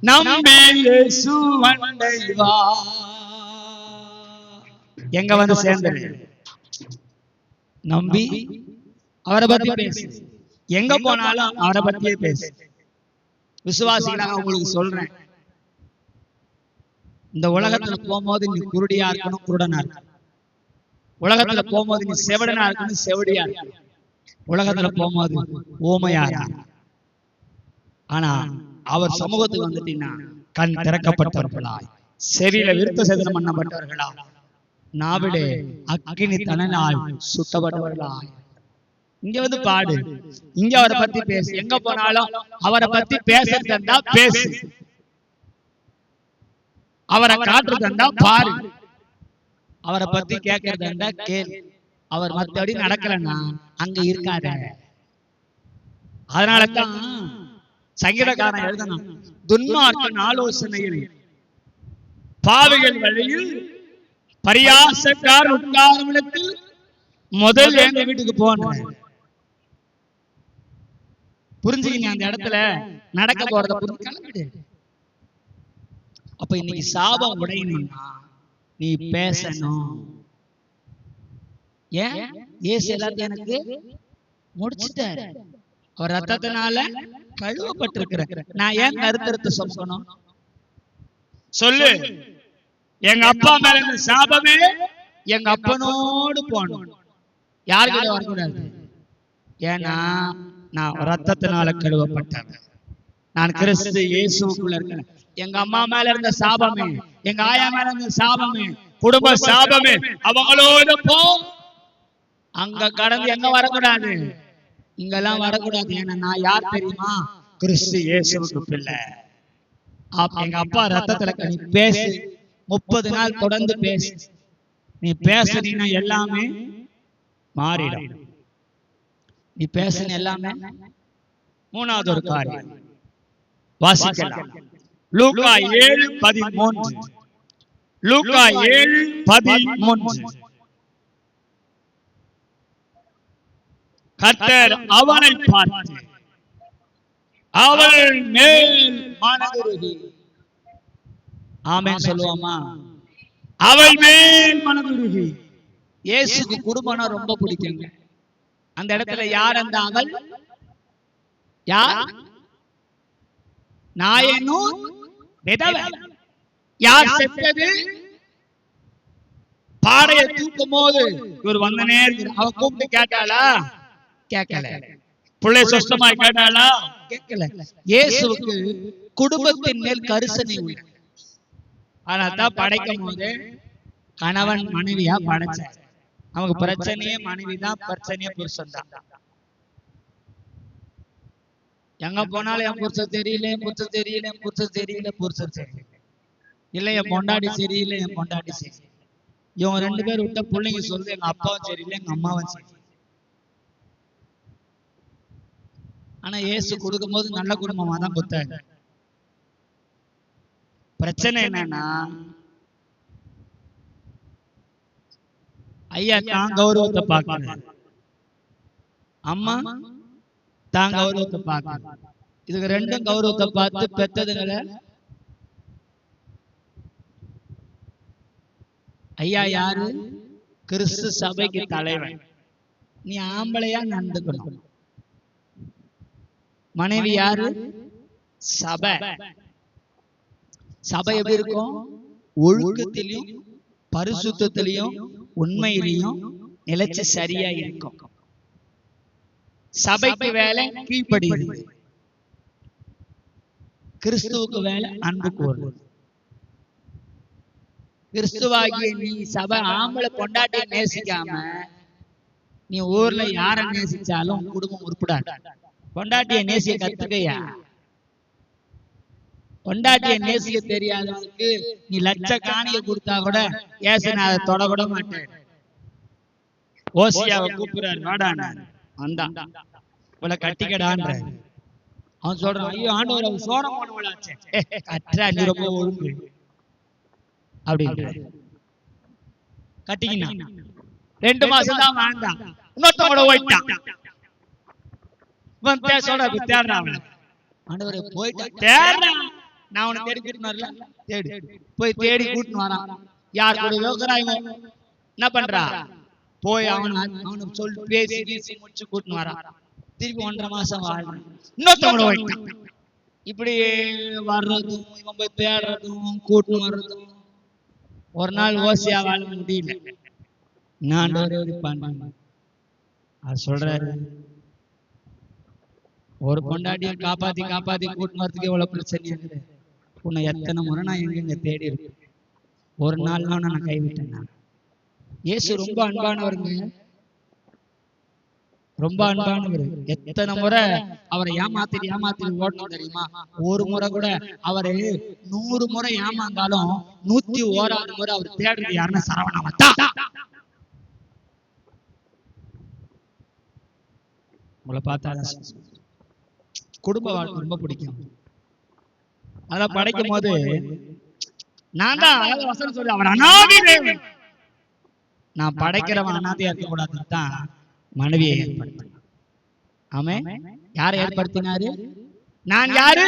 நம்பி இயேசு அண்டை வா. எங்க வந்து சேர்ந்தது? நம்பி அவரை பத்தி பேசு. எங்க போனாலும் அவரை பத்தியே பேசு. விசுவாசிகளாக உங்களுக்கு சொல்றேன், இந்த உலகத்துல போகும்போது நீ குருடியா இருக்கணும், குருடனா இருக்கணும். உலகத்துல போகும்போது நீ செவடனா இருக்கணும், செவடியா இருக்கணும். உலகத்துல போகும்போது ஊமையா இருக்கணும். ஆனா அவர் சமூகத்துக்கு வந்துட்டீங்கன்னா கண் திறக்கப்பட்டவர்களாய், செவியில விருத்த சேதனம் பண்ணப்பட்டவர்களா, நாவிலே அக்கினி தணலால் சுட்டப்பட்டவர்களாய். இங்க வந்து பாடு, இங்க அவரை பத்தி பேசு. எங்க போனாலும் அவரை பத்தி பேசுறதா பேசு, அவரை காட்டுறதா பாரு, அவரை பத்தி கேட்கறதா கேளு. அவர் மத்தபடி நடக்கலன்னா அங்க இருக்காத. அதனாலதான் சங்கீதக்காரன் எழுதணும், துன்மார்க்கன் ஆலோசனையில் பாவிகள் வழியில் பரியாசக்காரர் உட்காரும் இடத்தில் முதல் எங்க வீட்டுக்கு போன. புரிஞ்சுக்கிங்க, அந்த இடத்துல நடக்க போறத புரிஞ்சு கிளம்பிடு. அப்ப இன்னைக்கு சாபம் உடையணும்னா நீ பேசணும். ஏன்? இயேசு எல்லாத்தையும் எனக்கு முடிச்சுட்டாரு. அவர் ரத்தத்தினால கழுவப்பட்டிருக்கிற. நான் ஏன் கருத்தறுத்து சொல்லணும்? சொல்லு. எங்க அப்பா மேல இருந்த சாபமே எங்க அப்பனோடு போகணும், யாருக்கிட்ட வரக்கூடாது. ஏன்னா நான் ரத்தத்தினால கழுவப்பட்டேன், நான் கிறிஸ்து இயேசுக்குள்ள இருக்கேன். எங்க அம்மா மேல இருந்த சாபமே, எங்க ஆயா மேல இருந்த சாபமே, குடும்ப சாபமே அவங்களோட போ. அங்க கடந்து எங்க வரக்கூடாது, இங்கெல்லாம் வரக்கூடாது. ஏன்னா நான் யார் தெரியுமா? கிறிஸ்து இயேசுவுக்கு பிள்ளை. எங்க அப்பா ரத்தத்துல நீ பேசு, 30 நாள் தொடர்ந்து பேசு. நீ பேசுனீன்னா எல்லாமே மாறிடும். நீ பேசுன எல்லாமே. மூணாவது ஒரு காரியம் வாசிக்கலாம். லூக்கா 7:13. லூக்கா 7:13. கர்த்தர் அவனை பார்த்து அவள் மேல் மனதுருகி. ஆமென் சொல்லுவோமா? அவள் மேல் மனதுருகி. இயேசுக்கு குடும்பம்னா ரொம்ப பிடிக்குங்க. அந்த இடத்துல யார் அந்த அவள்? யார்? நாயனூர் விதவை. யார் செத்தது? பாடையை தூக்கும் போது இவர் வந்த நேரம் அவ கூப்பிட்டு கேட்டாளா? கேட்கல. பிள்ளை சொஸ்தமாய் கேட்டாளா? கேட்கல. இயேசுவுக்கு குடும்பத்தின் மேல் கரிசனை உண்டு. அதனால்தான் படைக்கும் போது கணவன் மனைவியா படைச்ச. நமக்கு பிரச்சனையே மனைவிதான், பிரச்சனையே புருஷன் தான். எங்க போனாலும் என் புருஷன் தெரியல, என் புருஷன் தெரியல, என் புருஷன் தெரியல, புருஷன் தெரியல, இல்ல என் பொண்டாடி சரியில்லை, என் பொண்டாடி சரியில்லை. இவங்க 2 பேர் விட்ட பிள்ளைங்க சொல்லுது எங்க அப்பாவும் சரியில்லை, எங்க அம்மாவும் சரியில்லை. ஆனா இயேசு கொடுக்கும் போது நல்ல குடும்பமா தான் கொடுத்தாங்க. பிரச்சனை என்னன்னா, ஐயா தான் கௌரவத்தை பார்க்கணும், அம்மா தான் கௌரவத்தை பார்க்கணும். இதுக்கு 2 கௌரவத்தை பார்த்து பெத்ததுங்களை. ஐயா யாரு? கிறிஸ்து சபைக்கு தலைவன். நீ ஆம்பளையா நடந்துக்கணும். மனைவி யாரு? சபை. சபை எப்படி இருக்கும்? ஒழுக்கத்திலையும் பரிசுத்தத்திலையும் உண்மையிலையும் நிலைச்சு சரியா இருக்கும். சபைக்கு வேலை கீழ்ப்படுகிறது, கிறிஸ்துவுக்கு வேலை அன்பு கூறுவது. கிறிஸ்துவாகிய நீ சபை ஆம்பளை பொண்டாட்டியை நேசிக்காம நீ ஊர்ல யார நேசிச்சாலும் குடும்பம் உருப்படாது. பொண்டாட்டியை நேசிய கத்துக்கையா. பொண்டாட்டியை நேசிக்க தெரியாதவனுக்கு நீ லட்ச காணியை கொடுத்தா கூட ஏசன அதை தொட கூட மாட்டேன். ஓசியாவை கூப்பிடுறாரு, வாடான வந்தான், இவளை கட்டிக்கடான்ற. அவன் சொல்றான், ஐயோ ஆண்டவர் அவன் சோரம் போனவளாச்சே, கற்றா நீ ரொம்ப ஒழுங்கு அப்படின்னு கட்டிக்கினா. 2 மாசம் தான் வாழ்ந்தான், இன்னொருத்தவங்களோட போயிட்டான். இவன் பேசோட தேடுறான் அவனை. ஆண்டவரை போயிட்டான், தேடுறான். நான் அவனை தேடி கூட்டின்னு வரல, தேடி போய் தேடி கூட்டின்னு வரான். யார் கூட யோகராய் என்ன பண்றா? போய் அவனுக்கு சொல்லி பேசி பேசி முடிச்சு கூட்டின்னு வரான். திருப்பி 1.5 மாசம் வாழ்றான், இன்னொருத்தவங்களோட போயிட்டான். இப்படி வர்றதும் இவன் போய் தேடுறதும் கூட்டின்னு வர்றதும். ஒரு நாள் ஓசியா வாழ முடியல. நான் சொல்றாரு, ஒரு பொண்டாட்டியை காப்பாத்தி காப்பாத்தி கூட்டின்னு வரதுக்கு எவ்வளவு பிரச்சனை இருக்குது. உன்னை எத்தனை முறை நான் எங்க தேடி இருக்கேன், ஒரு நாள் நான் கைவிட்டேன். இயேசு ரொம்ப அன்பானவருங்க, ரொம்ப அன்பானவர். எத்தனை முறை அவரை ஏமாத்தி ஓட்டணும் தெரியுமா? ஒரு முறை கூட அவரு 100 முறை ஏமாந்தாலும் 101வது முறை அவர் தேடுறது யாருன்னா சரவணாவை தான். உங்களை பார்த்தா குடும்ப வாழ்க்கை ரொம்ப பிடிக்கும். அதெல்லாம் படைக்கும் போது நான் தான் வசனம் சொல்லி அவர் அனாதி தேவன். நான் படைக்கிறவன் அனாதியா இருக்க கூடாதுன்னு தான் மனைவியை ஏற்படுத்தினார். ஆமே, யாரை ஏற்படுத்தினாரு? நான் யாரு?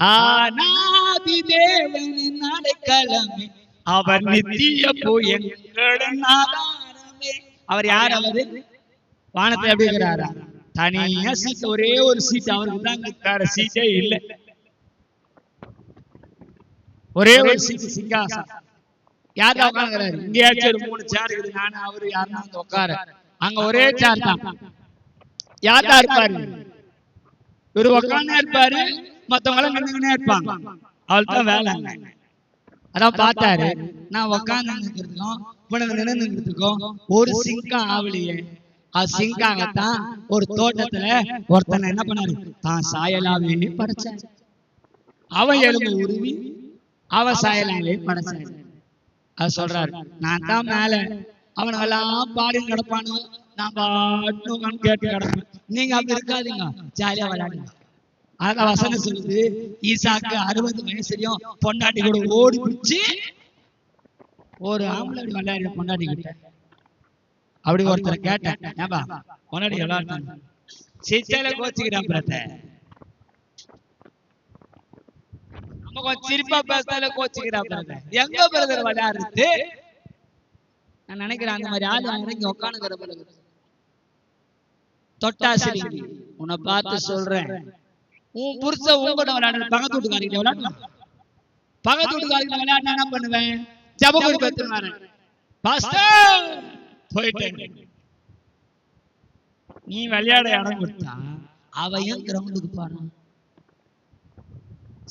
அனாதி தேவனின் அடைக்கலமே, அவர் நித்திய எங்களின் ஆதாரமே. அவர் யார்? அவரு வானத்தை எப்படி இருக்கிறாரா? தனியா சீட், ஒரே ஒரு சீட் அவருக்கு தான், வேற சீட்டே இல்லை. ஒரே ஒரு சீட்டு சிங்காசனம். யாரும் உட்காந்துக்கிறாரு? இங்கேயாச்சும் ஒரு 3 சேர் இருக்குது, நானு அவரு யாருன்னா உட்கார. அங்க ஒரே சேர் தான். யார்தான் இருப்பாரு? இவரு உட்காந்து இருப்பாரு, மத்தவங்க எல்லாம் நின்றுனே இருப்பாங்க. அவள்தான் வேலை. அதான் பார்த்தாரு, நான் உட்காந்து நிற்கிறதுக்கும் இவனுக்கு நின்று நிற்கிறதுக்கும் ஒரு சிங்கம் ஆவலியே. அது சிங்காகத்தான் ஒரு தோட்டத்துல ஒருத்தனை என்ன பண்ணாரு? தான் சாயலாவே படைச்சாரு. அவன் எலும்பு உருவி அவ சாயலாவே படைச்சாரு. அது சொல்றாரு, நான் தான் மேல, அவனுங்கெல்லாம் பாடி கிடப்பானு, நான் பாட்டு கேட்டு கிடப்பேன். நீங்க அப்படி இருக்காதீங்க, ஜாலியா விளையாடுங்க. அதான் வசனம் சொல்லுது, ஈசாக்கு 60 வயசுலயும் பொண்டாட்டி கூட ஓடி பிடிச்சு ஒரு ஆம்பளை விளையாடி பொண்டாட்டி கிட்ட. அப்படி ஒருத்தர் கேட்டேன், ஏன்பா பொண்டாட்டி விளையாடுறாங்க, சிச்சையில கோச்சுக்கிறான் பிரத்த, சிரிப்பா பேசால கோச்சுக்கிறான், எங்க பிரதர் விளையாடுறது? நான் நினைக்கிறேன் அந்த மாதிரி ஆளு இறங்கி உட்காந்து தொட்டாசிரி. உன்னை பார்த்து சொல்றேன், உன் புருஷ உங்ககிட்ட விளையாடுற பக்கத்து வீட்டுக்காரிகிட்ட விளையாடலாம். பக்கத்து வீட்டுக்காரிகிட்ட விளையாடினா என்ன பண்ணுவேன்? ஜபகுரி பெற்றுனாரு போயிட்டேன். நீ விளையாட இடம் கொடுத்தா அவையும் கிரவுண்டுக்கு போறான்.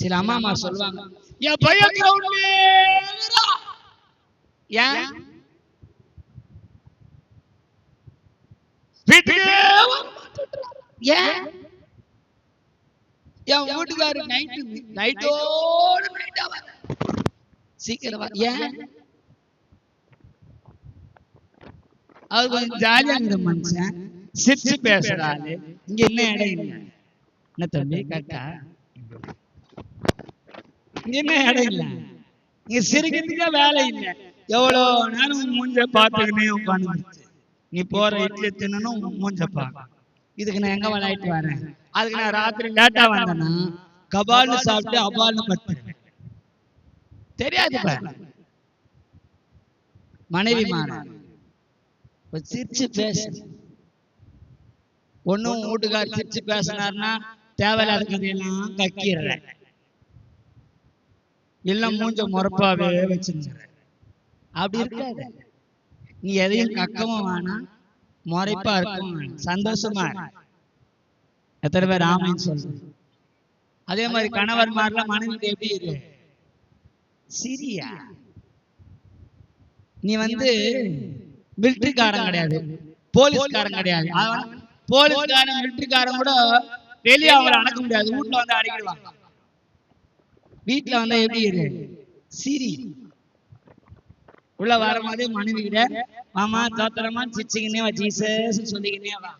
சில அம்மா சொல்லுவாங்க, என் பையன் கிரவுண்ட் ஏன் என் வீட்டுக்காரு நைட்டோடு சீக்கிரம் ஏன்? அவர் கொஞ்சம் ஜாலியா மனுஷன், சிரிச்சு பேசுறாரு. இங்க என்ன இடம் இல்லை? என்ன தம்பி கேட்டா, இங்க என்ன இடம் இல்லை, இங்க சிரிக்கிறதுக்கே வேலை இல்லை. எவ்வளவு நேரம் மூஞ்ச பார்த்துக்கினே உட்காந்து, நீ போற இட்லி தின்னனும் மூஞ்சப்பா. இதுக்கு நான் எங்க விளையாட்டு வரேன்? அதுக்கு நான் ராத்திரி லேட்டா வந்தேன்னா கபால்னு சாப்பிட்டு அபால்னு படுத்துறேன். தெரியாது. மனைவி மாற சிரிச்சு பேச, ஒன்னும் வீட்டுக்காரர் சிரிச்சு பேசினார்னா தேவையில்லாத கதையெல்லாம் கக்கிடுறேன், இல்ல மூஞ்ச முறப்பாவே வச்சிருக்கிறேன். அப்படி இருக்காது. நீ எதையும் கக்கவும் வேணாம், முறைப்பா இருக்கும், சந்தோஷமா. எத்தனை பேர் ஆமைன்னு சொல்றேன்? அதே மாதிரி கணவர் மாதிரிலாம் மனைவி எப்படி இரு, சிரியா. நீ மிலிட்டரிக்காரன் கிடையாது, போலீஸ்காரன் கிடையாது. போலீஸ்காரன் மிலிட்டரிக்காரன் கூட வெளியே அவரை அடக்க முடியாது, வீட்டுல அடிக்கிடுவாங்க. வீட்டுல எப்படி இரு, சிரி. உள்ள வரும்போதே மனைவி கிட்ட மாமா தோத்திரமா சிரிச்சுக்கினே வச்சு சொல்லிக்கினே வா.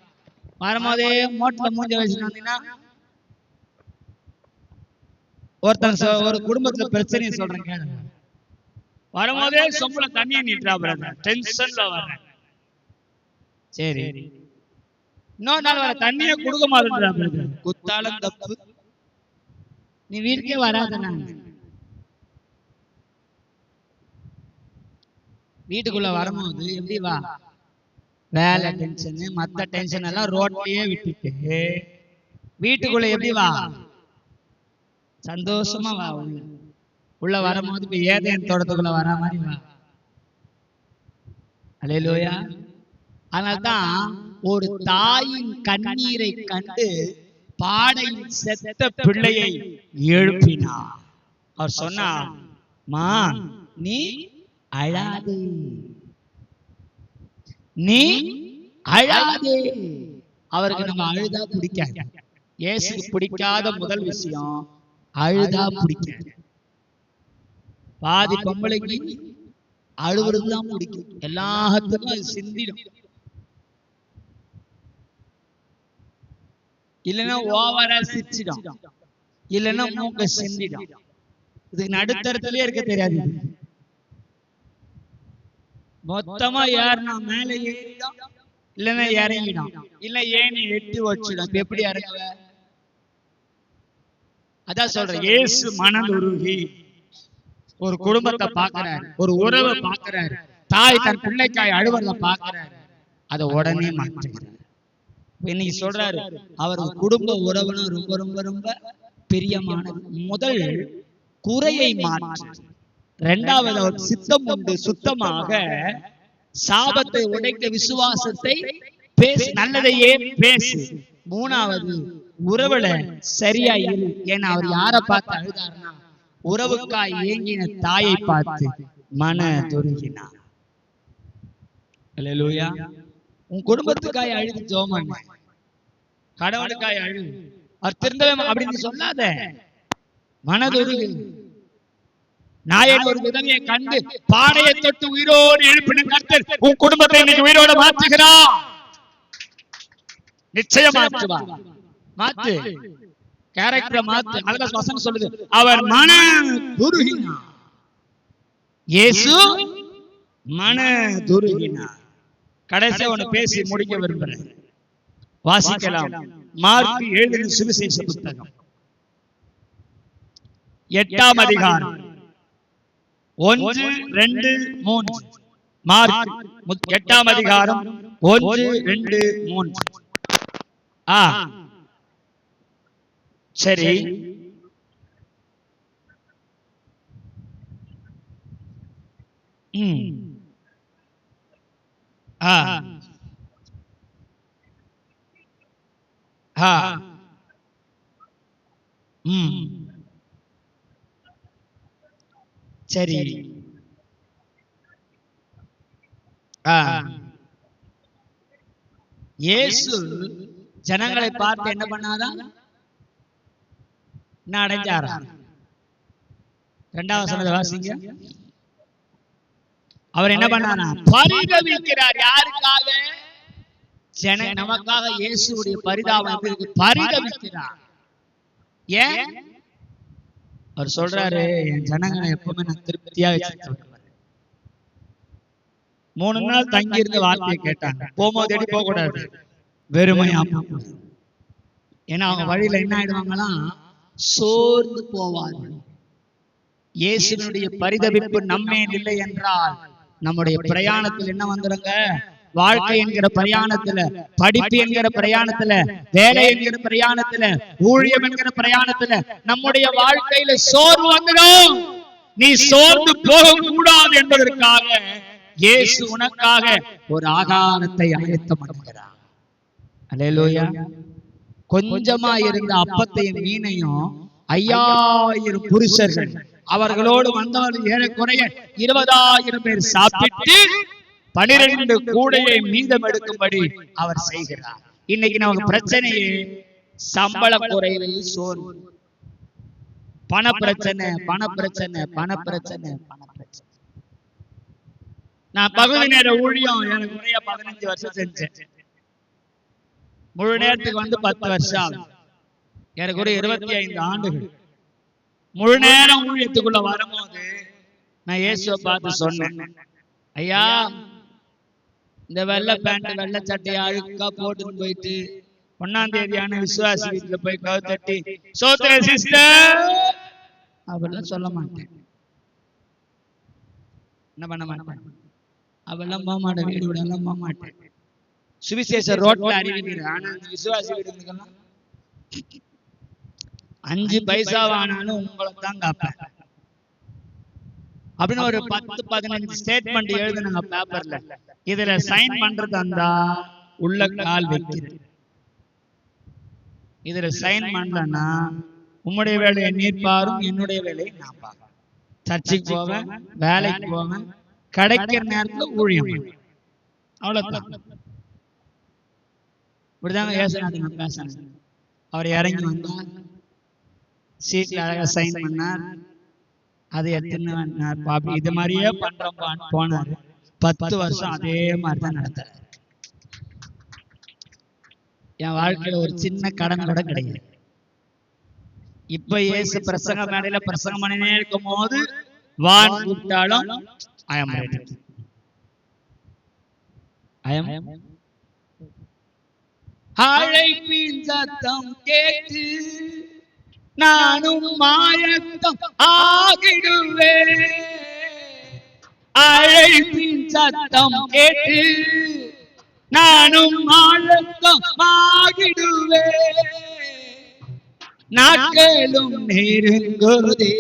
வரும்போதே மோட்டல மூஞ்ச வச்சுட்டு வந்தீங்கன்னா, ஒருத்தன் ஒரு குடும்பத்துல பிரச்சனையை சொல்றேன் கேளு. வரும்போதே சொம்புல தண்ணியை நீட்டா பிரதர், டென்ஷன்ல வர்றேன். சரி, இன்னொரு நாள் வர தண்ணியை கொடுக்க மாட்டேன்றா பிரதர், குத்தாலும் தப்பு, நீ வீட்டுக்கே வராத. நான் வீட்டுக்குள்ள வரும்போது எப்படி வா, வேலை டென்ஷன் மத்த டென்ஷன் எல்லாம் ரோட்லயே விட்டுட்டு வீட்டுக்குள்ள எப்படி வா, சந்தோஷமா வா. உள்ள வரும்போது இப்ப ஏதேன் தோட்டத்துக்குள்ள வர மாதிரி வா. அல்லேலூயா. அதனால்தான் ஒரு தாயின் கண்ணீரை கண்டு பாடையின் செத்த பிள்ளையை எழுப்பினார். அவர் சொன்னார், மா நீ அழாதே, நீ அழாதே. அவருக்கு நம்ம அழுதா பிடிக்காது. இயேசுக்கு பிடிக்காத முதல் விஷயம் அழுதா பிடிக்காது. பாதி பொம்பளைக்கு அழுவுறதுதான் பிடிக்கும். எல்லாத்துக்கும் அது சிந்திடும். இல்லைன்னா ஓவரா சிரிச்சிடும், இல்லைன்னா மூக்க சிந்திடும். இதுக்கு நடுத்தரத்திலே இருக்க தெரியாது. மொத்தமா ஏறினா மேல ஏறிடும், இல்லைன்னா இறங்கிடும், இல்ல ஏனி எட்டி வச்சிடும். எப்படி இறங்குவ? அதான் சொல்றேன், இயேசு மனதுருகி ஒரு குடும்பத்தை பாக்குறாரு, ஒரு உறவை பாக்குறாரு, தாய் தன் பிள்ளைக்காய் அழுவதை பாக்குறாரு, அதை உடனே மாற்றுகிறார். இன்னைக்கு சொல்றாரு, அவர் குடும்ப உறவுனா ரொம்ப ரொம்ப ரொம்ப பிரியமானது. முதல் குறையை மாற்று, இரண்டாவது அவர் சித்தம் உண்டு சுத்தமாக சாபத்தை உடைக்க விசுவாசத்தை பேசு, நல்லதையே பேசு. மூணாவது உறவுல சரியா இரு. ஏன்னா அவர் யாரை பார்த்து அழுதாருன்னா உறவுக்காய் ஏங்கின தாயை பார்த்து மன துருகினார். அல்லேலூயா. உன் குடும்பத்துக்காய் அழுது ஜெபம் பண்ணு, கடவுளுக்காய் அழு. அவர் திருந்தவே அப்படின்னு சொல்லாத, மனதுருகு. நாயன் ஒரு விதவையை கண்டு பாடையை தொட்டு உயிரோடு எழுப்பின கர்த்தர் உன் குடும்பத்தை இன்னைக்கு உயிரோடு மாற்றுகிறார். நிச்சயம் மாற்றுவார். மாத்து, கேரக்டரை மாத்து. அதுல வசனம் சொல்லுது, அவர் மன துருகினார். இயேசு மன துருகினார். கடைசியா ஒண்ணு பேசி முடிக்க விரும்புறேன். வாசிக்கலாம். மார்க் எழுதின சுவிசேஷ புத்தகம் 8ஆம் அதிகாரம் 1, 2, 3. மார்க் 8ஆம் அதிகாரம் 1, 2, 3. சரி, சரி. இயேசு ஜனங்களை பார்த்து என்ன பண்ணாரா? என்ன அடைஞ்சாரா? 2ஆவது வசனத்தை வாசிங்க. அவர் என்ன பண்ணாரா? பரிதவிக்கிறார். யாருக்காக? நமக்காக. இயேசுடைய பரிதாபம் பரிதவிக்கிறார். ஏன்? அவர் சொல்றாரு, என் ஜனங்களை எப்பவுமே நான் திருப்தியா வச்சிருக்கேன். 3 நாள் தங்கி இருந்த வார்த்தையை கேட்டாங்க. போகும்போது எடி போக கூடாது, வெறுமையா. ஏன்னா அவங்க வழியில என்ன ஆயிடுவாங்களாம்? சோர்ந்து போவார்கள். இயேசுனுடைய பரிதவிப்பு நம்மேல் இல்லை என்றால் நம்முடைய பிரயாணத்தில் என்ன வந்துருங்க? வாழ்க்கை என்கிற பிரயாணத்துல, படிப்பு என்கிற பிரயாணத்துல, வேலை என்கிற பிரயாணத்துல, ஊழியம் என்கிற பிரயாணத்துல நம்முடைய வாழ்க்கையில சோர்வு வந்துடும். நீ சோர்ந்து போக கூடாது என்பதற்காக இயேசு உனக்காக ஒரு ஆகாரத்தை ஆயத்தம் பண்ணுகிறார். அல்லேலூயா. கொஞ்சமா இருந்த அப்பத்தையும் மீனையும் 5000 புருஷர்கள் அவர்களோடு வந்தவர்கள் ஏறக்குறைய 20,000 பேர் சாப்பிட்டு 12 கூடையை மீதம் எடுக்கும்படி அவர் செய்கிறார். இன்னைக்கு நமக்கு பிரச்சனையே சம்பள குறைவு, சோர்வு, பண பிரச்சனை, பண பிரச்சனை, பண பிரச்சனை, பண பிரச்சனை. நான் பகுதி நேர ஊழியம் எனக்கு முறையா 15 வருஷம் செஞ்சேன். முழு நேரத்துக்கு வந்து 10 வருஷம், எனக்கு ஒரு 25 ஆண்டுகள். முழு நேரம் ஊழியத்துக்குள்ள வரும்போது நான் இயேசுவை பார்த்து சொன்னேன், ஐயா, இந்த வெள்ளை பேண்ட் வெள்ளை சட்டையை அழுக்கா போட்டுன்னு போயிட்டு 1ஆம் தேதியான விசுவாசி வீட்டுல போய் கவுத்தட்டி சோத்ரே சிஸ்டர் அப்படிலாம் சொல்ல மாட்டேன். என்ன பண்ண மாட்டேன்? அவெல்லாம் போக மாட்டேன், வீடு விட எல்லாம் போக மாட்டேன். சுவிசேஷ ரோட்ல அறிவிக்கிறேன். ஆனா அந்த விசுவாசி வீடுகளுக்கெல்லாம் 5 பைசாவானாலும் உங்களை தான் காப்பேன் அப்படின்னு ஒரு 10-15 ஸ்டேட்மெண்ட் எழுதுனாங்க பேப்பர்ல. இதுல சைன் பண்றது அந்த உள்ள கால் வைக்கிறது. இதுல சைன் பண்ணலன்னா உம்முடைய வேலையை நீர் பாரும், என்னுடைய வேலையை நான் பார்ப்பேன். சர்ச்சைக்கு போவேன், வேலைக்கு போவேன், கிடைக்கிற நேரத்துல ஊழியம், அவ்வளவுதான். இப்படிதாங்க இயேசுநாதன் பேசணும். அவர் இறங்கி வந்தார், சீட்ல அழகா சைன் பண்ணார், அதை எடுத்துன்னு இது மாதிரியே பண்றோம் போனாரு. 10 வருஷம் அதே மாதிரிதான் நடத்தாரு. என் வாழ்க்கையில ஒரு சின்ன கடன் கூட கிடையாது. இப்ப இயேசு பிரசங்க மேடையில பிரசங்கம் பண்ணினே இருக்கும் போது வான் கூப்பிட்டாலும் அழைப்பின் சத்தம் கேட்டு நானும் ஆயத்தம் ஆகிடுவேன். அழைப்பின் சத்தம் கேட்டு நானும் ஆயத்தம் ஆகிடுவேன். நாட்களும் நெருங்குதே,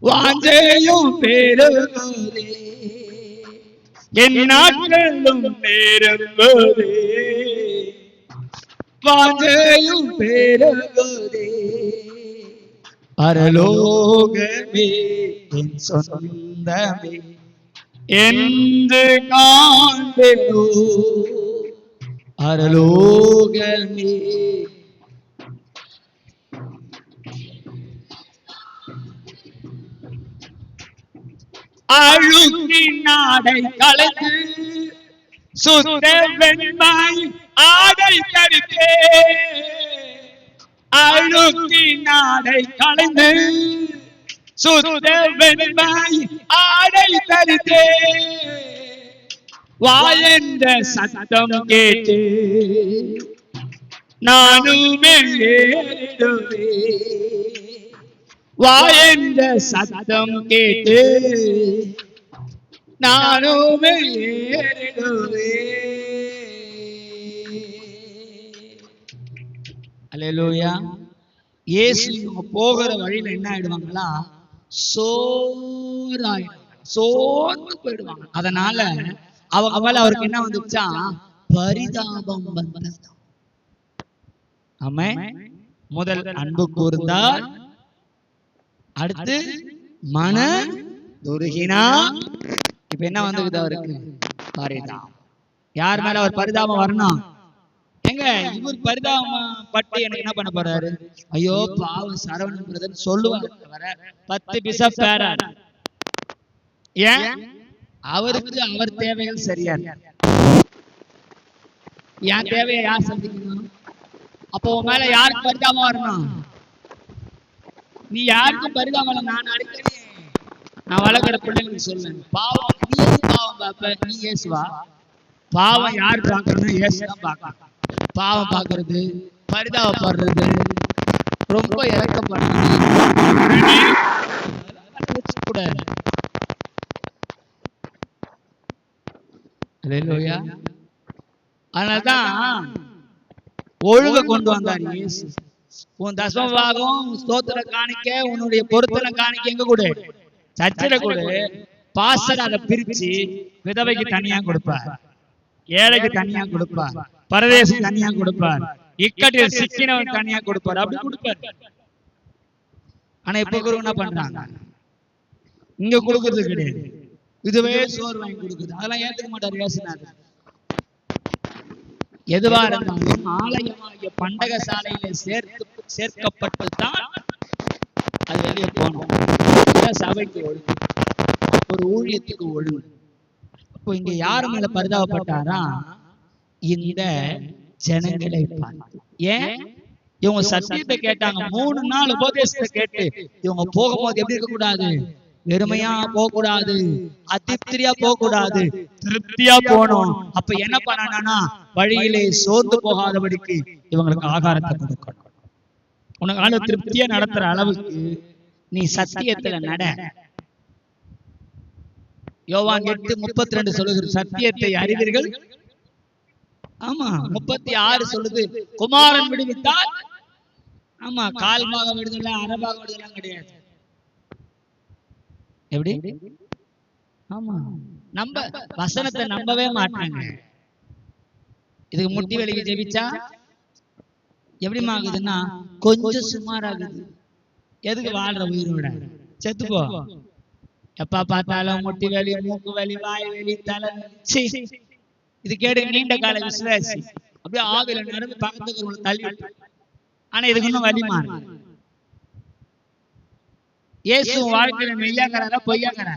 வாஞ்சையும் பெருகுதே, என் நாட்களும் நெருங்குதே, வாஞ்சையும் பெருகுதே. பரலோகமே என் சொந்தமே என்று காண்பேனோ, பரலோகமே. அழுக்கின் ஆடை கலைத்து சுத்த வெண்மை ஆடை தரித்தே, அழுக்கின் ஆடை கலைந்து சுத்த வெண்மை ஆடை தரித்தே. வாயென்ற சத்தம் கேட்டு நானுமே ஏறிடுவே, வாயென்ற சத்தம் கேட்டு நானுமே ஏறிடுவே. அல்லேலூயா. இயேசு போகிற வழியில என்ன ஆயிடுவாங்களா, சோர்ந்து போயிடுவாங்க. அதனால அவங்க மேல அவருக்கு என்ன வந்துச்சா, பரிதாபம் வந்தது. ஆமென். முதல் அன்பு கூர்ந்தார், அடுத்து மன துருகினா, இப்ப என்ன வந்துக்குது அவருக்கு, பரிதாபம். யார் மேல அவர் பரிதாபம் வரணும்? எங்க இவர் பரிதாபம் பட்டு எனக்கு என்ன பண்ண போறாரு? ஐயோ பாவம் சரவணன் பிரதர் சொல்லுவாரு, 10 பிசப் பேரார். ஏன்? அவருக்கு அவர் தேவைகள் சரியா இருக்கு. என் தேவையை யார் சந்திக்கணும்? அப்போ உன் மேல யாருக்கு பரிதாபம் வரணும்? நீ யாருக்கும் பரிதாபம். நான் அடிக்கடி நான் வளர்க்கிற பிள்ளைங்களுக்கு சொல்லுவேன், பாவம் நீ பாவம் பாப்ப, நீ இயேசுவா? பாவம் யார் பார்க்கறதுன்னா இயேசு தான் பார்க்கணும். பாவம் பார்க்கறது, பரிதாபப்படுறது, ரொம்ப இறக்கப்படுறது கூடாது. அதனால்தான் ஒழுங்க கொண்டு வந்தார் இயேசு. உன் தசமபாகம் ஸ்தோத்திர காணிக்க, உன்னுடைய பொருத்தனை காணிக்க எங்க கூட, சர்ச்சில கூட. பாஸ்டர் அதை பிரிச்சு விதவைக்கு தனியா கொடுப்பார், ஏழைக்கு தனியா கொடுப்பார், பரதேசி தனியா கொடுப்பார், இக்கட்டில் சிக்கினவன் தனியா கொடுப்பார், அப்படி கொடுப்பார். ஆனா இப்ப குரு என்ன பண்றாங்க, இங்க கொடுக்கறது கிடையாது, இதுவே சோறு வாங்கி கொடுக்குது. அதெல்லாம் ஏத்துக்க மாட்டார் இயேசுநாதர். எதுவா இருந்தாலும் ஆலயமாகிய பண்டக சாலையில சேர்க்கப்பட்டுதான் அது வெளியே போகணும். சபைக்கு ஒழுங்கு, ஒரு ஊழியத்துக்கு ஒழுங்கு. அப்போ இங்க யாரு மேல பரிதாபப்பட்டாரா, இந்த ஜனங்களை பார்த்து. ஏன்? இவங்க சத்தியத்தை கேட்டாங்க, 3 நாள் உபதேசத்தை கேட்டு இவங்க போகும்போது எப்படி இருக்க கூடாது, வெறுமையா போக கூடாது, அதிருப்தியா போக கூடாது, திருப்தியா போகணும். அப்ப என்ன பண்ணனா, வழியிலே சோர்ந்து போகாதபடிக்கு இவங்களுக்கு ஆகாரத்தை கொடுக்கணும். உனக்கு திருப்தியா நடத்துற அளவுக்கு நீ சத்தியத்துல நட. யோவான் 8:32 சொல்லுகிற சத்தியத்தை அறிவீர்கள். ஆமா, 36 சொல்லுது குமாரன் விடுவித்தால். ஆமா, கால்மாக விடுதலை, அரபாக விடுதலை கிடையாது. எப்படி? ஆமா, நம்ப வசனத்தை நம்பவே மாட்டாங்க. இதுக்கு முட்டி வலிக்கு ஜெபிச்சா எப்படி ஆகுதுன்னா கொஞ்சம் சுமாராகுது. எதுக்கு வாழ்ற உயிரோட செத்துப்போ. எப்ப பார்த்தாலும் முட்டி வலி, மூக்கு வலி, வாய் வலி, தலை வலி. இது கேடு நீண்ட கால விசுவாசி அப்படியே ஆவில நடந்து பக்கத்துக்கு தள்ளி. ஆனா இதுக்கு இன்னும் வலி மாறு. இயேசு வாழ்க்கையில மெய்யாங்கிறாரா பொய்யாங்கிறாரா?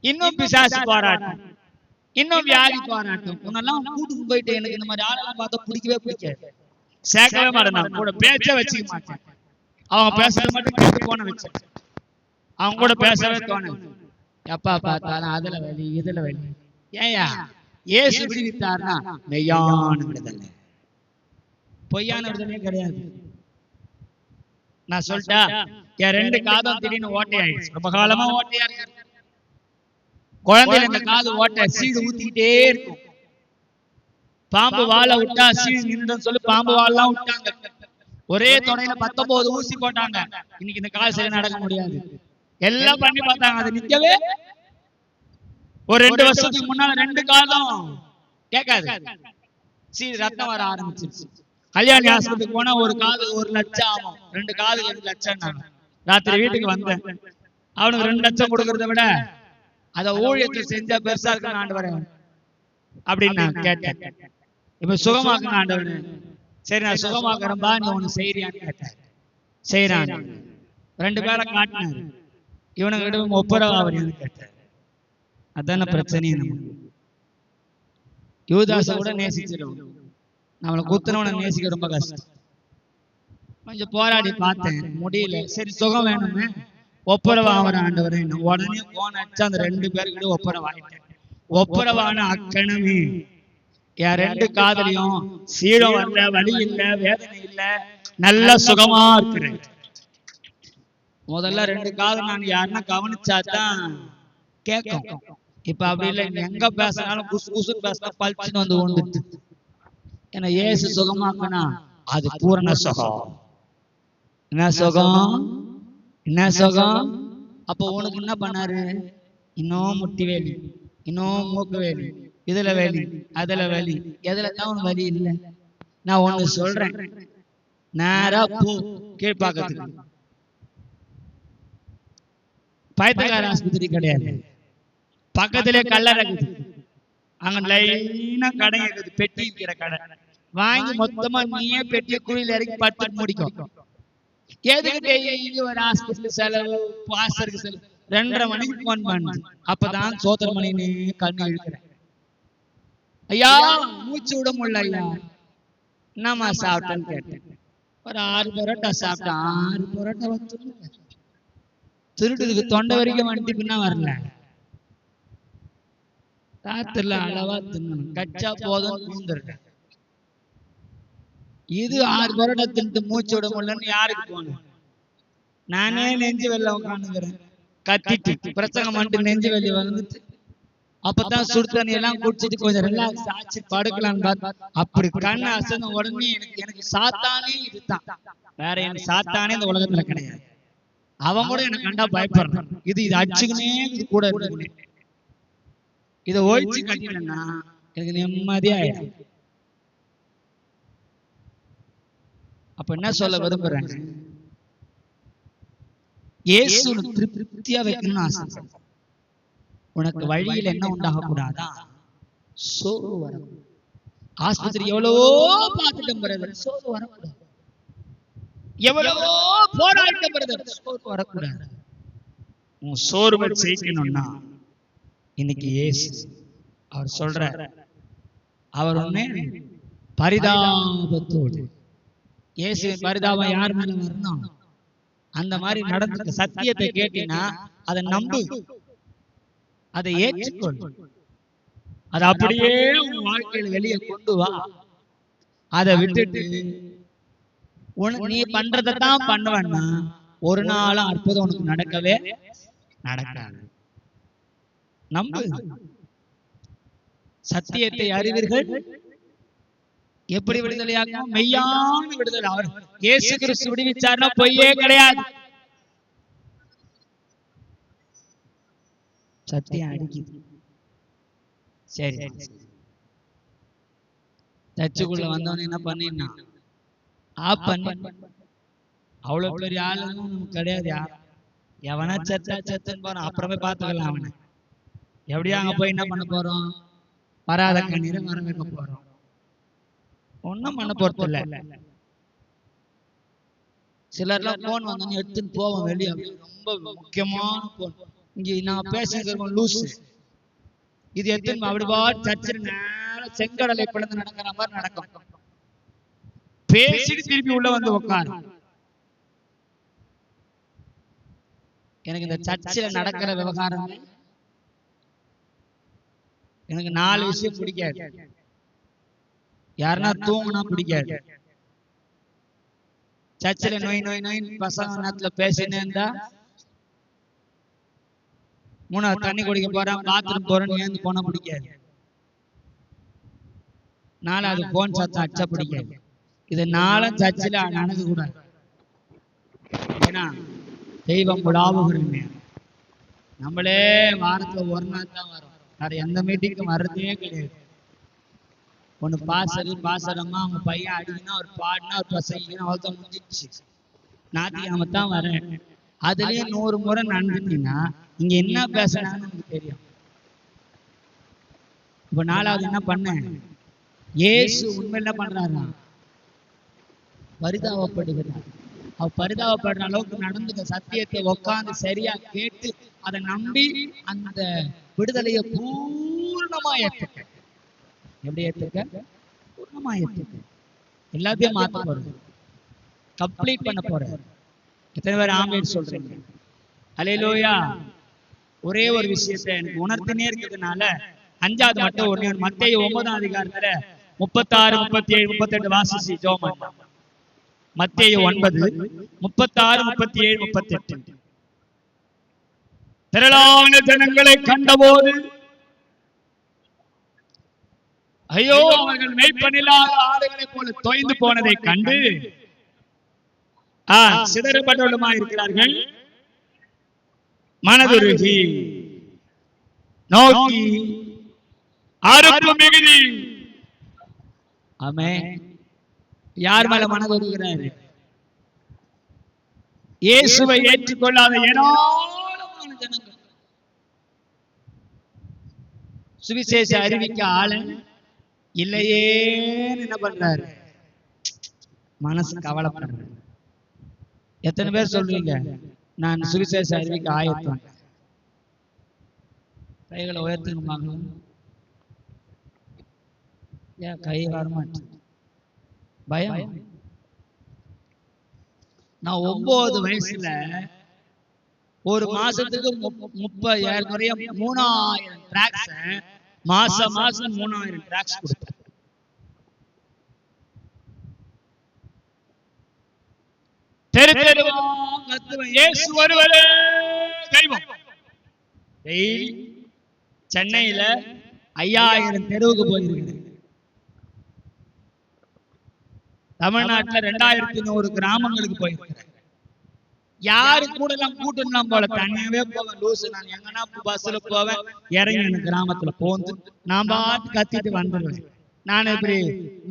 இன்னும் பிசாசு போராட்டம், இன்னும் வியாதி போராட்டம். உன்னெல்லாம் கூட்டுக்கு போயிட்டு எனக்கு இந்த மாதிரி ஆளெல்லாம் பார்த்தா பிடிக்கவே பிடிக்காது, சேர்க்கவே மாட்டேன், கூட பேச்ச வச்சுக்க மாட்டேன். அவங்க பேசுறது மட்டும் கேட்டு போன வச்சேன், அவங்க கூட பேசவே தோணு. எப்பா பார்த்தாலும் அதுல வலி இதுல வலி. ஏயா இயேசு விடுவித்தார்னா மெய்யான விடுதலை, பொய்யான விடுதலையே கிடையாது. நான் சொல்லிட்டா என் 2 காதும் திடீர்னு ஓட்டை ஆயிடுச்சு. ரொம்ப காலமா ஓட்டையா இருக்கு. குழந்தைல இந்த காது ஓட்டை சீடு ஊத்திக்கிட்டே இருக்கும். பாம்பு வாழை விட்டா சீடு நின்று சொல்லி பாம்பு வாழலாம் விட்டாங்க. ஒரே தொடையில 19 ஊசி போட்டாங்க. இன்னைக்கு இந்த கால் சரி நடக்க முடியாது. எல்லாம் பண்ணி பார்த்தாங்க, அது நிக்கவே. ஒரு 2 வருஷத்துக்கு முன்னால 2 காலம் கேட்காது, சீடு ரத்தம் வர ஆரம்பிச்சிருச்சு. கல்யாணி ஆஸ்பத்திரிக்கு போனா ஒரு காது 1 லட்சம் ஆகும், 2 காது 2 லட்சம். ராத்திரி வீட்டுக்கு வந்தேன், அவனுக்கு 2 லட்சம் கொடுக்கறத விட அத ஊழியத்தை செஞ்சா பெருசா இருக்கு ஆண்டவரே அப்படின்னு நான் கேட்டேன். இப்ப சுகமாக்குங்க ஆண்டவரே. சரி நான் சுகமாக்குறேன்பா, நீ ஒண்ணு செய்யறியான்னு கேட்டேன். செய்யறான். 2 பேரை காட்டினாரு. இவனுக்கிட்ட 30 ரூபா வரையும் கேட்டார். அதான பிரச்சனையே. நமக்கு யூதாச கூட நேசிச்சிடும், நம்மளை குத்துனவனை நேசிக்க ரொம்ப கஷ்டம். கொஞ்சம் போராடி பார்த்தேன், முடியல. சரி சுகம் வேணுமே, ஒப்புரவா அவர் ஆண்டவர். உடனே போன் அடிச்சு அந்த 2 பேருக்கிட்ட ஒப்புரவாயிட்டேன். ஒப்புரவான அக்கணமே என் 2 காதலையும் சீடம் வரல, வலி இல்ல, வேதனை இல்ல, நல்ல சுகமா இருக்கிறேன். முதல்ல 2 காதல் நான் யாருன்னா கவனிச்சாதான் கேட்கும். இப்ப அப்படி இல்லை, எங்க பேசினாலும் குசு குசு பேசினா பழிச்சுன்னு வந்து ஒன்று. ஏன்னா இயேசு சுகமாக்கனா அது பூரண சுகம். என்ன சுகம்? என்ன சுகம்? அப்போ உனக்கு என்ன பண்ணாரு? இன்னும் முட்டி வேலி, இன்னும் மூக்கு வேலி, இதுல வேலி அதுல வேலி, எதுல தான் உனக்கு வலி இல்லை. நான் ஒண்ணு சொல்றேன், நேரா போ கீழ்பாக்கத்துக்கு. பைத்தியக்கார ஆஸ்பத்திரி கிடையாது, பக்கத்திலே கல்லறை இருக்குது. அங்க லைனா கடை இருக்குது, பெட்டி இருக்கிற கடை. வாங்கி மொத்தமா நீயே பெட்டிய குழியில இறக்கி 10 முடிக்கும். எதுக்கு டெய்லி ஒரு ஆஸ்பத்திரி செலவு, பாஸ்டருக்கு செலவு? 2:30 மணிக்கு போன் பண்ணு, அப்பதான் சோதர மணின்னு கண்ணு இழுக்கிறேன். ஐயா மூச்சு விட முடியல ஐயா, என்னம்மா சாப்பிட்டேன்னு கேட்டேன். ஒரு 6 பரோட்டா சாப்பிட்டேன். 6 பரோட்டா வந்து திருட்டுக்கு தொண்டை வரைக்கும் வந்துட்டு பின்னா வரல. ராத்திரில அளவா தின்னணும், கச்சா போதும் பூந்துருக்கேன். இது 6 பரோட்டா தின்ட்டு மூச்சு விட முடியலன்னு யாருக்கு போனேன்? நானே நெஞ்சு வெளில உட்காந்துக்கிறேன், கத்திட்டு பிரசங்கம் பண்ணிட்டு நெஞ்சு வெளியே வந்துட்டு. அப்பதான் சுடு தண்ணி எல்லாம் குடிச்சிட்டு கொஞ்சம் ரிலாக்ஸ் ஆச்சு, படுக்கலான்னு பார்த்தா அப்படி கண்ணு அசந்த உடனே எனக்கு சாத்தானே இதுதான், வேற எனக்கு சாத்தானே இந்த உலகத்துல கிடையாது. அவன் கூட எனக்கு கண்டா பயப்படுறான். இது அடிச்சுக்கினே இது கூட இருக்குன்னு. இதை ஒழிச்சு கட்டினா எனக்கு நிம்மதியா. அப்ப என்ன சொல்ல விரும்புறேன்? இயேசு திருப்தியா வைக்கணும்னு ஆசை. உனக்கு வழியில் என்ன உண்டாக கூடாதா? சோறு வரக்கூடாது. ஆஸ்பத்திரி எவ்வளவோ பார்த்துட்டோம் பிரதர், சோறு வரக்கூடாது. எவ்வளவோ போராட்டம் பிரதர், சோறு வரக்கூடாது. உன் சோர்வை ஜெயிக்கணும்னா இன்னைக்கு இயேசு அவர் சொல்ற, அவர் ஒண்ணு பரிதாபத்தோடு. இயேசுவின் பரிதாபம் யார் மேல வரணும்? அந்த மாதிரி நடந்து சத்தியத்தை கேட்டீங்கன்னா அதை நம்பு, அதை ஏற்றுக்கொள், அதை அப்படியே உன் வாழ்க்கையில வெளியே கொண்டு வா. அதை விட்டுட்டு நீ பண்றதான் பண்ணுவேன்னா ஒரு நாளும் அற்புதம் உனக்கு நடக்கவே நடக்காது. நம்பு. சத்தியத்தை அறிவீர்கள், எப்படி விடுதலையாகும்? மெய்யான விடுதலை. அவர் இயேசு கிறிஸ்து விடுவிச்சார்னா பொய்யே கிடையாது. சத்தியம் அடிக்குது. சரி, சர்ச்சுக்குள்ள வந்தவன என்ன பண்ணினா ஆப் பண்ணி, அவ்வளவு பெரிய ஆளுங்க நமக்கு கிடையாது. எவனா செத்தா செத்துன்னு போறான், அப்புறமே பார்த்துக்கலாம். அவனை எப்படியா அங்க போய் என்ன பண்ண போறோம்? வராத கண்ணீரை வர வைக்க போறோம். ஒன்னும் பண்ண போறது இல்ல. சிலர்லாம் போன் வந்தோன்னு எடுத்துன்னு போவோம் வெளியே. ரொம்ப முக்கியமான போன். இங்க நான் பேசுகிறோம் லூசு. இது எடுத்துன்னு அப்படிவா சர்ச்சில் நேரம் செங்கடலை பிளந்து நடக்கிற மாதிரி நடக்கும். பேசிட்டு திருப்பி உள்ள வந்து உட்காரு. எனக்கு இந்த சர்ச்சில் நடக்கிற விவகாரம் எனக்கு 4 விஷயம் பிடிக்காது. யாருன்னா தூங்குனா பிடிக்காது. சர்ச்சில் நோய் நோய் நோய் பசங்க நேரத்துல பேசினே இருந்தா, 3வது தண்ணி குடிக்க போறேன் பாத்ரூம் போறேன்னு ஏந்து போனா பிடிக்காது. 4வது போன் சத்தம் அச்சா பிடிக்காது. இது 4 சர்ச்சில் நடக்க கூடாது. ஏன்னா தெய்வம் விடாவுகிறேன். நம்மளே வாரத்துல ஒரு நாள் தான் வரும். வேற எந்த மீட்டிங்கும் வர்றதே கிடையாது. ஒண்ணு பாசரம்மா அவங்க பையன் அடிக்கணும், ஒரு பாடினா ஒரு பசங்க அவள்தான் முடிஞ்சிச்சு. ஞாயிற்றுக்கிழமை தான் வரேன். அதுலயே 100 முறை நடந்துட்டீங்கன்னா இங்க என்ன பேசுறாங்கன்னு எனக்கு தெரியும். இப்ப 4வது என்ன பண்ண, இயேசு உண்மை என்ன பண்றாரா, பரிதாபப்படுகிறார். அவ பரிதாபப்படுற அளவுக்கு நடந்துக்க சத்தியத்தை உட்கார்ந்து சரியா கேட்டு அதை நம்பி அந்த விடுதலையை பூர்ணமா ஏற்றுக்க. எப்படி ஏற்றுக்க? பூர்ணமா ஏற்றுக்க. எல்லாத்தையும் மாத்த போறது, கம்ப்ளீட் பண்ண போறது. எத்தனை பேர் ஆமென் சொல்றீங்க? அல்லேலூயா. ஒரே ஒரு விஷயத்தை எனக்கு உணர்த்தினே இருக்கிறதுனால 5வது மட்டும் ஒண்ணு, மத்தேயு 9ஆம் அதிகாரத்துல 36, 37, 38 வாசிச்சு ஜெபம் பண்ணலாம். மத்தேயு 9, 36, 37, 38. திரளான ஜனங்களை கண்டபோது ஐயோ அவர்கள் மேய்ப்பனில்லாத ஆடுகளைப் போல தொய்ந்து போனதை கண்டு சிதறப்பட்டவர்களுமாய் இருக்கிறார்கள். மனதுருகி நோக்கி அறுப்பு மிகுதி. ஆமென். யார் மேல மனதுருகிறாரு? இயேசுவை ஏற்றுக்கொள்ளாத ஏராளமான ஜனங்கள். சுவிசேஷ அறிவிக்க ஆள இல்லையே என்ன பண்றாரு? மனசு கவலைப்படுறாரு. எத்தனை பேர் சொல்றீங்க நான் சுவிசேஷ அறிவிக்க ஆயத்தம்? கைகளை உயர்த்துங்க. ஏன் கை வரமாட்டேன்? பயம். நான் 9 வயசுல ஒரு மாசத்துக்கு 30,000 டிராக்ஸ் மாசம் 3000 டிராக்ஸ் கொடுத்தேன். தெரு தெருவா கத்துவேன், இயேசு ஒருவரே தெய்வம். டெய்லி சென்னையில 5000 தெருவுக்கு போயிருக்கிறேன். தமிழ்நாட்டுல 2100 கிராமங்களுக்கு போயிருக்கிறேன். யாரு கூட எல்லாம் கூட்டம் போல தனியாவே போவேன். லூசு. நான் எங்கன்னா பஸ்ல போவேன், இறங்கி எனக்கு கிராமத்துல போந்து நான் பாட்டு கத்திட்டு வந்துடுவேன். நான் இப்படி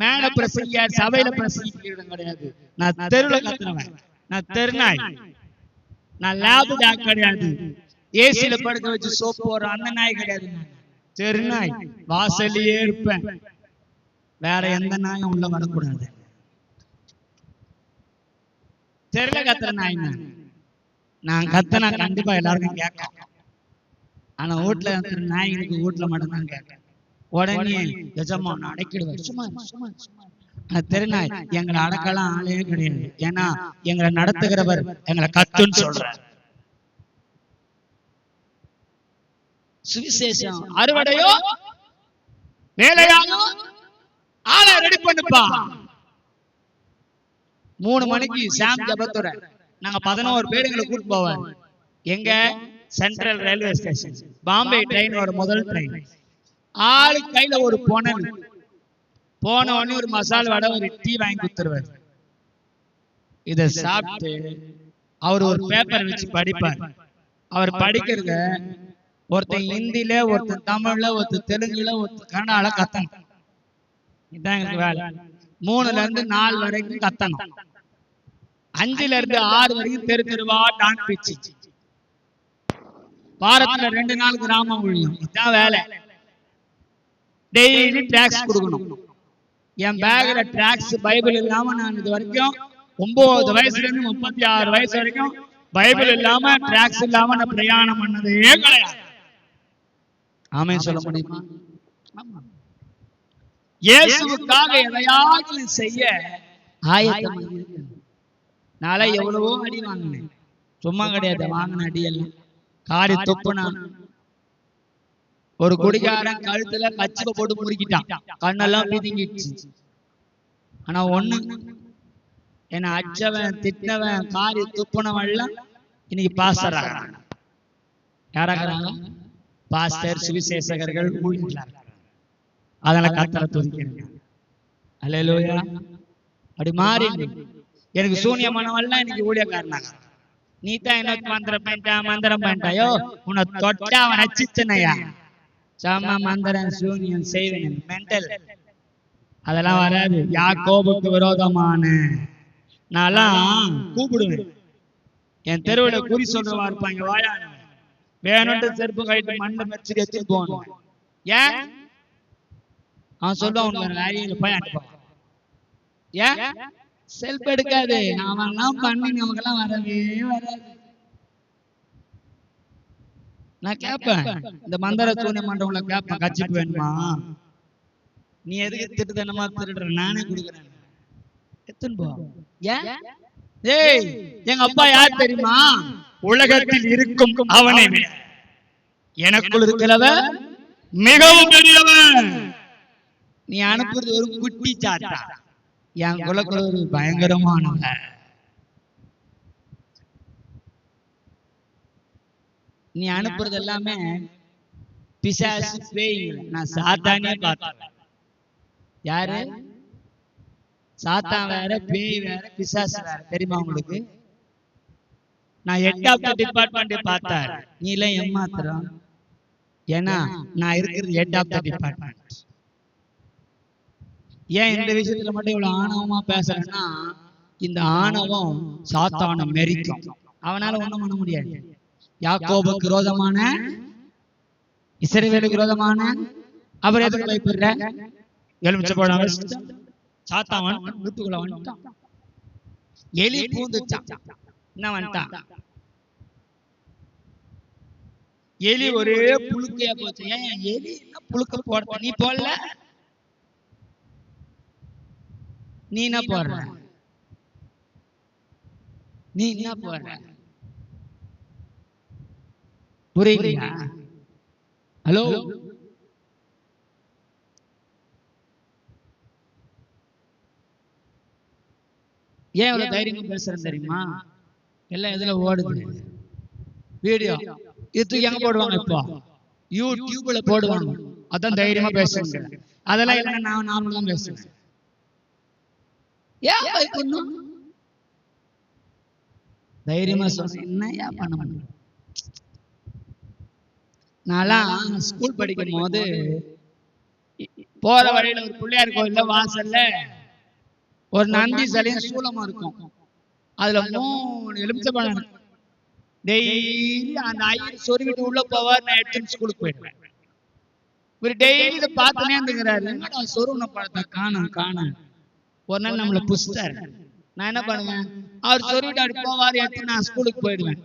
மேல பிரசங்க சபையில பிரசங்கிக்கிறதும் கிடையாது. நான் தெருவில் கத்துறவன். நான் தெருநாய். நான் லேபு டாக் கிடையாது. ஏசியில படுக்க வச்சு சோப்பு போற அந்த நாய் கிடையாது. தெருநாய். வாசல்லையே இருப்பேன். வேற எந்த நாயும் உள்ள வரக்கூடாது. தெருல கத்துற நாய் நான் கத்தனா கண்டிப்பா எல்லாருக்கும் கேட்கும். ஆனா வீட்டுல கத்துற நாய் எனக்கு வீட்டுல மட்டும்தான் கேட்கும். உடனே எஜமா நான் அடக்கிடுவேன். சும்மா தெருநாய். எங்களை அடக்கலாம் ஆளே கிடையாது. ஏன்னா எங்களை நடத்துகிறவர் எங்களை கத்துன்னு சொல்றார். சுவிசேஷம் அறுவடையோ வேலையானோ ஆளை ரெடி பண்ணுப்பா. 3 மணிக்கு சாம் ஜபத்துறை நாங்க 11 பேருங்களை கூட்டு போவோம். எங்க central railway station, Bombay train, ஒரு முதல் ட்ரெயின். ஆளு கையில ஒரு பொணல். போன உடனே ஒரு மசால் வடை, ஒரு டீ வாங்கி கொடுத்துருவார். இத சாப்பிட்டு அவர் ஒரு பேப்பர் வச்சு படிப்பார். அவர் படிக்கிறத ஒருத்தன் ஹிந்தில, ஒருத்தன் தமிழ்ல, ஒருத்தன் தெலுங்குல, ஒருத்தன் கன்னடால கத்தணும். இதுதான் எங்களுக்கு வேலை. 3ல இருந்து 4 வரைக்கும் கத்தணும். 5ல இருந்து 6 வரைக்கும் தெரு தெருவா டான் பிச்சு. வாரத்துல 2 நாள் கிராமம் ஊழியம். இதுதான் வேலை. டெய்லி டிராக்ஸ் கொடுக்கணும். என் பேக்ல டிராக்ஸ் பைபிள் இல்லாம நான் இது வரைக்கும் 9 வயசுல இருந்து 36 வயசு வரைக்கும் பைபிள் இல்லாம டிராக்ஸ் இல்லாம நான் பிரயாணம் பண்ணதே கிடையாது. ஆமென் சொல்ல முடியுமா? இயேசுவுக்காக எதையாவது செய்ய ஆயத்தம். நாளை எவ்வளவோ அடி வாங்கினேன், சும்மா கிடையாது. வாங்கின அடி எல்லாம் காரி துப்புனான். ஒரு குடிகாரன் கழுத்துல கச்சிப்பை போட்டு முறுக்கிட்டான், கண்ணெல்லாம் பிதுங்கிடுச்சு. ஆனா ஒண்ணு, என்ன அச்சவன் திட்டவன் காரி துப்புனவன் எல்லாம் இன்னைக்கு பாஸ்டர் ஆகிறாங்க. யாராகிறாங்க? பாஸ்டர், சுவிசேஷகர்கள், ஊழியர்கள். அதெல்லாம் கர்த்தரை துதிக்கிறேன். அல்லேலூயா. அப்படி மாறி எனக்கு சூன்யமானவெல்லாம் இன்னைக்கு ஊழியக்காரனாங்க. நீ தான் என்ன மந்திரம் பண்ணிட்டாயோ, உன்னை தொட்டா அவன் ரச்சித்தனையா சாமா மந்திரம் சூன்யம் செய்வேன் மென்டல். அதெல்லாம் வராது. யாக்கோபுக்கு விரோதமான நான்லாம் கூப்பிடுவேன். என் தெருவில் குறி சொல்றவா இருப்பாங்க, வாயா வேணும்ட்டு செருப்பு கழிட்டு மண்ணை மெச்சு எடுத்து போகணும். ஏன் அவன் சொல்லுவான், உனக்கு வேலையில போய் அனுப்பான். ஏன் செல்ஃப் எடுக்காது? அவன்லாம் பண்ணி நமக்கெல்லாம் வரவே வராது. நான் கேட்பேன், இந்த மந்திர சூன்ய மண்டபங்களை கேட்பேன், கட்சிக்கு வேணுமா? நீ எதுக்கு திட்டுத்தனமா திருடுற? நானே கொடுக்குறேன், எத்தனை போ. ஏய், எங்க அப்பா யார் தெரியுமா? உலகத்தில் இருக்கும் அவனை விட எனக்குள் இருக்கிறவன் மிகவும் பெரியவன். நீ அனுப்புறது ஒரு குட்டி சாத்தா, என் குலக்குள்ள ஒரு பயங்கரமானவன். நீ அனுப்புறது எல்லாமே பிசாசு பேய்ங்க. நான் சாத்தானே பார்த்தேன். யாரு? சாத்தான் வேற, பேய் வேற, பிசாசு வேற. தெரியுமா உங்களுக்கு? நான் 8வது டிபார்ட்மெண்ட் பார்த்தாரு. நீ எல்லாம் ஏமாத்துறோம். ஏன்னா நான் இருக்கிறது 8வது டிபார்ட்மெண்ட். ஏன் இந்த விஷயத்துல மட்டும் இவ்வளவு ஆணவமா பேசுறேன்னா, இந்த ஆணவம் சாத்தான மெரிக்கும். அவனால ஒண்ணும் பண்ண முடியாது. யாக்கோபுக்கு விரோதமான, இஸ்ரவேலுக்கு விரோதமான அவர் எதுக்கு பயப்படுற? எலுமிச்சை பழம் சாத்தான் வீட்டுக்குள்ள வந்துட்டான். எலி பூந்துச்சான். என்ன வந்துட்டான்? எலி ஒரே புழுக்கையா போச்சு. ஏன் எலி புழுக்க போட? நீ போடல, நீ என்ன போடுற? நீ என்ன போடுற? புரியலையா? ஹலோ, ஏன் இவ்வளவு தைரியமா பேசுறேன் தெரியுமா? எல்லாம் எதுல ஓடுது? வீடியோ இது எங்க போடுவாங்க? இப்போ யூடியூப்ல போடுவாங்க. அதான் தைரியமா பேசுறேன். அதெல்லாம் இல்லைன்னா நான் நார்மலா பேசுறேன். ஏன் பயப்படணும்? தைரியமா சொல்றேன். என்னையா பண்ண முடியும்? நான் ஸ்கூல் படிக்கும் போது போற வழியில ஒரு பிள்ளையார் கோயில்ல வாசல்ல ஒரு நந்தி சிலையும் சூலமா இருக்கும். அதுல 3 எலுமிச்சை பழம் இருக்கும். டெய்லி அந்த ஐயர் சொருவிட்டு உள்ள போவார். நான் எடுத்து ஸ்கூலுக்கு போயிடுவேன். ஒரு டெய்லி இதை பார்த்துனே இருந்துக்கிறாரு. என்னடா சொருவின பழத்தை காணும். ஒரு நாள் நம்மளை புஷ்டாரு. நான் என்ன பண்ணுவேன், அவர் சொருவிட்டு அப்படி போவார், எடுத்து நான் ஸ்கூலுக்கு போயிடுவேன்.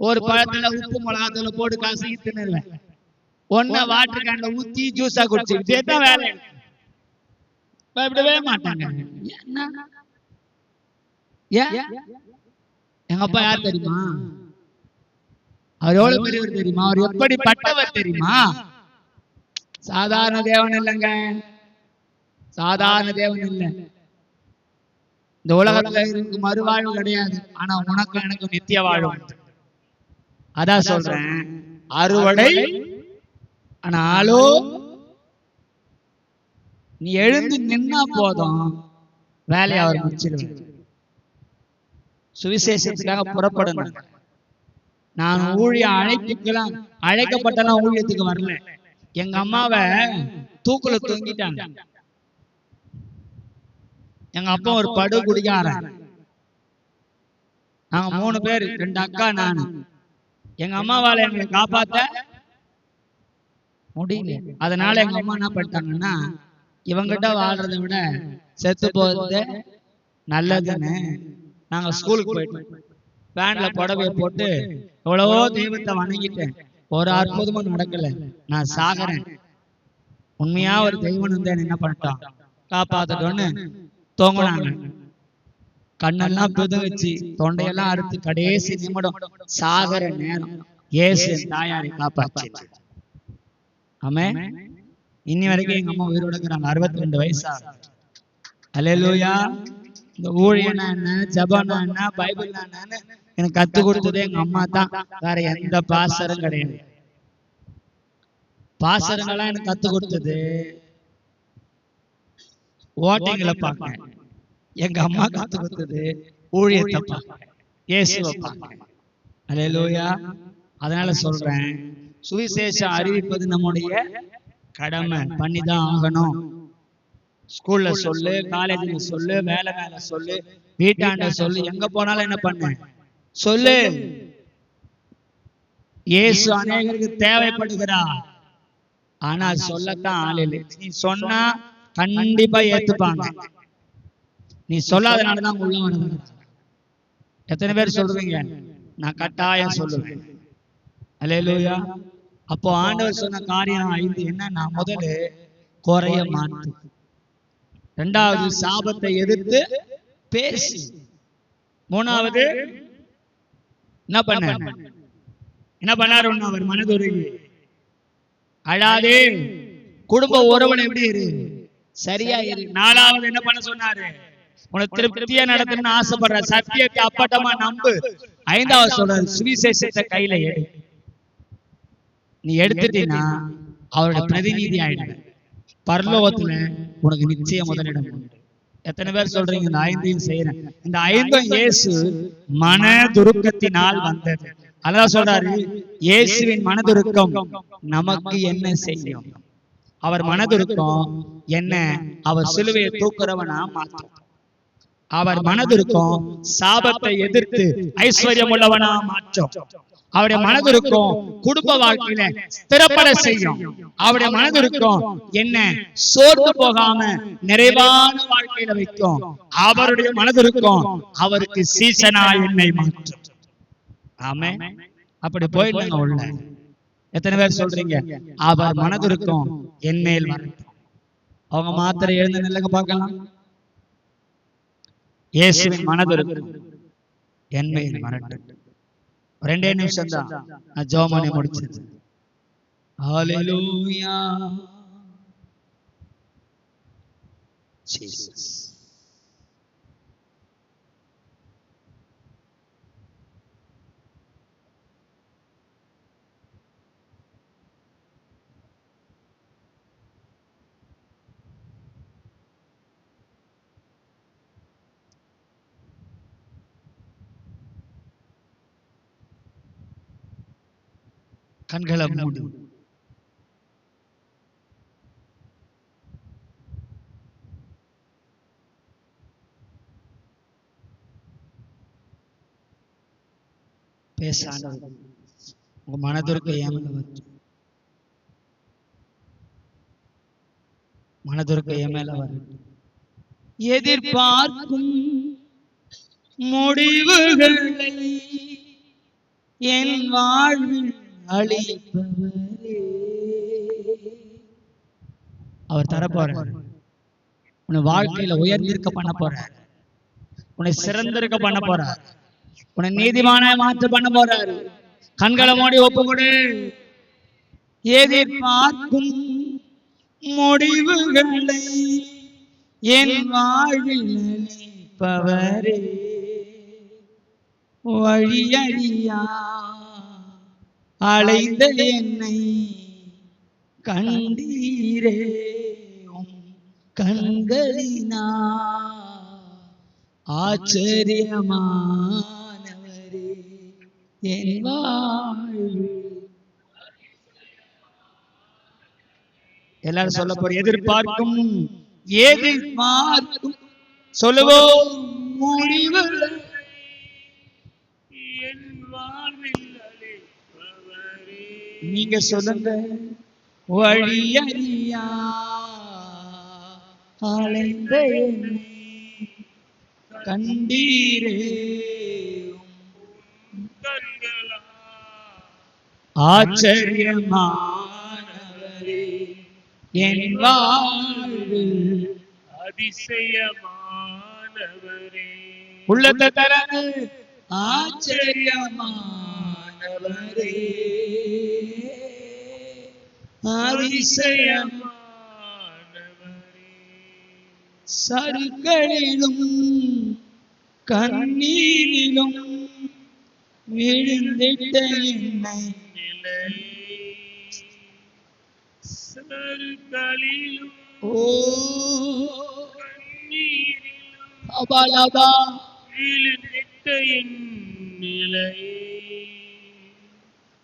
ஒரு பழத்துல உப்பு மிளகாத்துல போட்டு காசு தின்னுருவேன். ஒன்ன வாட்டர் கேன்ல ஊத்தி ஜூஸா குடிச்சுக்கிட்டே தான் வேலை. பயப்படவே மாட்டாங்க. எங்க அப்பா யார் தெரியுமா? அவர் எவ்வளவு பெரியவர் தெரியுமா? அவர் எப்படி பட்டவர் தெரியுமா? சாதாரண தேவன் இல்லைங்க, சாதாரண தேவன் இல்லை. இந்த உலகத்துல இருக்கு மறுவாழ்வு கிடையாது. ஆனா உனக்கு எனக்கு நித்திய வாழ்வு. அதான் சொல்றேன், அறுவடை ஆனாலும் நீ எழுந்து நின்னா போதும், வேலையை அவர் முடிச்சிருவேன். சுவிசேஷத்துக்காக புறப்படணும். நான் ஊழிய அழைப்புக்கெல்லாம் அழைக்கப்பட்டெல்லாம் ஊழியத்துக்கு வரல. எங்க அம்மாவை தூக்குல தூங்கிட்டாங்க. எங்க அப்பா ஒரு படு குடிகாரன். நாங்க 3 பேர், 2 அக்கா, நானு. எங்க அம்மாவால எங்களை காப்பாத்த முடியல. அதனால எங்க அம்மா என்ன பண்ணிட்டாங்கன்னா, இவங்கிட்ட வாழ்றதை விட செத்து போறது நல்லதுன்னு நாங்க ஸ்கூலுக்கு போயிட்டோம். வேன்ல புடவைய போட்டு எவ்வளவோ தெய்வத்தை வணங்கிட்டேன், ஒரு அற்புதமும் நடக்கல. நான் சாகிறேன், உண்மையா ஒரு தெய்வம் வந்து என்ன பண்ணிட்டான், காப்பாத்தட்டோன்னு தூங்கினாங்க. கண்ணெல்லாம் பிதுங்கிச்சு, தொண்டையெல்லாம் அறுத்து கடைசி நிமிடம் சாகர நேரம் இயேசு தாயாரை காப்பாச்சு. ஆமென். இன்னி வரைக்கும் எங்க அம்மா உயிரோட இருக்கிறாங்க, 62 வயசா. அல்லேலூயா. இந்த ஊழியனா என்ன, ஜபனா என்ன, பைபிள் என்னன்னு எனக்கு கத்து கொடுத்ததே எங்க அம்மா தான், வேற எந்த பாஸ்டரும் கிடையாது. பாஸ்டருங்கெல்லாம் எனக்கு கத்து கொடுத்தது ஓட்டைங்களை பார்க்க, எங்க அம்மா கத்து கொடுத்தது ஊழியத்தை பார்க்க, இயேசுவை பார்க்க. அல்லேலூயா. அதனால சொல்றேன், சுவிசேஷம் அறிவிப்பது நம்முடைய கடமை, பண்ணிதான் ஆகணும். ஸ்கூல்ல சொல்லு, காலேஜ்ல சொல்லு, வேலை மேல சொல்லு, வீட்டாண்ட சொல்லு, எங்க போனாலும் என்ன பண்ண சொல்லு. இயேசு அநேகருக்கு தேவைப்படுகிறார், ஆனா சொல்லத்தான் ஆள் இல்லை. நீ சொன்னா கண்டிப்பா ஏத்துப்பாங்க, நீ சொல்லாதனாலதான் உள்ள வருது. எத்தனை பேர் சொல்றீங்க? நான் கட்டாயம் சொல்லுவேன். அல்லேலூயா. அப்போ ஆண்டவர் சொன்ன காரியம் 5 என்னன்னா, முதல்ல குறைய மாற்று, இரண்டாவது சாபத்தை எதிர்த்து பேசு, மூணாவது என்ன பண்ணாரு, அவர் மனதுருகி அழாதே, குடும்ப உறவுல எப்படி இரு, சரியா இரு. நாலாவது என்ன பண்ண சொன்னாரு, உனக்கு திருப்தியா நடத்தணும்னு ஆசைப்படுற, சத்தியத்தை அப்பட்டமா நம்பு. ஐந்தாவது சொல்றாரு, சுவிசேஷத்தை கையில எடு. நீ எடுத்துட்டீன்னா அவருடைய பிரதிநிதி ஆயிடுற, பரலோகத்துல உனக்கு நிச்சயம் முதலிடம் உண்டு. எத்தனை பேர் சொல்றீங்க இந்த 5ஐயும் செய்யறேன்? இந்த 5 இயேசு மனதுருக்கத்தினால் வந்தது. அதான் சொல்றாரு, இயேசுவின் மனதுருக்கம் நமக்கு என்ன செய்யும்? அவர் மனதுருக்கம் என்ன? அவர் சிலுவையை தூக்குறவனா மாற்றும். அவர் மனதுருக்கம் சாபத்தை எதிர்த்து ஐஸ்வர்யம் உள்ளவனா மாற்றும். அவருடைய மனதுருக்கம் குடும்ப வாழ்க்கையில ஸ்திரப்பட செய்யும். அவருடைய மனதுருக்கம் என்ன? சோர்ந்து போகாம நிறைவான வாழ்க்கையில வைக்கும். அவருடைய மனதுருக்கம் அவருக்கு சீசனா என்னை மாற்றும். ஆமென். அப்படி போயிடுங்க உள்ள. எத்தனை பேர் சொல்றீங்க அவர் மனதுருக்கம் என் மேல் வரட்டும்? அவங்க மாத்திரை எழுந்து நில்லுங்க பார்க்கலாம். இயேசுவின் மனதுருக்கம் என் மேல் வரட்டும். 2 நிமிஷம் தான், நான் ஜெபம் பண்ணி முடிச்சது. ஹல்லேலூயா. ஜீசஸ். கண்களை மூடு. பேச உங்க மனதிற்கு ஏமல மனதிற்கு ஏமல வரட்டும். எதிர்பார்க்கும் முடிவுகளை என் வாழ்வில் அளிப்பவரே, அவர் தரப்போறார். உன்னை வாழ்க்கையில உயர்ந்திருக்க பண்ண போறார், உன்னை சிறந்திருக்க பண்ண போறார், உன்னை நீதிமான மாற்ற பண்ண போறாரு. கண்களை மூடி ஒப்புக்கொடு. எதிர்பார்க்கும் முடிவுகளை என் வாழ்வில் அளிப்பவரே, வழியறியா அலைந்த என்னை கண்டீரே, கண்களினா ஆச்சரியமானவரே, என் வாழ்வு. எல்லாரும் சொல்ல போற, எதிர்பார்க்கும் எதிர்பார்க்கும் சொல்லுவோம் முடிவு என் வாழ்வில். நீங்க சொல்லுங்க, வழியறியா அலைந்த என்னை கண்டீரே, ஆச்சரியமானவரே என் வாழ்வில் அதிசயமானவரே. உள்ளத்தை தரது ஆச்சரியமானவரே அதிசயமானவரே. சருக்களிலும் கண்ணீரிலும் விழுந்திட்ட என்னை சருக்களிலும் ஓ அபாலபா விழுந்திட்ட என் நிலையை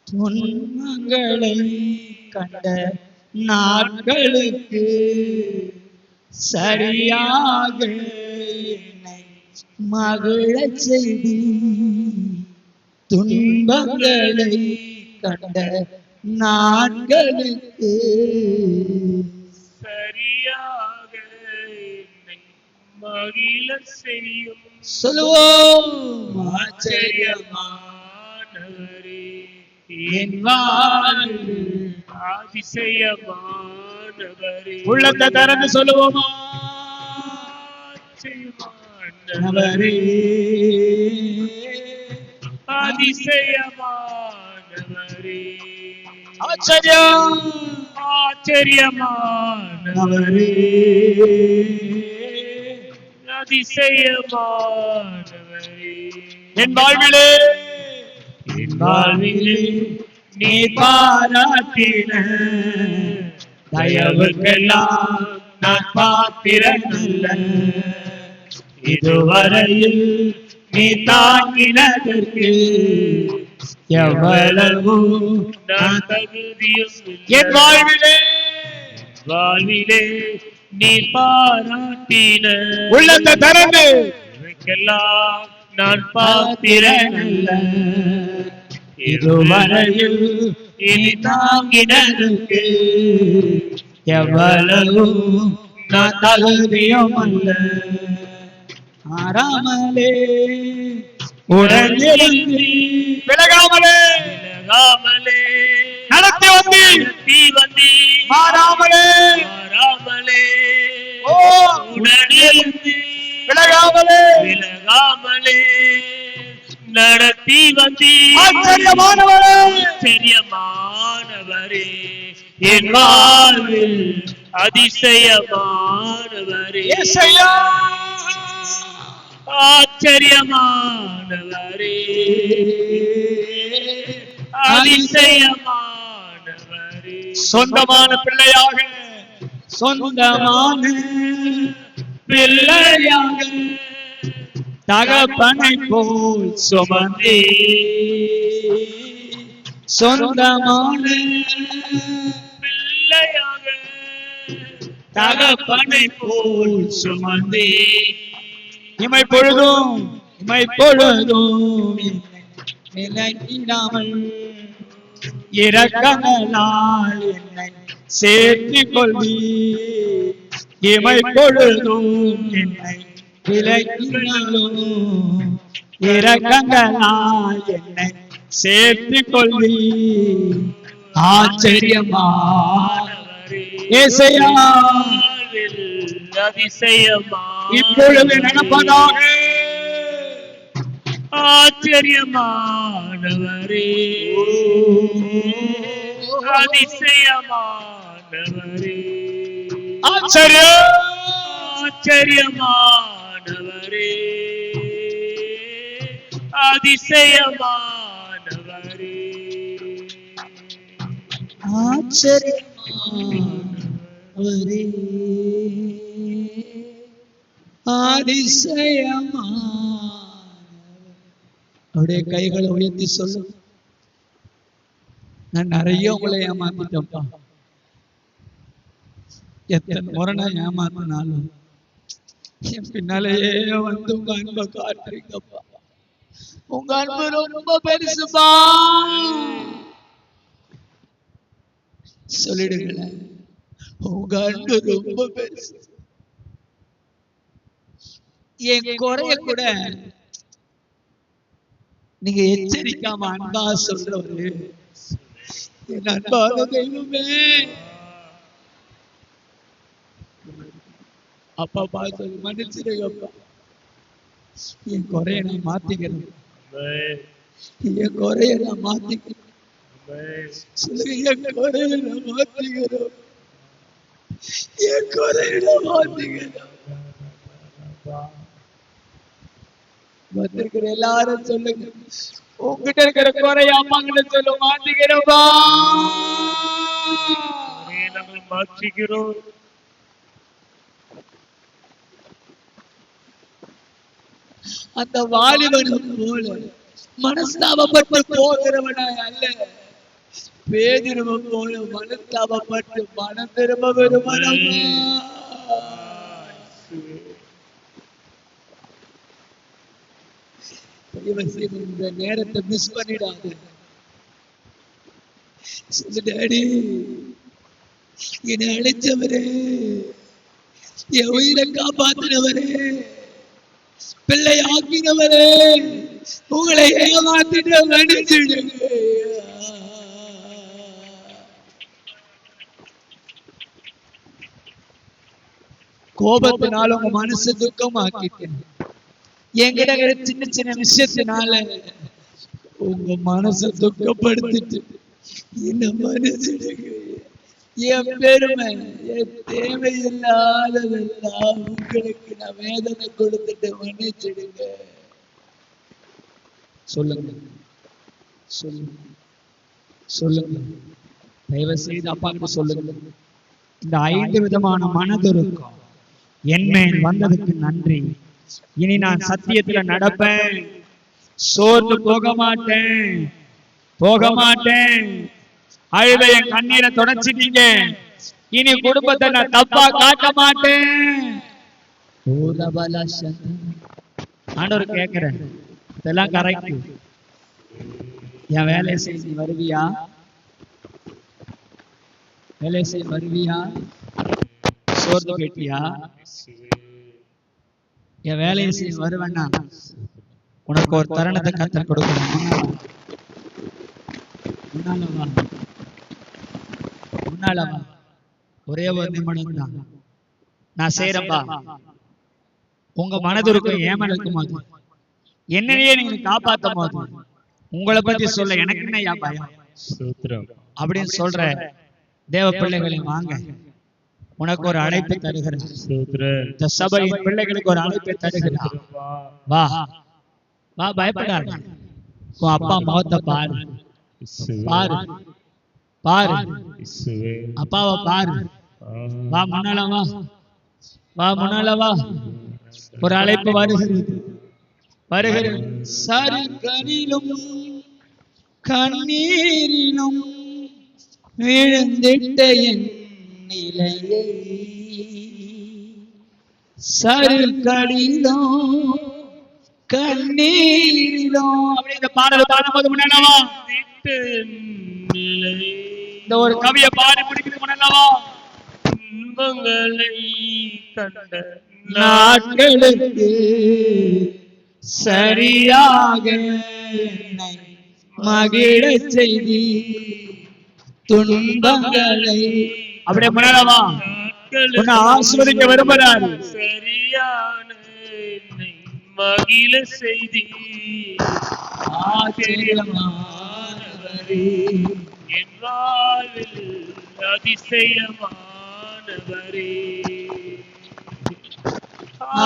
துன்பங்களை கண்ட நாட்களுக்கு சரியாக என்னை மகிழச் செய்தி, துன்பங்களை கண்ட நாட்களுக்கு சரியாக என்னை மகிழ செய்யும். சொல்லுவோம் ஆச்சரியமானவரே என் வாழ்வில் அதிசயமானவரே. உள்ளத்தை திறந்து சொல்லுவோமா, ஆச்சரியமானவரே அதிசயமானவரே. ஆச்சரியம் ஆச்சரியமானவரே அதிசயமானவரே. என் வாழ்விலே என் வாழ்விலே நீ பாராட்டின தயவுக்கெல்லாம் நான் பாத்திரனல்ல. இதுவரையில் நீ தாங்கினதற்கு எவ்வளவு நான் தகுதியும் என் வாழ்விலே வாழ்விலே நீ பாராட்டின உள்ளத்தை திறந்து இதுக்கெல்லாம் நான் பாத்திரனல்ல. இதுவரையில் இனி தாங்கினதற்கு எவ்வளவு நான் தகுதியும் அல்ல. மாறாமலே உடனிருந்து விலகாமலே விலகாமலே நடத்தி வந்தி மாறாமலே ஓ உடனிருந்து விலகாமலே விலகாமலே நடத்தி வந்தி ஆச்சரியமானவரே ஆச்சரியமானவரே என் வாழ்வில் அதிசயமானவரே இயேசையா ஆச்சரியமானவரே அதிசயமானவரே. சொந்தமான பிள்ளையாக சொந்தமான பிள்ளையாக தகப்பனை போல் சுமந்தே சொந்தமான பிள்ளையாக தகப்பனை போல் சுமந்தே இமை பொழுதும் விலகிடாமல் இரக்கங்களால் என்னை சேர்த்துக் கொள்வி. இமை பொழுதும் என்னை விலகினாலும் இரக்கங்களால் என்னை சேர்த்துக் கொள்வி. ஆச்சரியமானவரே இயேசையா அதிசயமா இப்பொழுது நடப்பதாக ஆச்சரியமானவரே அதிசயமானவரே ஆச்சரியமானவரே அதிசயமானவரே ஆச்சரியமானவரே அதிசயமானவரே. அவருடைய கைகளை உயர்த்தி சொல்லு, நான் நிறைய உங்களை ஏமாத்திட்டேன்ப்பா. எத்தனை முறை நான் ஏமாத்தினாலும் என் பின்னாலேயே வந்து உங்க அன்பை காட்டுறீங்கப்பா. உங்க அன்பு ரொம்ப பெருசுப்பா. சொல்லிடுங்களேன். உங்க அன்பு ரொம்ப பெருசு. என் குறைய கூட நீங்க எச்சரிக்காம அன்பா சொல்றவரு என் அன்பான தெய்வமே. அப்பா பார்த்து மன்னிச்சிருங்கப்பா. என் குறைய நான் மாத்திக்கிறேன். என் குறைய நான் மாத்திக்கிறேன். என் குறைய நான் மாத்திக்கிறேன். என் குறைய நான் மாத்திக்கிறேன். வந்திருக்கிற எல்லாரும் சொல்லுங்க, உங்ககிட்ட இருக்கிற குறைய அம்மா கிட்ட சொல்ல மாத்திக்கிறோம்பா. நாங்கள் மாற்றிக்கிறோம். அந்த வாலிபனும் போல மனஸ்தாபப்பட்டு போகிறவனாய் அல்ல, பேதுருவும் போல மனஸ்தாபப்பட்டு மனம் திரும்ப விரும்புகிறவனா. இந்த நேரத்தை மிஸ் பண்ணிடாது. டாடி, என்னை அழைச்சவரே, என் உயிரை காப்பாத்தினவரே, பிள்ளை ஆக்கினவரே, உங்களை ஏமாத்திட்டு மன்னிச்சிடுங்க. கோபத்தினால உங்க மனசு துக்கமாக்கிட்டேன். என்கிட்ட சின்ன சின்ன விஷயத்தினால உங்க மனசை துக்கப்படுத்திட்டு என்ன மன்னிச்சிடுங்க. என் பெருமை, என் தேவையில்லாததெல்லாம் உங்களுக்கு நான் வேதனை கொடுத்துட்டு மன்னிச்சிடுங்க. சொல்லுங்க சொல்லுங்க சொல்லுங்க. தயவு செய்து அப்பா கிட்ட சொல்லுங்க. இந்த 5 விதமான மனதுருக்கம் என்மேல் வந்ததுக்கு நன்றி. இனி நான் சத்தியத்துல நடப்பேன், சோர்ந்து போக மாட்டேன். அழுத என் கண்ணீரை தொடச்சிட்டீங்க. இனி குடும்பத்தை நான் தப்பா காட்ட மாட்டேன். ஆண்டவர் கேட்கிறேன், இதெல்லாம் கரெக்ட். என் வேலையை செய்து வருவியா? வேலை செய்ய வருவியா? சோர்ந்து போயிட்டியா? என் வேலையை செய்ய வருவேன்னா உனக்கு ஒரு தருணத்தை கத்தர் கொடுக்கணும். முன்னாலவா ஒரே ஒரு நிமிடம் தான் நான் செய்யறப்பா. உங்க மனதிற்கும் ஏமன் இருக்கும் போது, என்னையே நீங்க காப்பாற்றும் போது, உங்களை பத்தி சொல்ல எனக்கு என்ன பயம் அப்படின்னு சொல்ற தேவ பிள்ளைகளை வாங்க, உனக்கு ஒரு அழைப்பு தருகிறேன். இந்த சபையின் பிள்ளைகளுக்கு ஒரு அழைப்பை தருகிறார். வா வா, பயப்படாத. உன் அப்பா முகத்தை பாரு, பாரு பாரு, அப்பாவை பாரு. வா முன்னால வா, வா முன்னால வா. ஒரு அழைப்பு வருகிறது. சருக்கனிலும் கண்ணீரிலும் விழுந்திட்ட என் நிலையை, சருக்கடிலோ கண்ணீரிலோ அப்படிங்கிற பாடல் பாடும்போது முன்னவா இந்த ஒரு கவியை பாடி பிடிக்கிறது முன்னவா. துன்பங்களை கண்ட நாட்களுக்கு சரியாக என்னை மகிழ செய்தி, துன்பங்களை அப்படியே முன்னவா உன்னை ஆசீர்வதிக்க விரும்புகிறார். சரியான என்னை மகிழ செய்தி, ஆச்சரியமானவரே, என் வாழ்வில் அதிசயமானவரே,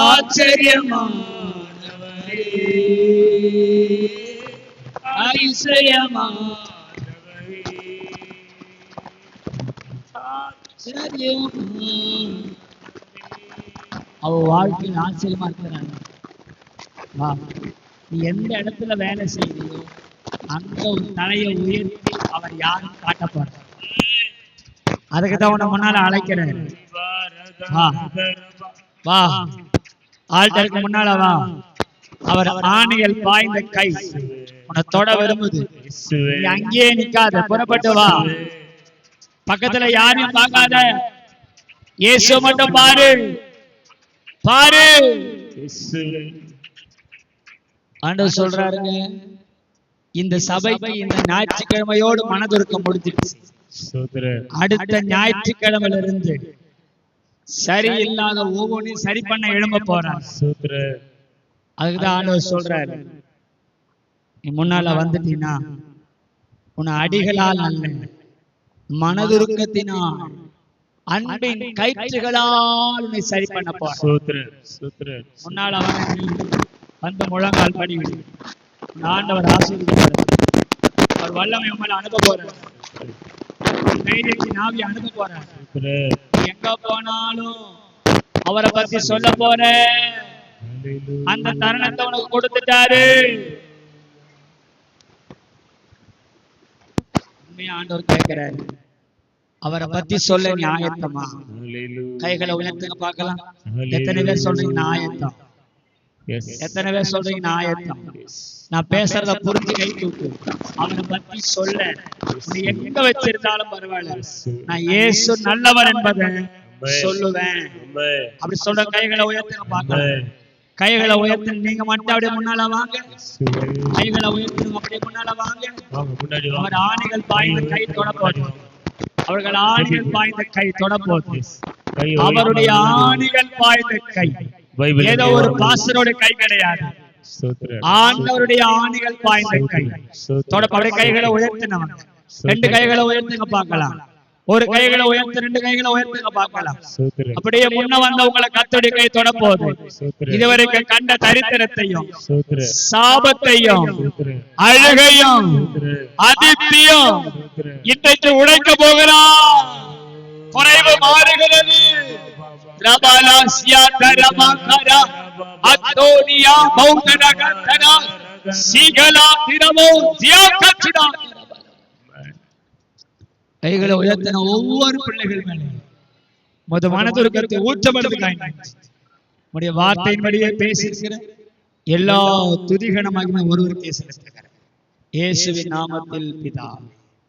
ஆச்சரியமானவரே, அதிசயமானவரே, அவ வாழ்க்கையில் ஆச்சரியமா இருக்கிறாங்க. நீ எந்த இடத்துல வேலை செய்யறியோ அங்க ஒரு தலையை உயர்த்தி அவர் யாரும் காட்ட போற. அதுக்குதான் உன்னை முன்னால அழைக்கிறேன். வா, ஆல்டருக்கு முன்னால வா. அவர் ஆணைகள் பாய்ந்த கை உன்னை தொட விரும்புது. நீ அங்கேயே நிக்காத, புறப்பட்டு வா. பக்கத்துல யாரையும் பார்க்காத, இயேசு மட்டும் பாரு. பாரு. ஆண்டவர் சொல்றாருங்க, இந்த சபைக்கு இந்த ஞாயிற்றுக்கிழமையோடு மனதுருக்கம் முடிஞ்சிடுச்சு. அடுத்த ஞாயிற்றுக்கிழமையில இருந்து சரியில்லாத ஒவ்வொன்றையும் சரி பண்ண எழும்ப போறான். அதுக்குதான் ஆண்டவர் சொல்றாரு, நீ முன்னால வந்துட்டீங்கன்னா உன்னை அடிகளால் அல்ல, மனதுருக்கத்தினால் அன்பின் கயிற்றுகளால் உன்னை சரி பண்ண போறார். முன்னால வந்து முழங்கால் படிவிடு. ஆண்டவர் ஆசீர்வதிப்பார். அவர் வல்லமை உங்களை அனுப்ப போறார். தைரியத்தின் ஆவியை அனுப்ப போறார். எங்க போனாலும் அவரை பத்தி சொல்ல போற. அந்த தருணத்தை உனக்கு கொடுத்துட்டாரு. உண்மையா ஆண்டவர் கேட்கிறாரு, அவரை பத்தி சொல்ல நீ ஆயத்தமா? கைகளை உயர்த்துங்க பார்க்கலாம். எத்தனை பேர் சொல்றீங்க ஆயத்தம்? எத்தனை பேர் சொல்றீங்க ஆயத்தம்? நான் பேசுறத புரிஞ்சு கை தூக்கு. அவரை பத்தி சொல்ல நீ எங்க வச்சிருந்தாலும் பரவாயில்ல, நான் இயேசு நல்லவர் என்பதை சொல்லுவேன். அப்படி சொல்ற கைகளை உயர்த்துங்க பார்க்கலாம். கைகளை உயர்த்து. நீங்க மட்டும் அப்படியே முன்னால வாங்க. கைகளை உயர்த்து. அப்படியே முன்னால வாங்க. அவர் ஆணைகள் பாய்ந்த கை தொட போதும். அவர்கள் ஆணிகள் பாய்ந்த கை தொட போதும். அவருடைய ஆணிகள் பாய்ந்த கை ஏதோ ஒரு பாஸ்டரோட கை கிடையாது. ஆண்டவருடைய ஆணிகள் பாய்ந்த கை தொட. அப்படியே கைகளை உயர்த்தினவங்க. ரெண்டு கைகளை உயர்த்துங்க பார்க்கலாம். ஒரு கைகளை உயர்த்து, ரெண்டு கைகளை உயர்த்துங்க பார்க்கலாம். அப்படியே முன்ன வந்த உங்களை கர்த்தருடைய கை தொட போகுது. இதுவரைக்கும் கண்ட தரித்திரத்தையும் சாபத்தையும் அழகையும் அதிர்ச்சியும் இன்றைக்கு உடைக்க போகிறார். குறைவு மாறுகிறது. ரபாலாசியா தரமாகரா அத்தோனியா மௌதனகதனா சீகலா திரமோ தியாகச்சுடா. கைகளை உயர்த்தின ஒவ்வொரு பிள்ளைகள் மேலும் மனதுருக்கத்தை ஊற்றப்படுத்துகிறாங்க. உடைய வார்த்தையின்படியே பேசியிருக்கிற எல்லா துதிகன மகிமை ஒருவருக்கே செலுத்துகிறார். இயேசுவின் நாமத்தில் பிதாவே.